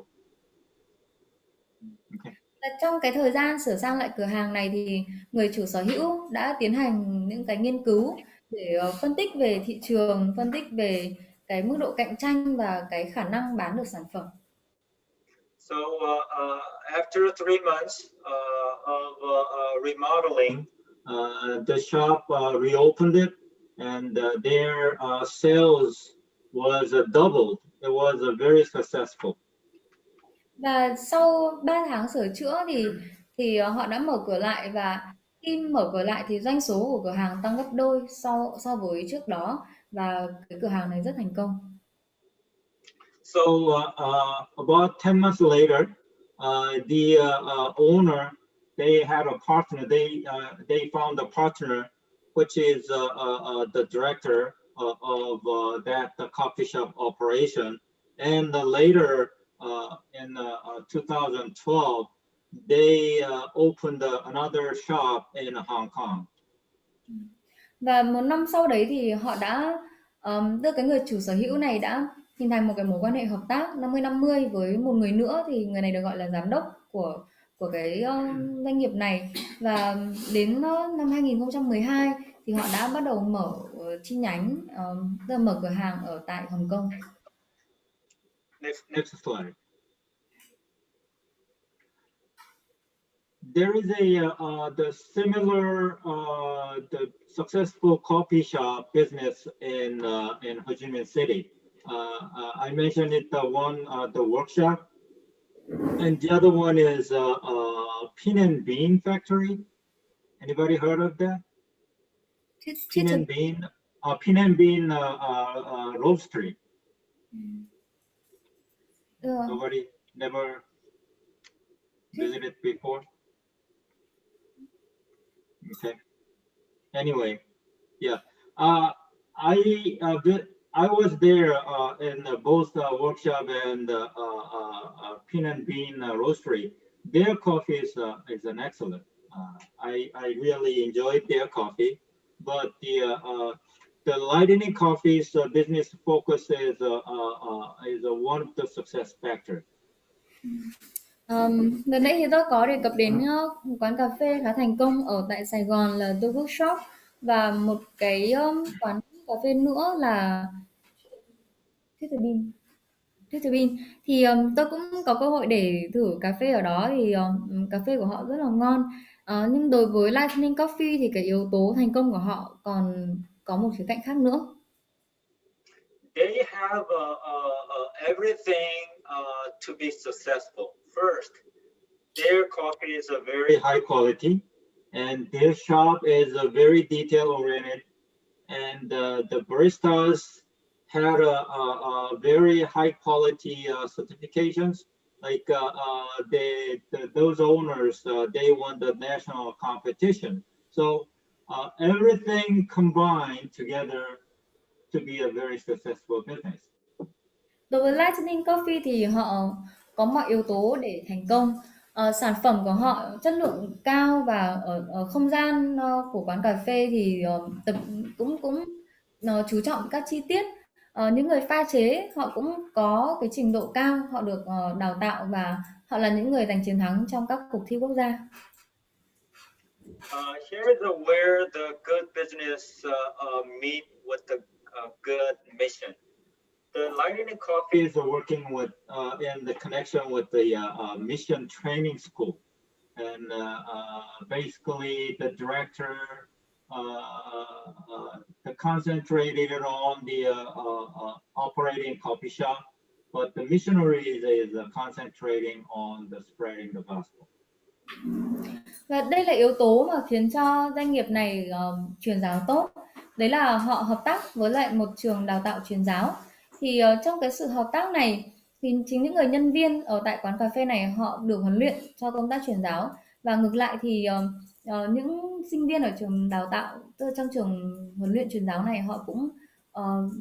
Okay. Trong cái thời gian sửa sang lại cửa hàng này thì người chủ sở hữu đã tiến hành những cái nghiên cứu để phân tích về thị trường, phân tích về cái mức độ cạnh tranh và cái khả năng bán được sản phẩm. So after 3 months of remodeling, the shop reopened it, and their sales was doubled. It was very successful. Và sau 3 tháng sửa chữa thì họ đã mở cửa lại và khi mở cửa lại thì doanh số của cửa hàng tăng gấp đôi so với trước đó và cái cửa hàng này rất thành công. So about 10 months later, the owner, they had a partner. They found a partner, which is the director of that coffee shop operation. And later, in 2012, they opened another shop in Hong Kong. Và 1 năm sau đấy thì họ đã đưa cái người chủ sở hữu này đã hình thành một cái mối quan hệ hợp tác 50-50 với một người nữa thì người này được gọi là giám đốc của cái doanh nghiệp này và đến năm 2012 thì họ đã bắt đầu mở chi nhánh, mở cửa hàng ở tại Hồng Kông. Next slide. There is the similar the successful coffee shop business in Ho Chi Minh City. I mentioned it the workshop, and the other one is Pin and Bean Factory. Anybody heard of that? Pin and Bean Roastery. Nobody never visited before. Okay. Anyway, yeah. I was there in both workshop and Pin and Bean Roastery. Their coffee is an excellent. I really enjoyed their coffee, but the Lightning Coffee's business focus is one of the success factors. Vừa nãy thì tôi có đề cập đến một quán cà phê khá thành công ở tại Sài Gòn là The Workshop, và một cái quán cà phê nữa là Thiết Bean. Thiết Bean thì tôi cũng có cơ hội để thử cà phê ở đó, thì cà phê của họ rất là ngon. Nhưng đối với Lightning Coffee thì cái yếu tố thành công của họ còn có một khía cạnh khác nữa. They have everything to be successful. First, their coffee is a very high quality, and their shop is a very detail oriented, and the baristas had a very high quality certifications. Like those owners, they won the national competition. So everything combined together to be a very successful business. Đối với Lightning Coffee thì họ có mọi yếu tố để thành công. Sản phẩm của họ chất lượng cao, và ở không gian của quán cà phê thì tập cũng cũng chú trọng các chi tiết. Những người pha chế họ cũng có cái trình độ cao, họ được đào tạo và họ là những người giành chiến thắng trong các cuộc thi quốc gia. Here's where the good business meet with the good mission. The Lightning Coffee is working with in the connection with the mission training school, and basically the director concentrated on the operating coffee shop, but the missionaries is concentrating on the spreading the gospel. Và đây là yếu tố mà khiến cho doanh nghiệp này truyền giáo tốt. Đấy là họ hợp tác với lại một trường đào tạo truyền giáo. Thì trong cái sự hợp tác này thì chính những người nhân viên ở tại quán cà phê này họ được huấn luyện cho công tác truyền giáo, và ngược lại thì những sinh viên ở trường đào tạo, tức là trong trường huấn luyện truyền giáo này, họ cũng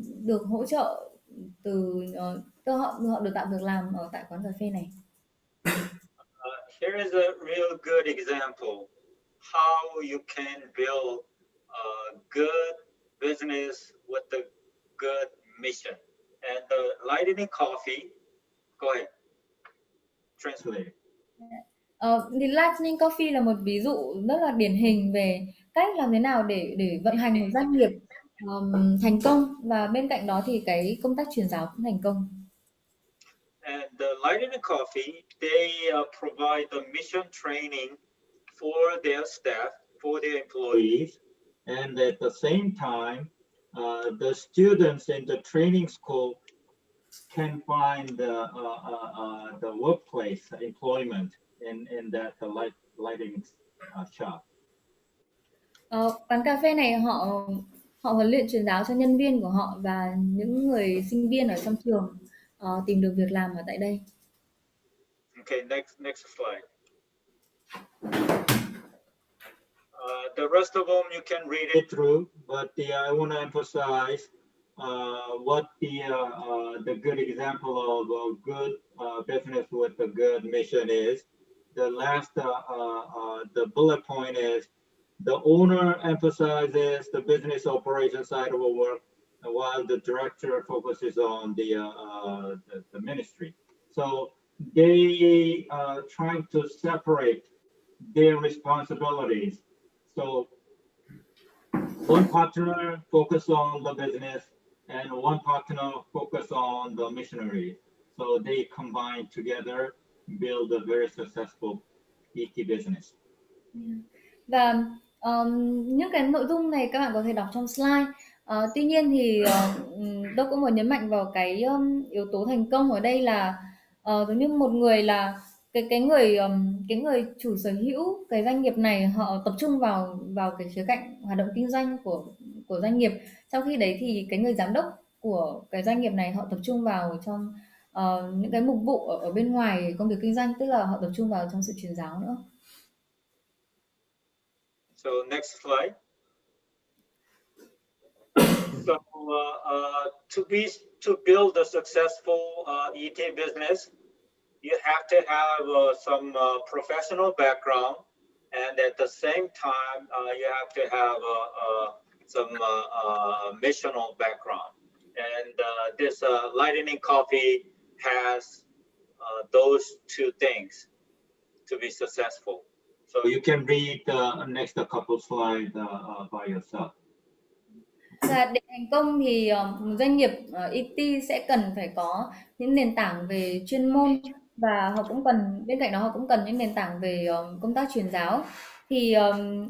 được hỗ trợ từ họ được tạo việc làm ở tại quán cà phê này. Here is a real good example how you can build a good business with a good mission. And the Lightning Coffee, go ahead, translate it. Thì Lightning Coffee là một ví dụ rất là điển hình về cách làm thế nào để vận hành một doanh nghiệp thành công, và bên cạnh đó thì cái công tác truyền giáo cũng thành công. And the Lightning Coffee, they provide the mission training for their staff, for their employees, and at the same time, the students in the training school can find the workplace employment in that lighting shop. Quán cà phê này họ huấn luyện truyền giáo cho nhân viên của họ, và những người sinh viên ở trong trường tìm được việc làm ở tại đây. Okay, next slide. The rest of them you can read it through, but I want to emphasize what the good example of a good business with a good mission is. The last the bullet point is the owner emphasizes the business operation side of the work, while the director focuses on the ministry. So they trying to separate their responsibilities. So one partner focus on the business and one partner focus on the missionary. So they combine together, build a very successful ET business. Và những cái nội dung này các bạn có thể đọc trong slide. Tuy nhiên thì tôi cũng muốn nhấn mạnh vào cái yếu tố thành công ở đây là giống như một người là cái người chủ sở hữu cái doanh nghiệp này, họ tập trung vào cái khía cạnh hoạt động kinh doanh của doanh nghiệp, trong khi đấy thì cái người giám đốc của cái doanh nghiệp này họ tập trung vào trong những cái mục vụ ở bên ngoài công việc kinh doanh, tức là họ tập trung vào trong sự truyền giáo nữa. So next slide. So to build a successful ET business, you have to have some professional background, and at the same time, you have to have some missional background. And this Lightning Coffee has those two things to be successful. So you can read the next couple slides by yourself. Và để thành công thì một doanh nghiệp IT sẽ cần phải có những nền tảng về chuyên môn, và họ cũng cần, bên cạnh đó họ cũng cần những nền tảng về công tác truyền giáo. Thì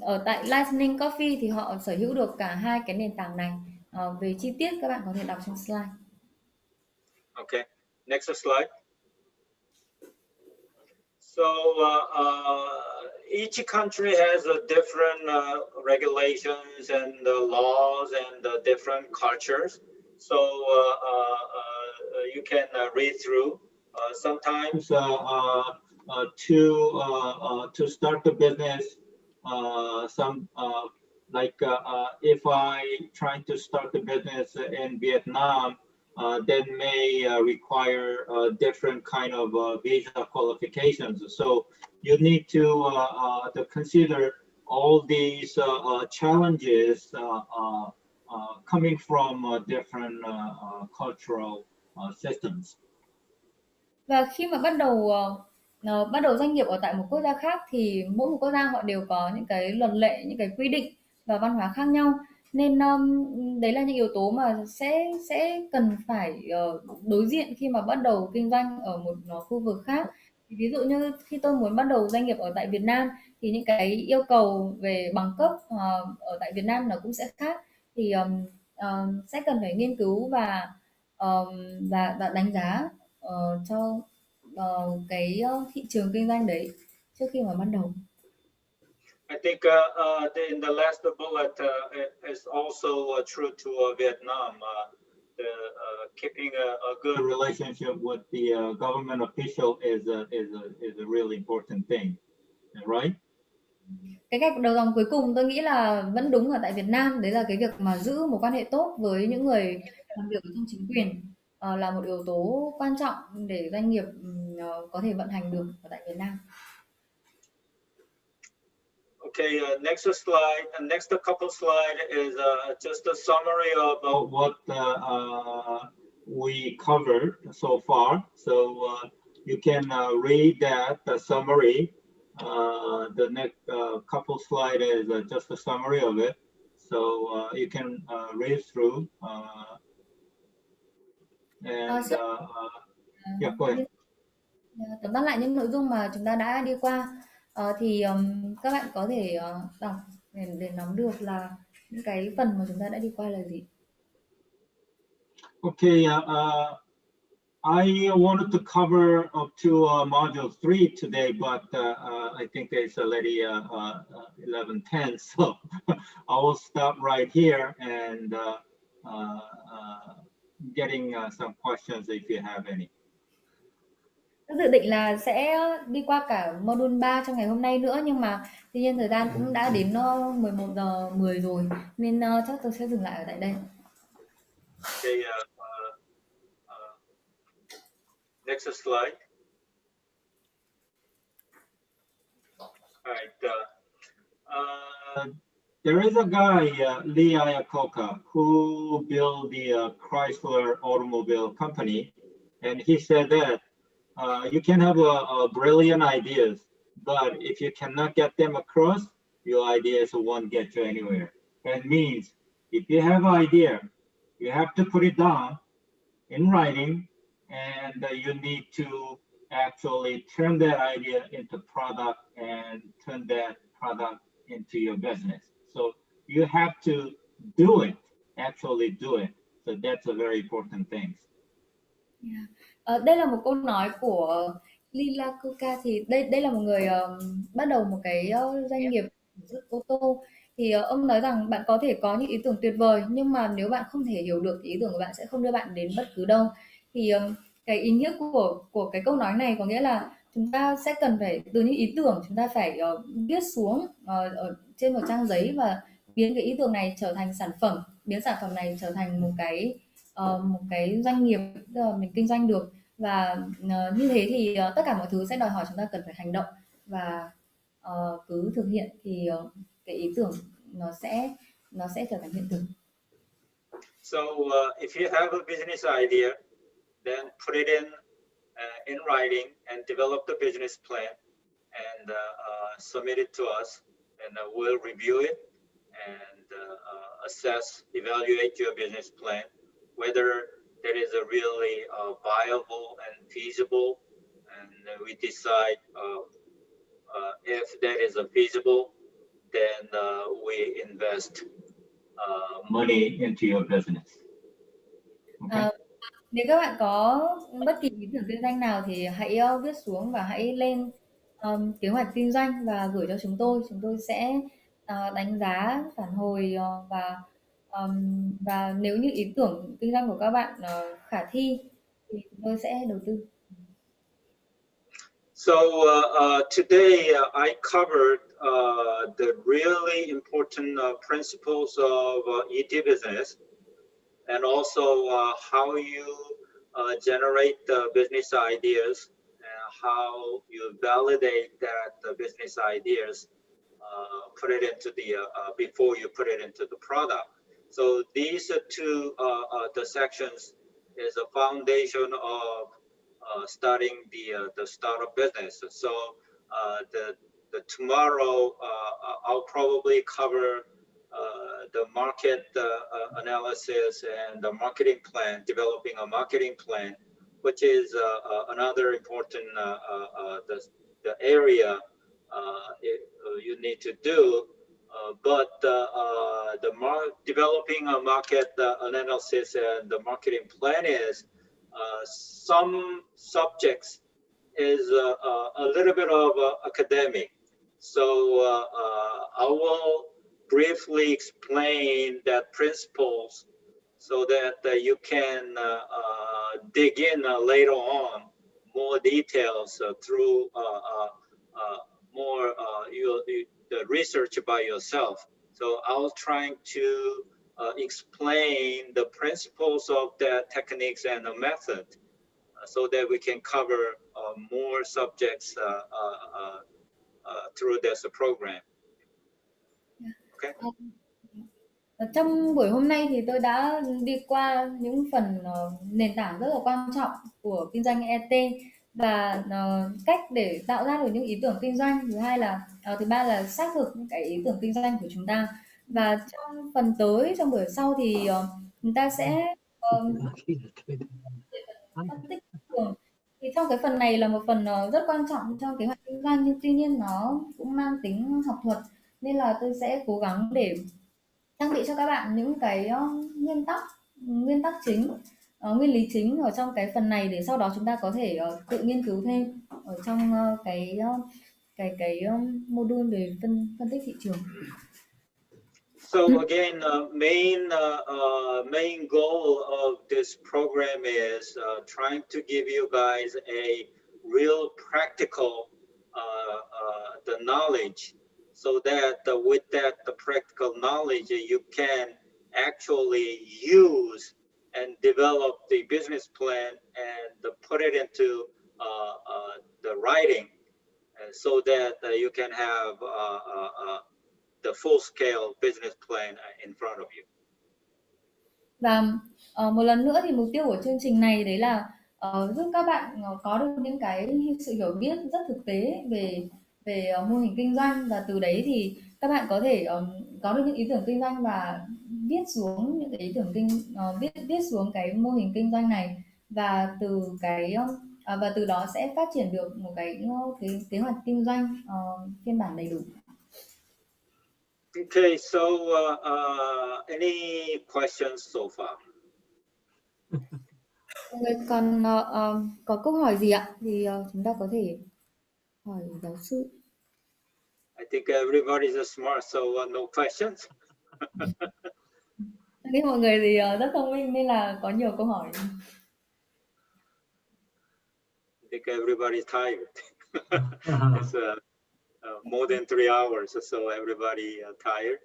ở tại Lightning Coffee thì họ sở hữu được cả hai cái nền tảng này. Về chi tiết các bạn có thể đọc trong slide. Okay, next slide. So each country has a different regulations and laws and different cultures. So you can read through. Sometimes to start the business, if I trying to start the business in Vietnam, then may require different kind of visa qualifications. So you need to consider all these challenges coming from different cultural systems. Và khi mà bắt đầu doanh nghiệp ở tại một quốc gia khác thì mỗi một quốc gia họ đều có những cái luật lệ, những cái quy định và văn hóa khác nhau, nên đấy là những yếu tố mà sẽ cần phải đối diện khi mà bắt đầu kinh doanh ở một khu vực khác. Ví dụ như khi tôi muốn bắt đầu doanh nghiệp ở tại Việt Nam thì những cái yêu cầu về bằng cấp ở tại Việt Nam nó cũng sẽ khác, thì sẽ cần phải nghiên cứu và đánh giá cho cái thị trường kinh doanh đấy trước khi mà bắt đầu. I think in the last bullet is also true to Vietnam. Keeping a good relationship with the government official is a really important thing, right? Cái gạch đầu dòng cuối cùng tôi nghĩ là vẫn đúng ở tại Việt Nam, đấy là cái việc mà giữ một quan hệ tốt với những người làm việc ở trong chính quyền là một yếu tố quan trọng để doanh nghiệp có thể vận hành được ở tại Việt Nam. Okay, next slide. Next couple slide is just a summary of what we covered so far. So you can read that summary. The next couple slide is just a summary of it. So you can read through. Yeah, go ahead. Tóm tắt lại những nội dung mà chúng ta đã đi qua. Thì các bạn có thể đọc để nắm được là những cái phần mà chúng ta đã đi qua là gì. Okay, I wanted to cover up to module 3 today, but I think it's already 11:10, so I will stop right here and getting some questions if you have any. Tôi dự định là sẽ đi qua cả module 3 trong ngày hôm nay nữa, nhưng mà tuy nhiên thời gian cũng đã đến 11:10 rồi, nên chắc tôi sẽ dừng lại ở tại đây. Okay, next slide. All right. There is a guy, Lee Iacocca, who built the Chrysler automobile company, and he said that you can have a brilliant ideas, but if you cannot get them across, your ideas won't get you anywhere. That means if you have an idea, you have to put it down in writing, and you need to actually turn that idea into product and turn that product into your business. So you have to do it, actually do it. So that's a very important thing. Đây là một câu nói của Lila Kuka. Thì đây là một người bắt đầu một cái doanh nghiệp sản xuất ô tô. Thì ông nói rằng bạn có thể có những ý tưởng tuyệt vời, nhưng mà nếu bạn không thể hiểu được ý tưởng của bạn sẽ không đưa bạn đến bất cứ đâu. Thì cái ý nghĩa của cái câu nói này có nghĩa là chúng ta sẽ cần phải từ những ý tưởng chúng ta phải viết xuống ở trên một trang giấy và biến cái ý tưởng này trở thành sản phẩm biến sản phẩm này trở thành một cái doanh nghiệp mình kinh doanh được. Và như thế thì tất cả mọi thứ sẽ đòi hỏi chúng ta cần phải hành động và cứ thực hiện thì cái ý tưởng nó sẽ trở thành hiện thực. So if you have a business idea, then put it in writing and develop the business plan and submit it to us, and we'll review it and assess, evaluate your business plan, whether that is a really viable and feasible, and we decide if that is a feasible, then we invest money into your business. Okay. Nếu các bạn có bất kỳ ý tưởng kinh doanh nào thì hãy viết xuống và hãy lên kế hoạch kinh doanh và gửi cho chúng tôi. Chúng tôi sẽ đánh giá, phản hồi và nếu như ý tưởng kinh doanh của các bạn khả thi thì chúng tôi sẽ đầu tư. So today I covered the really important principles of ET business, and also how you generate the business ideas and how you validate that the business ideas, put it into the before you put it into the product. So these two the sections is a foundation of starting the startup business. So the tomorrow I'll probably cover the market analysis and the marketing plan, developing a marketing plan, which is another important the area you need to do. But developing a market analysis and the marketing plan is some subjects is a little bit of academic. So I will briefly explain that principles so that you can dig in later on more details through more the research by yourself. So I was trying to explain the principles of the techniques and the method so that we can cover more subjects through this program. Okay. Trong buổi hôm nay thì tôi đã đi qua những phần nền tảng rất là quan trọng của kinh doanh ET và cách để tạo ra được những ý tưởng kinh doanh. Thứ ba là xác thực những cái ý tưởng kinh doanh của chúng ta. Và trong phần tới, trong buổi sau thì chúng ta sẽ phân tích ý tưởng. Thì trong cái phần này là một phần rất quan trọng trong kế hoạch kinh doanh, nhưng tuy nhiên nó cũng mang tính học thuật, nên là tôi sẽ cố gắng để trang bị cho các bạn những cái nguyên tắc chính, nguyên lý chính ở trong cái phần này để sau đó chúng ta có thể tự nghiên cứu thêm ở trong cái module về phân tích thị trường. So again, main goal of this program is trying to give you guys a real practical the knowledge, so that with that the practical knowledge you can actually use and develop the business plan and put it into the writing, so that you can have the full-scale business plan in front of you. Và một lần nữa thì mục tiêu của chương trình này đấy là giúp các bạn có được những cái sự hiểu biết rất thực tế về mô hình kinh doanh, và từ đấy thì các bạn có thể có được những ý tưởng kinh doanh và viết xuống những cái ý tưởng viết xuống cái mô hình kinh doanh này, và từ đó sẽ phát triển được một cái kế hoạch kinh doanh phiên bản đầy đủ. Okay, so any questions so far? Mọi người còn có câu hỏi gì ạ? Thì chúng ta có thể hỏi giáo sư. I think everybody's smart, so no questions. Nên mọi người thì rất thông minh nên là có nhiều câu hỏi. I think everybody's tired. It's more than 3 hours, so everybody tired.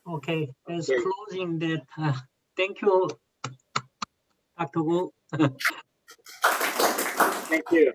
Okay, as Okay. closing that, thank you, Dr. Gu. Thank you.